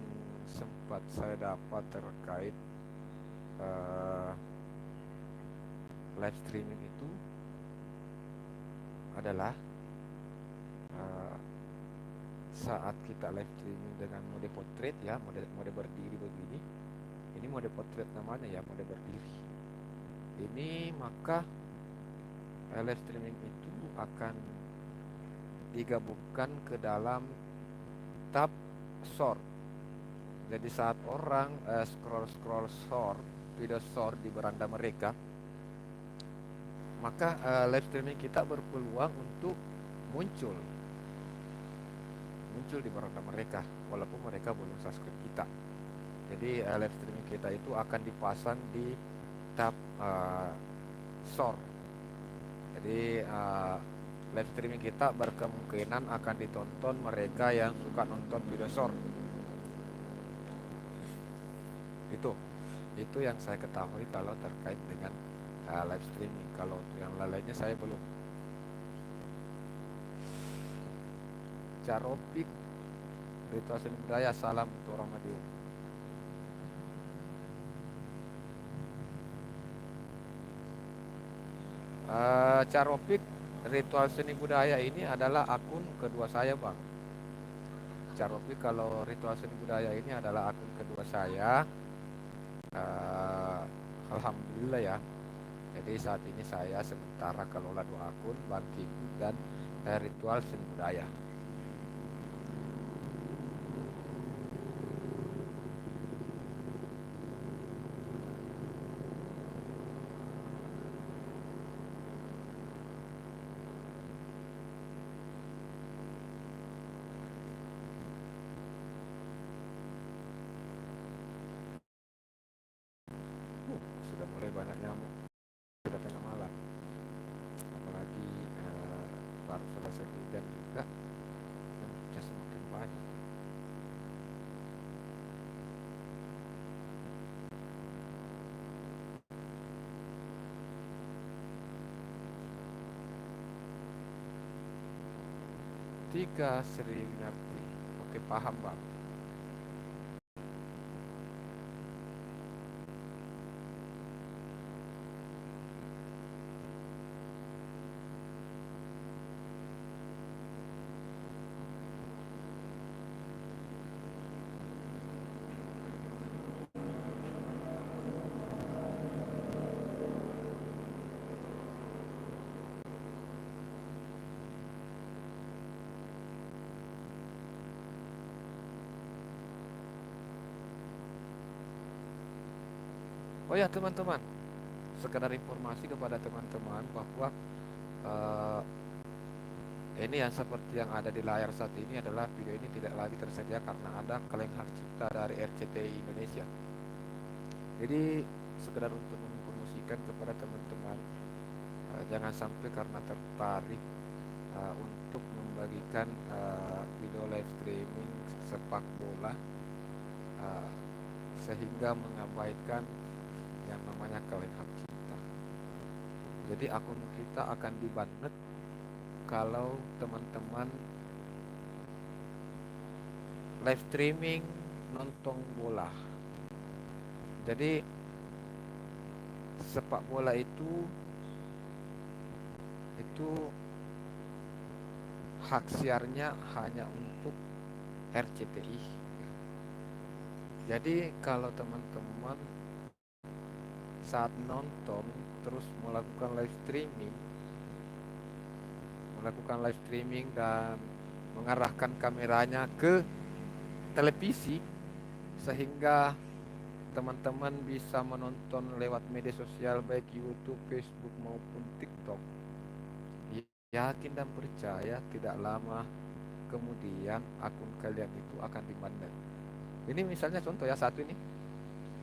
S3: sempat saya dapat terkait live streaming itu adalah saat kita live streaming dengan mode portrait ya, mode berdiri begini. Ini mode portrait namanya ya, mode berdiri. Ini maka live streaming itu akan digabungkan ke dalam tab short. Jadi saat orang scroll short, video short di beranda mereka, maka live streaming kita berpeluang untuk muncul di beranda mereka walaupun mereka belum subscribe kita. Jadi live streaming kita itu akan dipasang di tab short. Jadi live streaming kita berkemungkinan akan ditonton mereka yang suka nonton video short. Itu yang saya ketahui kalau terkait dengan live streaming. Kalau yang lainnya saya belum. Caropik Ritual Seni Budaya, salam untuk orang Madiun. Caropik Ritual Seni Budaya ini adalah akun kedua saya bang. Caropik kalau Ritual Seni Budaya ini adalah akun kedua saya. Alhamdulillah ya. Jadi saat ini saya sementara kelola dua akun, Bangkiku dan Ritual Seni Budaya. Sudah mulai banyak nyamuk. Sudah tengah malam. Apalagi baru selesai hujan juga, nyamuknya semakin banyak. Tiga Sri Winarti. Oke, paham bang. Oh ya teman-teman, sekedar informasi kepada teman-teman bahwa eh, ini yang seperti yang ada di layar saat ini adalah video ini tidak lagi tersedia karena ada klaim hak cipta dari RCTI Indonesia. Jadi sekedar untuk mempromosikan kepada teman-teman, jangan sampai karena tertarik untuk membagikan video live streaming sepak bola uh, sehingga mengabaikan yang namanya klaim hak cipta. Jadi akun kita akan dibanet kalau teman-teman live streaming nonton bola. Jadi sepak bola itu hak siarnya hanya untuk RCTI. Jadi kalau teman-teman saat nonton terus melakukan live streaming dan mengarahkan kameranya ke televisi sehingga teman-teman bisa menonton lewat media sosial baik YouTube, Facebook maupun TikTok. Yakin dan percaya tidak lama kemudian akun kalian itu akan dibanet. Ini misalnya contoh ya, satu ini.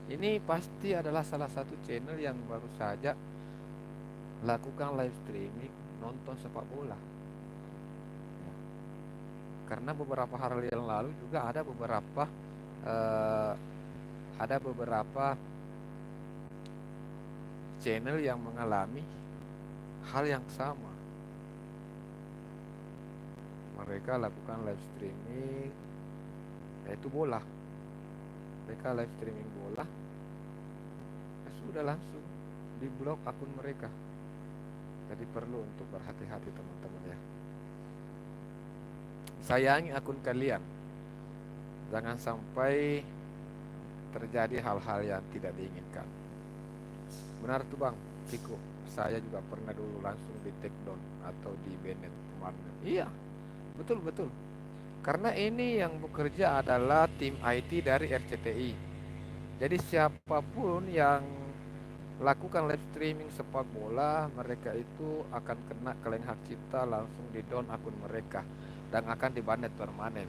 S3: Ini pasti adalah salah satu channel yang baru saja lakukan live streaming nonton sepak bola. Karena beberapa hari yang lalu juga ada beberapa channel yang mengalami hal yang sama. Mereka lakukan live streaming yaitu bola. Mereka live streaming bola, ya sudah langsung diblok akun mereka. Jadi perlu untuk berhati-hati teman-teman ya. Sayangi akun kalian, jangan sampai terjadi hal-hal yang tidak diinginkan. Benar tuh Bang Tiko, saya juga pernah dulu langsung di take down atau di banned kemarin. Iya, betul. Karena ini yang bekerja adalah tim IT dari RCTI. Jadi siapapun yang lakukan live streaming sepak bola, mereka itu akan kena klaim hak cipta, langsung di down akun mereka dan akan dibanet permanen.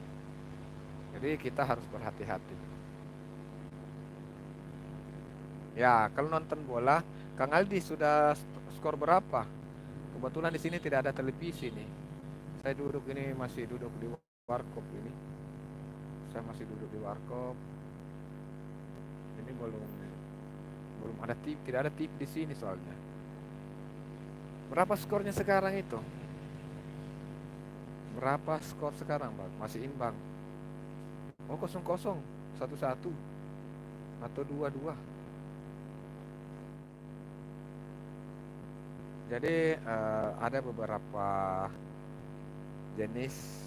S3: Jadi kita harus berhati-hati. Ya, kalau nonton bola, Kang Aldi sudah skor berapa? Kebetulan di sini tidak ada televisi nih. Saya masih duduk di warkop ini. Saya masih duduk di warkop. Ini belum ada TV, tidak ada TV di sini soalnya. Berapa skornya sekarang itu? Berapa skor sekarang, Bang? Masih imbang. Oh, 0-0, 1-1 atau 2-2. Jadi ada beberapa jenis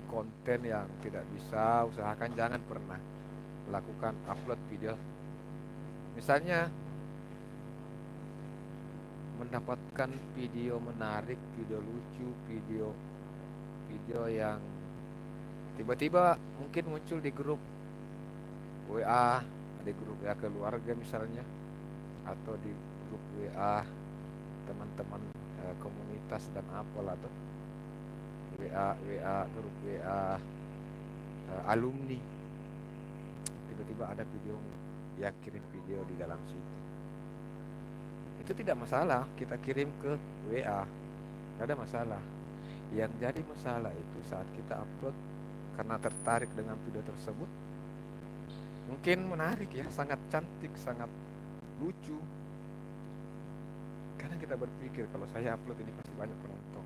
S3: konten yang tidak bisa, usahakan jangan pernah lakukan upload video. Misalnya mendapatkan video menarik, video lucu, video yang tiba-tiba mungkin muncul di grup WA, di grup WA keluarga misalnya, atau di grup WA teman-teman komunitas dan apalah, atau grup WA alumni. Tiba-tiba ada video yang kirim video di dalam situ. Itu tidak masalah, kita kirim ke WA, tidak ada masalah. Yang jadi masalah itu saat kita upload karena tertarik dengan video tersebut, mungkin menarik ya, sangat cantik, sangat lucu. Karena kita berpikir kalau saya upload ini pasti banyak penonton.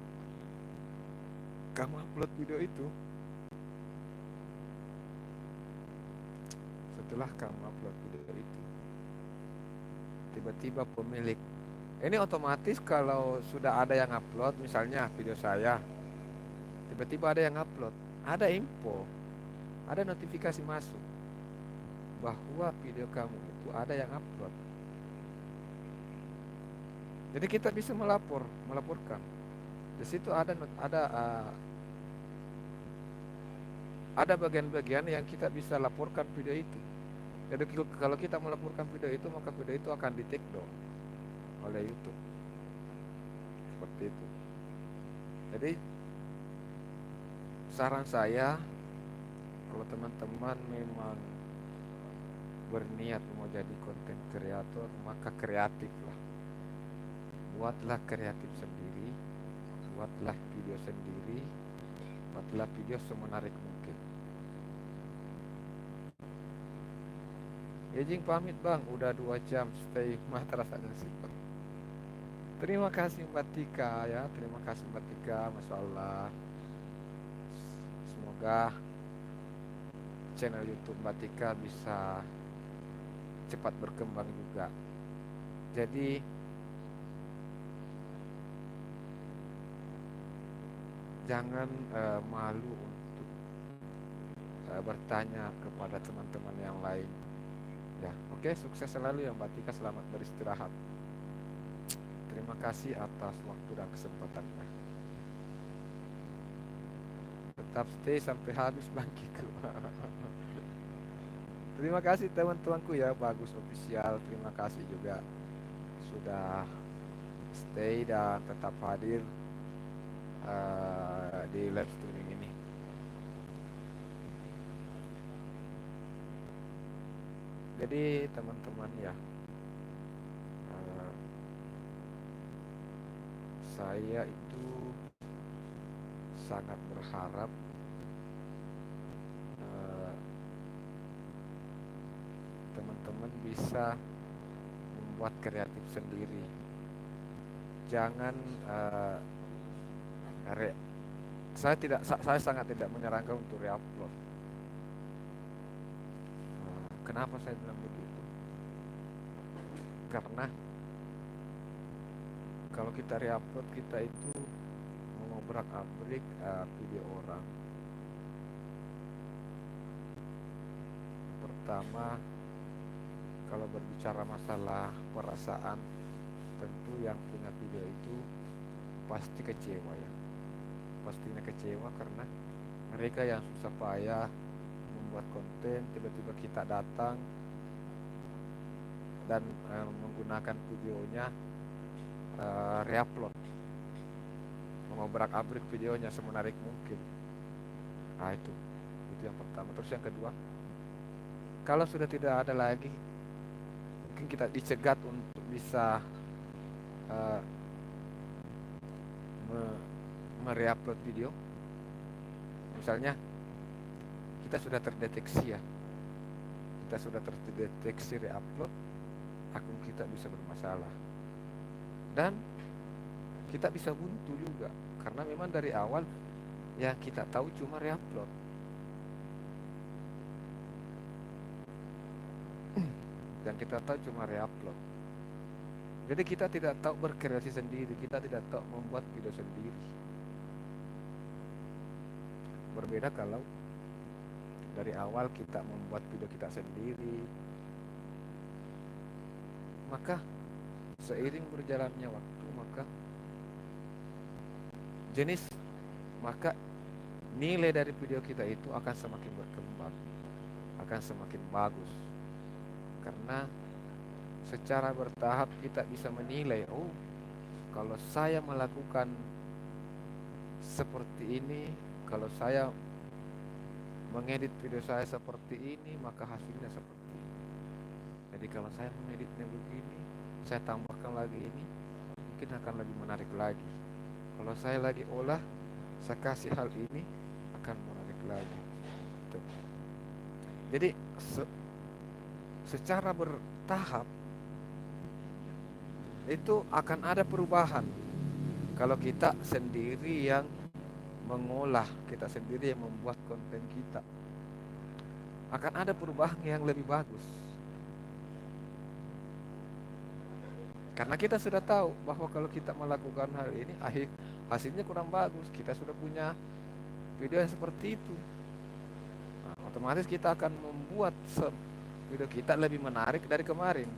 S3: Kamu upload video itu, setelah kamu upload video itu, tiba-tiba pemilik ini otomatis kalau sudah ada yang upload, misalnya video saya, tiba-tiba ada yang upload, ada info, ada notifikasi masuk bahwa video kamu itu ada yang upload. Jadi kita bisa melaporkan. Di situ ada bagian-bagian yang kita bisa laporkan video itu. Jadi kalau kita melaporkan video itu, maka video itu akan di take down oleh YouTube. Seperti itu. Jadi saran saya, kalau teman-teman memang berniat mau jadi konten kreator, maka kreatiflah. Buatlah kreatif sendiri, buatlah video sendiri, buatlah video semenarik mungkin. Ya Jing pamit bang, udah 2 jam stay mah rasanya sih bang. Terima kasih Mbak Tika ya, terima kasih Mbak Tika, Masya Allah. Semoga channel YouTube Mbak Tika bisa cepat berkembang juga. Jadi jangan malu untuk bertanya kepada teman-teman yang lain. Ya, oke, sukses selalu ya Mbak Tika, selamat beristirahat. Terima kasih atas waktu dan kesempatannya. Tetap stay sampai habis Bang Kiko. Terima kasih teman-temanku ya, Bagus Official. Terima kasih juga sudah stay dan tetap hadir di live streaming ini. Jadi teman-teman ya, saya itu sangat berharap teman-teman bisa membuat kreatif sendiri. Jangan saya sangat tidak menyarankan untuk reupload. Kenapa saya bilang begitu? Karena kalau kita reupload, kita itu mengobrak-abrik video orang. Pertama, kalau berbicara masalah perasaan, tentu yang punya video itu pasti kecewa ya. Pastinya kecewa karena mereka yang susah payah membuat konten, tiba-tiba kita datang dan menggunakan videonya reupload, mengobrak-abrik videonya semenarik mungkin. Nah itu yang pertama. Terus yang kedua, kalau sudah tidak ada lagi, mungkin kita dicegat untuk bisa mereupload video. Misalnya kita sudah terdeteksi ya, kita sudah terdeteksi reupload, akun kita bisa bermasalah dan kita bisa buntu juga, karena memang dari awal yang kita tahu cuma reupload. Yang kita tahu cuma reupload. Jadi kita tidak tahu berkreasi sendiri, kita tidak tahu membuat video sendiri. Berbeda kalau dari awal kita membuat video kita sendiri, maka seiring berjalannya waktu, maka nilai dari video kita itu akan semakin berkembang, akan semakin bagus. Karena secara bertahap kita bisa menilai, oh kalau saya melakukan seperti ini, kalau saya mengedit video saya seperti ini, maka hasilnya seperti ini. Jadi kalau saya mengeditnya begini, saya tambahkan lagi ini, mungkin akan lebih menarik lagi. Kalau saya lagi olah, saya kasih hal ini, akan menarik lagi. Tuh. Jadi secara bertahap itu akan ada perubahan. Kalau kita sendiri yang mengolah, kita sendiri yang membuat konten kita, akan ada perubahan yang lebih bagus. Karena kita sudah tahu bahwa kalau kita melakukan hal ini, hasilnya kurang bagus. Kita sudah punya video yang seperti itu. Nah, otomatis kita akan membuat video kita lebih menarik dari kemarin.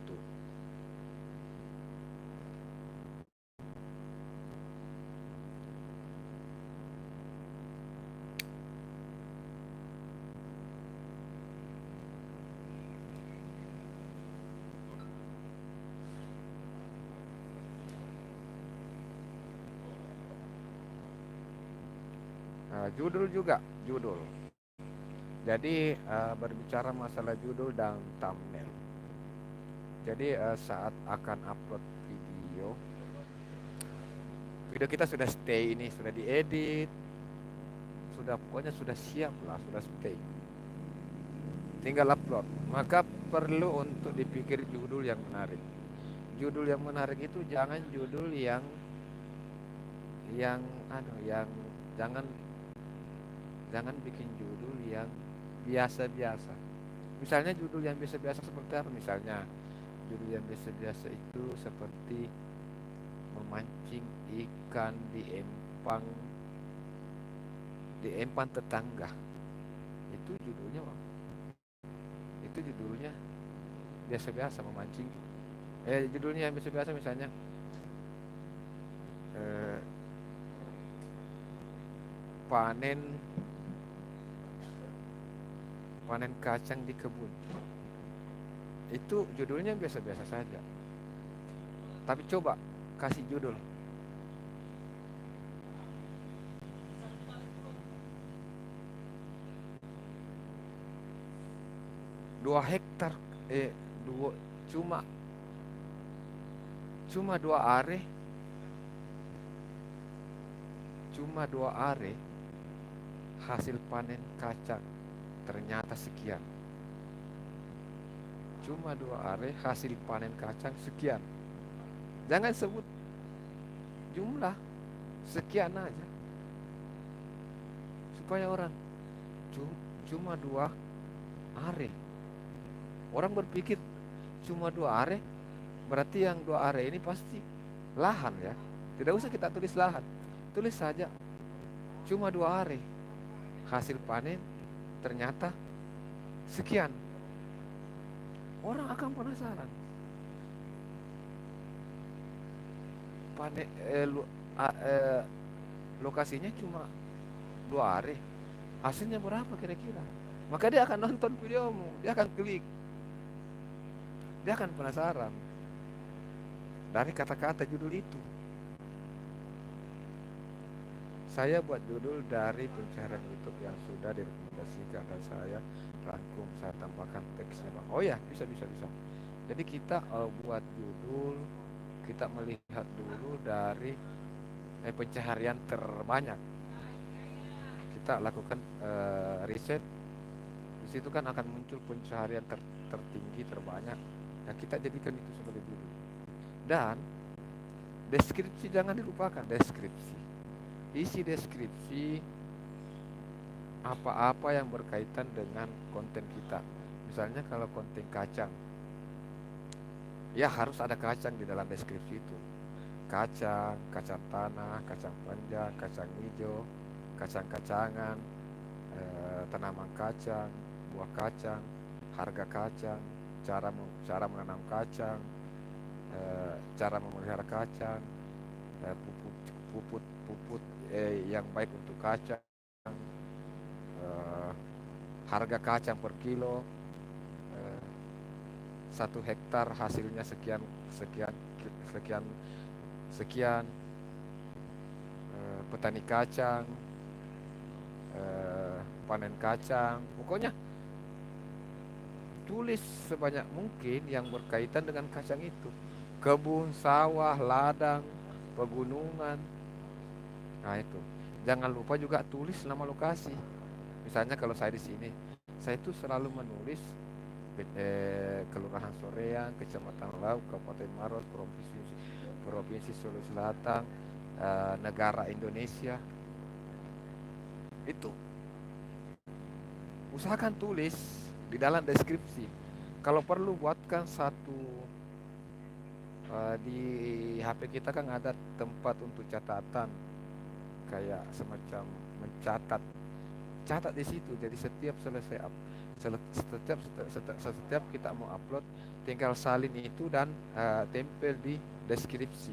S3: Tuh. Judul juga, judul. Jadi berbicara masalah judul dan thumbnail. Jadi saat akan upload video, video kita sudah stay ini, sudah diedit, sudah pokoknya sudah siap lah, sudah stay. Tinggal upload. Maka perlu untuk dipikir judul yang menarik. Judul yang menarik itu jangan judul yang jangan bikin judul yang biasa-biasa. Misalnya judul yang biasa-biasa seperti apa? Misalnya judul yang biasa-biasa itu seperti memancing ikan di empang tetangga. Itu judulnya biasa-biasa, memancing. Judulnya yang biasa-biasa misalnya panen kacang di kebun. Itu judulnya biasa-biasa saja. Tapi coba kasih judul 2 hektar cuma 2 are hasil panen kacang ternyata sekian. Cuma 2 are hasil panen kacang sekian. Jangan sebut jumlah, sekian aja. Supaya orang cuma 2 are. Orang berpikir cuma 2 are, berarti yang 2 are ini pasti lahan ya. Tidak usah kita tulis lahan, tulis saja cuma 2 are hasil panen ternyata sekian. Orang akan penasaran. Lokasinya cuma 2 are, hasilnya berapa kira-kira? Maka dia akan nonton videomu, dia akan klik, dia akan penasaran dari kata-kata judul itu. Saya buat judul dari pencarian YouTube yang sudah direkomendasikan dan saya rangkum, saya tambahkan teksnya, Bang. Oh ya, bisa. Jadi kita buat judul, kita melihat dulu dari pencaharian terbanyak. Kita lakukan riset. Di situ kan akan muncul pencaharian tertinggi, terbanyak. Nah, kita jadikan itu sebagai judul. Dan deskripsi jangan dilupakan, deskripsi. Isi deskripsi apa-apa yang berkaitan dengan konten kita. Misalnya kalau konten kacang, ya harus ada kacang di dalam deskripsi itu. Kacang tanah, kacang panjang, kacang hijau, kacang-kacangan, tanaman kacang, buah kacang, harga kacang, cara menanam kacang, cara memelihara kacang, puput yang baik untuk kacang, harga kacang per kilo, 1 hektar hasilnya sekian, petani kacang, panen kacang. Pokoknya tulis sebanyak mungkin yang berkaitan dengan kacang itu. Kebun, sawah, ladang, pegunungan. Nah itu. Jangan lupa juga tulis nama lokasi. Misalnya kalau saya di sini, saya itu selalu menulis Kelurahan Soreang, Kecamatan Lauk, Kabupaten Maros, Provinsi Sulawesi Selatan, negara Indonesia. Itu usahakan tulis di dalam deskripsi. Kalau perlu buatkan satu di HP kita kan ada tempat untuk catatan, kayak semacam mencatat. Catat di situ. Jadi setiap setiap kita mau upload, tinggal salin itu dan tempel di deskripsi.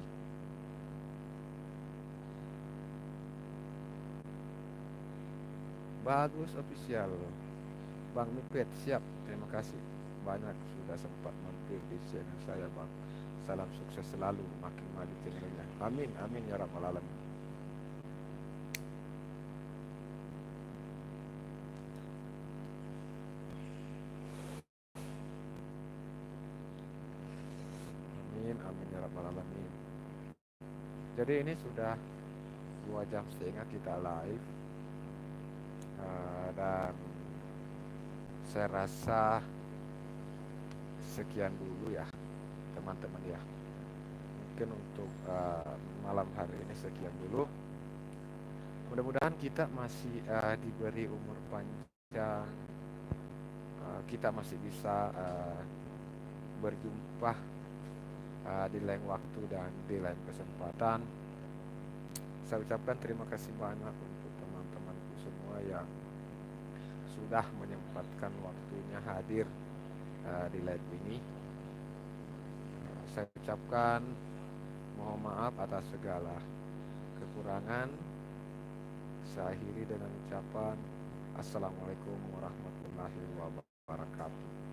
S3: Bagus, official. Bang Nupet, siap. Terima kasih banyak sudah sempat mampir di channel saya, Bang. Salam sukses selalu, makin maju channelnya. Amin ya rabbal alamin. amin ya rabbal alamin. Jadi ini sudah 2 jam setengah kita live, dan saya rasa sekian dulu ya teman-teman ya. Mungkin untuk malam hari ini sekian dulu. Mudah-mudahan kita masih diberi umur panjang, kita masih bisa berjumpa di lain waktu dan di lain kesempatan. Saya ucapkan terima kasih banyak untuk teman-temanku semua yang sudah menyempatkan waktunya hadir di live ini. Saya ucapkan mohon maaf atas segala kekurangan. Saya akhiri dengan ucapan Assalamualaikum warahmatullahi wabarakatuh.